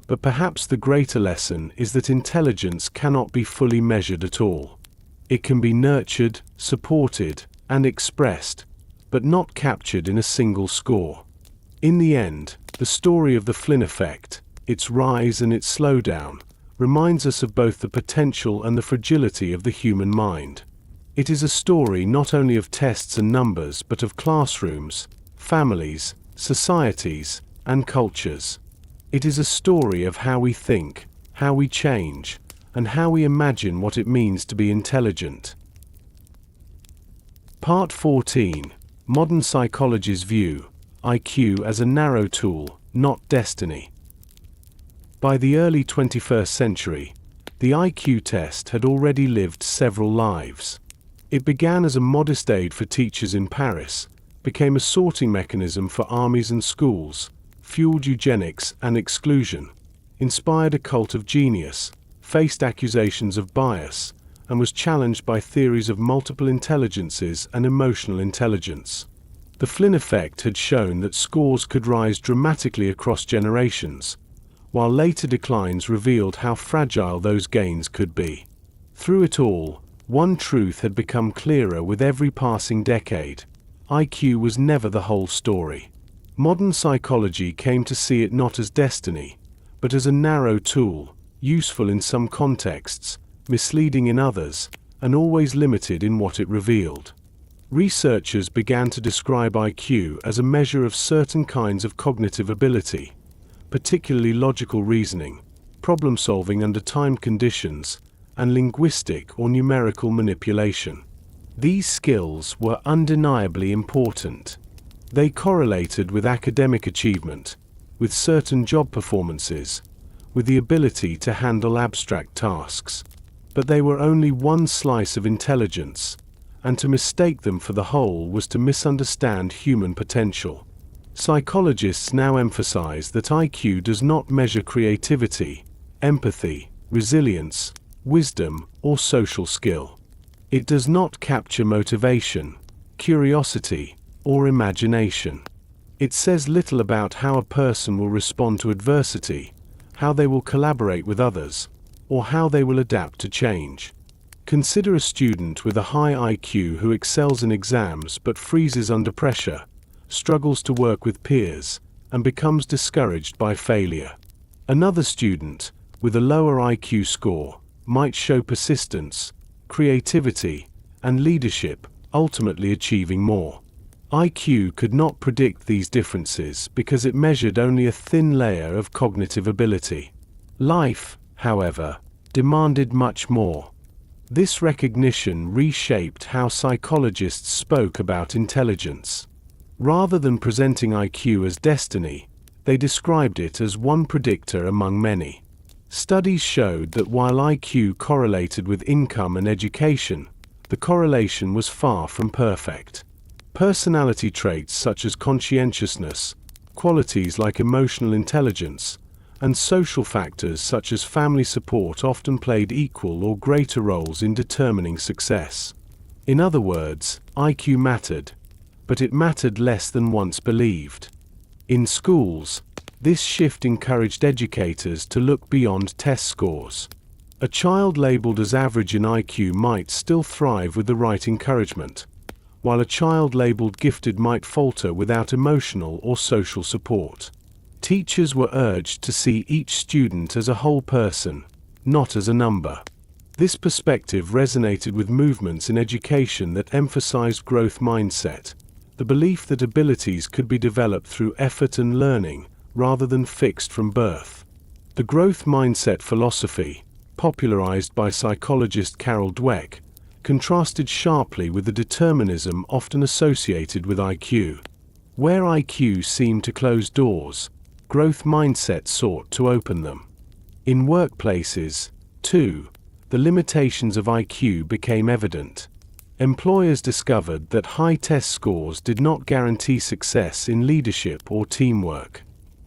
but perhaps the greater lesson is that intelligence cannot be fully measured at all. It can be nurtured, supported, and expressed, but not captured in a single score. In the end, the story of the Flynn effect, its rise and its slowdown, reminds us of both the potential and the fragility of the human mind. It is a story not only of tests and numbers but of classrooms, families, societies, and cultures. It is a story of how we think, how we change, and how we imagine what it means to be intelligent. Part 14. Modern Psychology's View, IQ as a Narrow Tool, Not Destiny. By the early 21st century, the IQ test had already lived several lives. It began as a modest aid for teachers in Paris, became a sorting mechanism for armies and schools, fueled eugenics and exclusion, inspired a cult of genius, faced accusations of bias, and was challenged by theories of multiple intelligences and emotional intelligence. The Flynn effect had shown that scores could rise dramatically across generations, while later declines revealed how fragile those gains could be. Through it all, one truth had become clearer with every passing decade: IQ was never the whole story. Modern psychology came to see it not as destiny, but as a narrow tool, useful in some contexts, misleading in others, and always limited in what it revealed. Researchers began to describe IQ as a measure of certain kinds of cognitive ability, particularly logical reasoning, problem-solving under time conditions, and linguistic or numerical manipulation. These skills were undeniably important. They correlated with academic achievement, with certain job performances, with the ability to handle abstract tasks. But they were only one slice of intelligence, and to mistake them for the whole was to misunderstand human potential. Psychologists now emphasize that IQ does not measure creativity, empathy, resilience, wisdom, or social skill. It does not capture motivation, curiosity, or imagination. It says little about how a person will respond to adversity, how they will collaborate with others, or how they will adapt to change. Consider a student with a high IQ who excels in exams but freezes under pressure, struggles to work with peers, and becomes discouraged by failure. Another student, with a lower IQ score, might show persistence, creativity, and leadership, ultimately achieving more. IQ could not predict these differences because it measured only a thin layer of cognitive ability. Life, however, demanded much more. This recognition reshaped how psychologists spoke about intelligence. Rather than presenting IQ as destiny, they described it as one predictor among many. Studies showed that while IQ correlated with income and education, the correlation was far from perfect. Personality traits such as conscientiousness, qualities like emotional intelligence, and social factors such as family support often played equal or greater roles in determining success. In other words, IQ mattered, but it mattered less than once believed. In schools, this shift encouraged educators to look beyond test scores. A child labeled as average in IQ might still thrive with the right encouragement, while a child labeled gifted might falter without emotional or social support. Teachers were urged to see each student as a whole person, not as a number. This perspective resonated with movements in education that emphasized growth mindset, the belief that abilities could be developed through effort and learning, rather than fixed from birth. The growth mindset philosophy, popularized by psychologist Carol Dweck, contrasted sharply with the determinism often associated with IQ. Where IQ seemed to close doors, growth mindset sought to open them. In workplaces, too, the limitations of IQ became evident. Employers discovered that high test scores did not guarantee success in leadership or teamwork.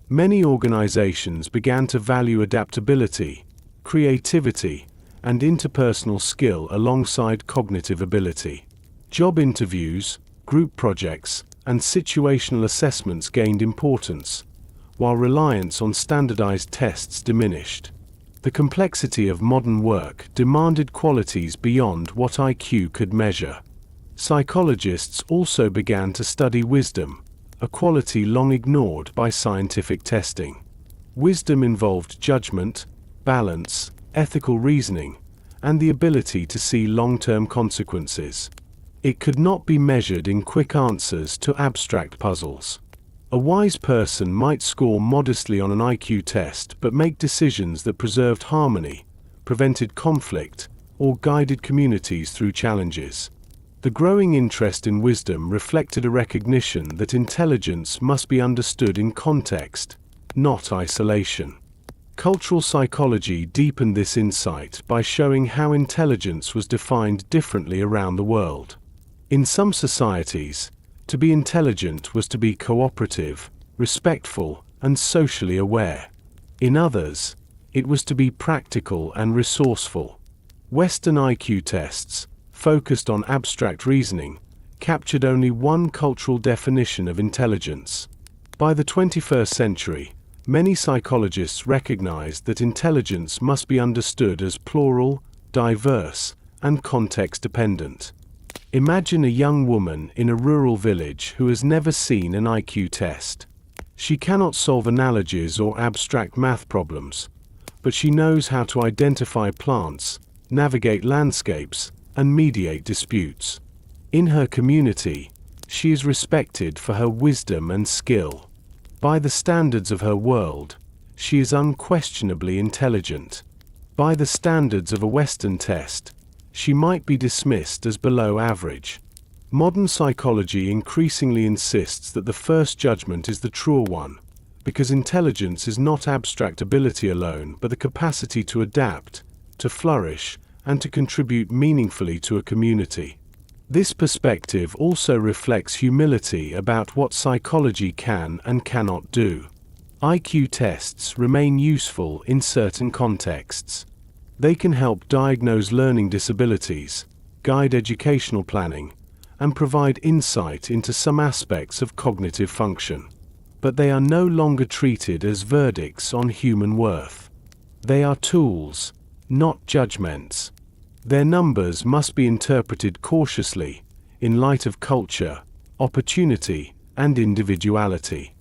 Many organizations began to value adaptability, creativity, and interpersonal skill alongside cognitive ability. Job interviews, group projects, and situational assessments gained importance, while reliance on standardized tests diminished. The complexity of modern work demanded qualities beyond what IQ could measure. Psychologists also began to study wisdom, a quality long ignored by scientific testing. Wisdom involved judgment, balance, ethical reasoning, and the ability to see long-term consequences. It could not be measured in quick answers to abstract puzzles. A wise person might score modestly on an IQ test but make decisions that preserved harmony, prevented conflict, or guided communities through challenges. The growing interest in wisdom reflected a recognition that intelligence must be understood in context, not isolation. Cultural psychology deepened this insight by showing how intelligence was defined differently around the world. In some societies, to be intelligent was to be cooperative, respectful, and socially aware. In others, it was to be practical and resourceful. Western IQ tests, focused on abstract reasoning, captured only one cultural definition of intelligence. By the 21st century, many psychologists recognized that intelligence must be understood as plural, diverse, and context-dependent. Imagine a young woman in a rural village who has never seen an IQ test. She cannot solve analogies or abstract math problems, but she knows how to identify plants, navigate landscapes, and mediate disputes. In her community, she is respected for her wisdom and skill. By the standards of her world, she is unquestionably intelligent. By the standards of a Western test, she might be dismissed as below average. Modern psychology increasingly insists that the first judgment is the truer one, because intelligence is not abstract ability alone but the capacity to adapt, to flourish, and to contribute meaningfully to a community. This perspective also reflects humility about what psychology can and cannot do. IQ tests remain useful in certain contexts. They can help diagnose learning disabilities, guide educational planning, and provide insight into some aspects of cognitive function. But they are no longer treated as verdicts on human worth. They are tools, not judgments. Their numbers must be interpreted cautiously, in light of culture, opportunity, and individuality.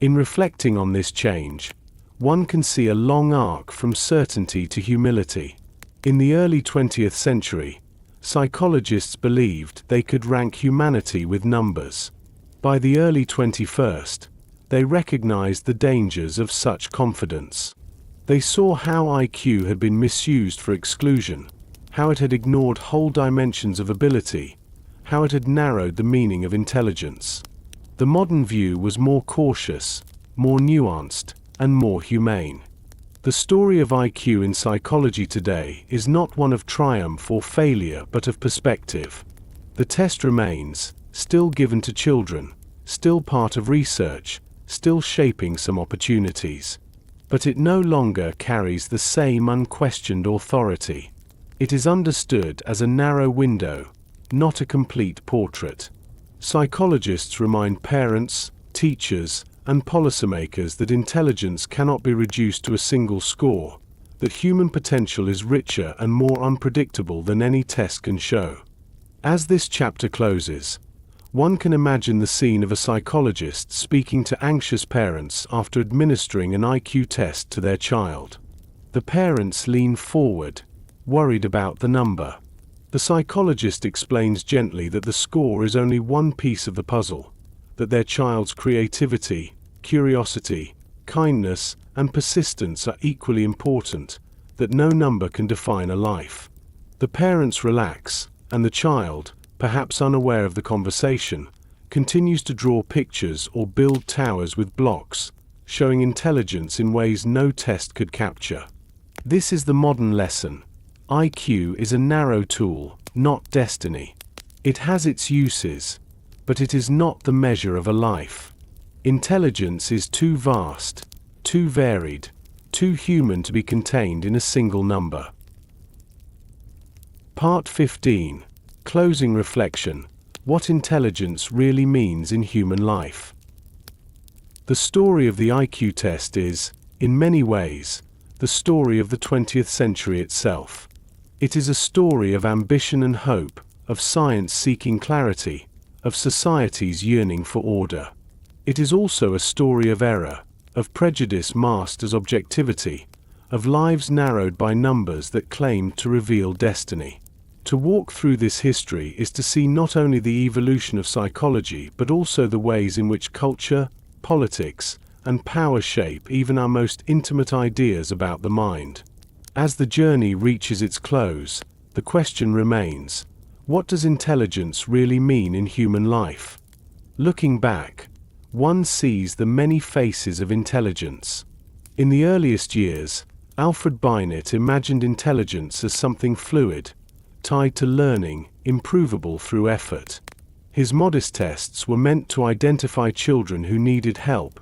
In reflecting on this change, one can see a long arc from certainty to humility. In the early 20th century, psychologists believed they could rank humanity with numbers. By the early 21st, they recognized the dangers of such confidence. They saw how IQ had been misused for exclusion, how it had ignored whole dimensions of ability, how it had narrowed the meaning of intelligence. The modern view was more cautious, more nuanced, and more humane. The story of IQ in psychology today is not one of triumph or failure but of perspective. The test remains, still given to children, still part of research, still shaping some opportunities. But it no longer carries the same unquestioned authority. It is understood as a narrow window, not a complete portrait. Psychologists remind parents, teachers, and policymakers that intelligence cannot be reduced to a single score, that human potential is richer and more unpredictable than any test can show. As this chapter closes, one can imagine the scene of a psychologist speaking to anxious parents after administering an IQ test to their child. The parents lean forward, worried about the number. The psychologist explains gently that the score is only one piece of the puzzle, that their child's creativity, curiosity, kindness, and persistence are equally important, that no number can define a life. The parents relax, and the child, perhaps unaware of the conversation, continues to draw pictures or build towers with blocks, showing intelligence in ways no test could capture. This is the modern lesson. IQ is a narrow tool, not destiny. It has its uses, but it is not the measure of a life. Intelligence is too vast, too varied, too human to be contained in a single number. Part 15. Closing reflection. What intelligence really means in human life. The story of the IQ test is, in many ways, the story of the 20th century itself. It is a story of ambition and hope, of science seeking clarity, of societies yearning for order. It is also a story of error, of prejudice masked as objectivity, of lives narrowed by numbers that claimed to reveal destiny. To walk through this history is to see not only the evolution of psychology but also the ways in which culture, politics, and power shape even our most intimate ideas about the mind. As the journey reaches its close, the question remains, what does intelligence really mean in human life? Looking back, one sees the many faces of intelligence. In the earliest years, Alfred Binet imagined intelligence as something fluid, tied to learning, improvable through effort. His modest tests were meant to identify children who needed help,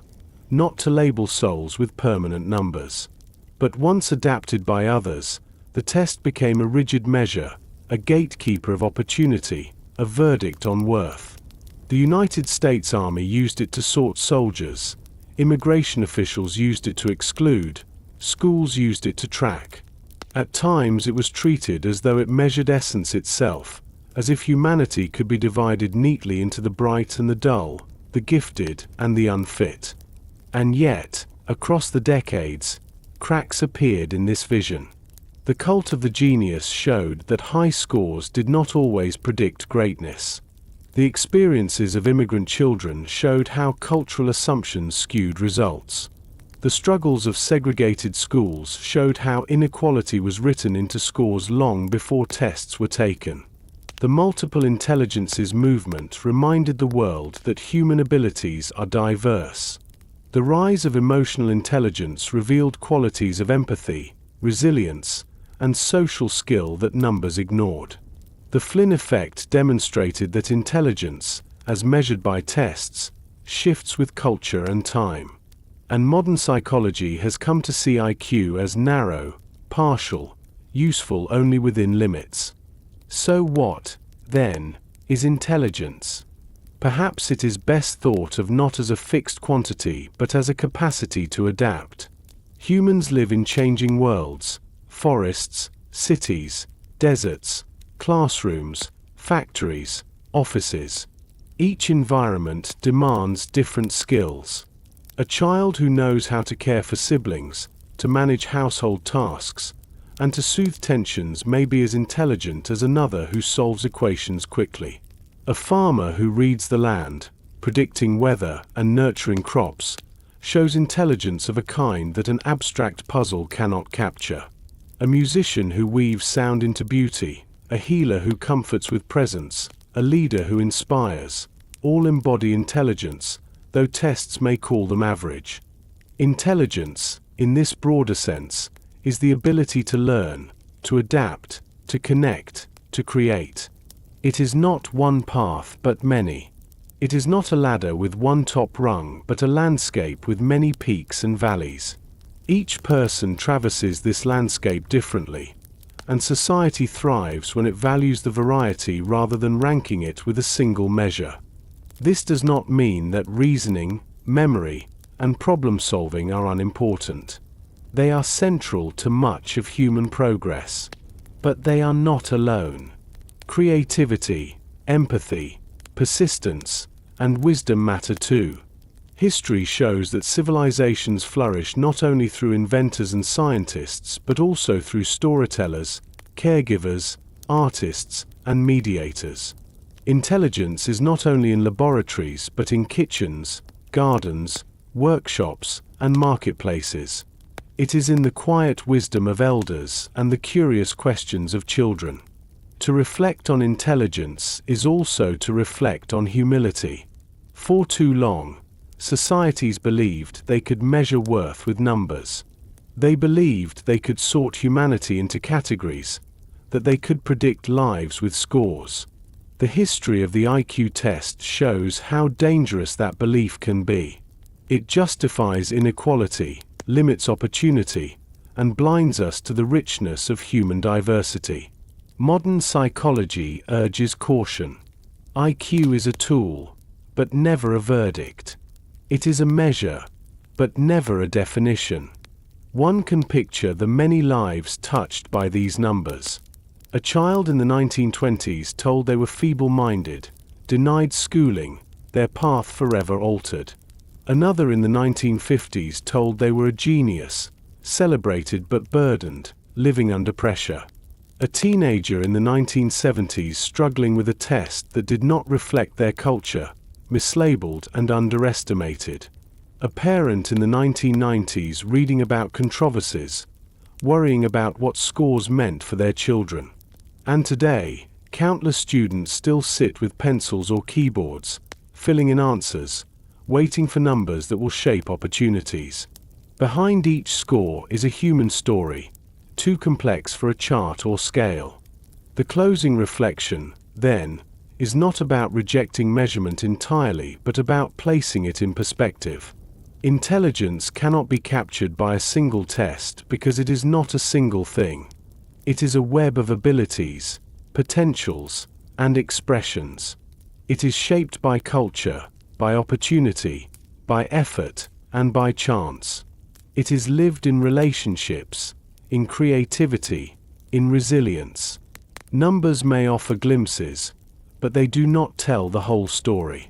not to label souls with permanent numbers. But once adapted by others, the test became a rigid measure, a gatekeeper of opportunity, a verdict on worth. The United States Army used it to sort soldiers, immigration officials used it to exclude, schools used it to track. At times it was treated as though it measured essence itself, as if humanity could be divided neatly into the bright and the dull, the gifted and the unfit. And yet, across the decades, cracks appeared in this vision. The cult of the genius showed that high scores did not always predict greatness. The experiences of immigrant children showed how cultural assumptions skewed results. The struggles of segregated schools showed how inequality was written into scores long before tests were taken. The multiple intelligences movement reminded the world that human abilities are diverse. The rise of emotional intelligence revealed qualities of empathy, resilience, and social skill that numbers ignored. The Flynn Effect demonstrated that intelligence, as measured by tests, shifts with culture and time. And modern psychology has come to see IQ as narrow, partial, useful only within limits. So what, then, is intelligence? Perhaps it is best thought of not as a fixed quantity but as a capacity to adapt. Humans live in changing worlds: forests, cities, deserts, classrooms, factories, offices. Each environment demands different skills. A child who knows how to care for siblings, to manage household tasks, and to soothe tensions may be as intelligent as another who solves equations quickly. A farmer who reads the land, predicting weather and nurturing crops, shows intelligence of a kind that an abstract puzzle cannot capture. A musician who weaves sound into beauty, a healer who comforts with presence, a leader who inspires, all embody intelligence, though tests may call them average. Intelligence, in this broader sense, is the ability to learn, to adapt, to connect, to create. It is not one path but many. It is not a ladder with one top rung but a landscape with many peaks and valleys. Each person traverses this landscape differently, and society thrives when it values the variety rather than ranking it with a single measure. This does not mean that reasoning, memory, and problem-solving are unimportant. They are central to much of human progress. But they are not alone. Creativity, empathy, persistence, and wisdom matter too. History shows that civilizations flourish not only through inventors and scientists but also through storytellers, caregivers, artists, and mediators. Intelligence is not only in laboratories but in kitchens, gardens, workshops, and marketplaces. It is in the quiet wisdom of elders and the curious questions of children. To reflect on intelligence is also to reflect on humility. For too long, societies believed they could measure worth with numbers. They believed they could sort humanity into categories, that they could predict lives with scores. The history of the IQ test shows how dangerous that belief can be. It justifies inequality, limits opportunity, and blinds us to the richness of human diversity. Modern psychology urges caution. IQ is a tool, but never a verdict. It is a measure, but never a definition. One can picture the many lives touched by these numbers. A child in the 1920s told they were feeble-minded, denied schooling, their path forever altered. Another in the 1950s told they were a genius, celebrated but burdened, living under pressure. A teenager in the 1970s struggling with a test that did not reflect their culture, mislabeled and underestimated. A parent in the 1990s reading about controversies, worrying about what scores meant for their children. And today, countless students still sit with pencils or keyboards, filling in answers, waiting for numbers that will shape opportunities. Behind each score is a human story, too complex for a chart or scale. The closing reflection, then, is not about rejecting measurement entirely but about placing it in perspective. Intelligence cannot be captured by a single test because it is not a single thing. It is a web of abilities, potentials, and expressions. It is shaped by culture, by opportunity, by effort, and by chance. It is lived in relationships, in creativity, in resilience. Numbers may offer glimpses, but they do not tell the whole story.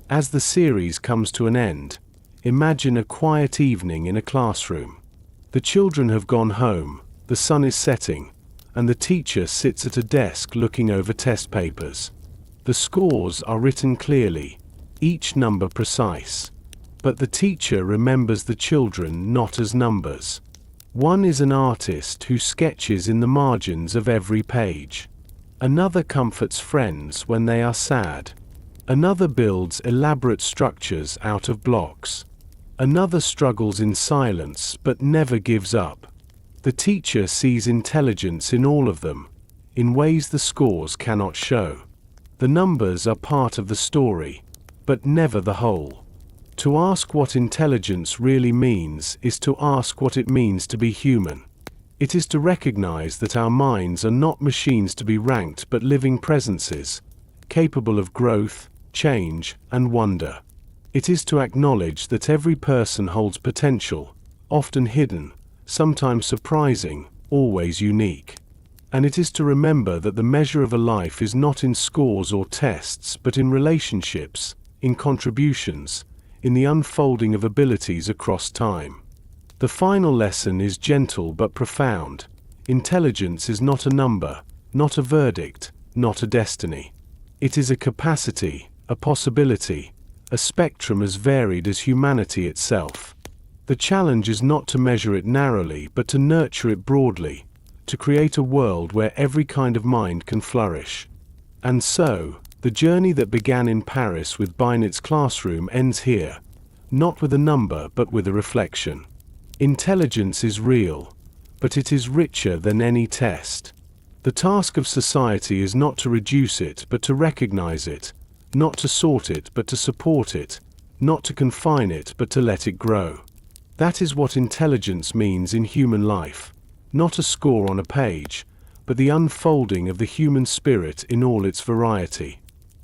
As the series comes to an end, imagine a quiet evening in a classroom. The children have gone home, the sun is setting, and the teacher sits at a desk looking over test papers. The scores are written clearly, each number precise. But the teacher remembers the children not as numbers. One is an artist who sketches in the margins of every page. Another comforts friends when they are sad. Another builds elaborate structures out of blocks. Another struggles in silence but never gives up. The teacher sees intelligence in all of them, in ways the scores cannot show. The numbers are part of the story, but never the whole. To ask what intelligence really means is to ask what it means to be human. It is to recognize that our minds are not machines to be ranked but living presences, capable of growth, change, and wonder. It is to acknowledge that every person holds potential, often hidden, sometimes surprising, always unique. And it is to remember that the measure of a life is not in scores or tests, but in relationships, in contributions, in the unfolding of abilities across time. The final lesson is gentle but profound. Intelligence is not a number, not a verdict, not a destiny. It is a capacity, a possibility, a spectrum as varied as humanity itself. The challenge is not to measure it narrowly, but to nurture it broadly, to create a world where every kind of mind can flourish. And so, the journey that began in Paris with Binet's classroom ends here, not with a number but with a reflection. Intelligence is real, but it is richer than any test. The task of society is not to reduce it but to recognize it, not to sort it but to support it, not to confine it but to let it grow. That is what intelligence means in human life. Not a score on a page, but the unfolding of the human spirit in all its variety.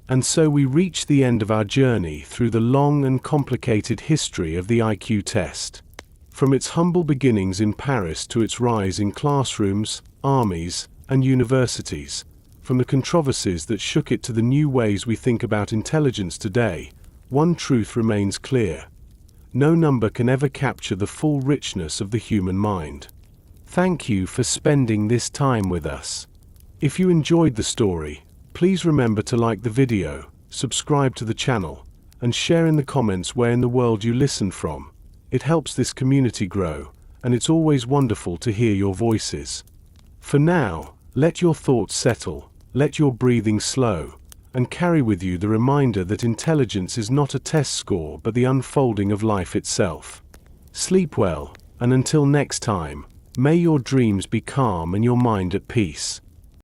And so we reach the end of our journey through the long and complicated history of the IQ test. From its humble beginnings in Paris to its rise in classrooms, armies, and universities, from the controversies that shook it to the new ways we think about intelligence today, one truth remains clear. No number can ever capture the full richness of the human mind. Thank you for spending this time with us. If you enjoyed the story, please remember to like the video, subscribe to the channel, and share in the comments where in the world you listen from. It helps this community grow, and it's always wonderful to hear your voices. For now, let your thoughts settle, let your breathing slow, and carry with you the reminder that intelligence is not a test score but the unfolding of life itself. Sleep well, and until next time, may your dreams be calm and your mind at peace.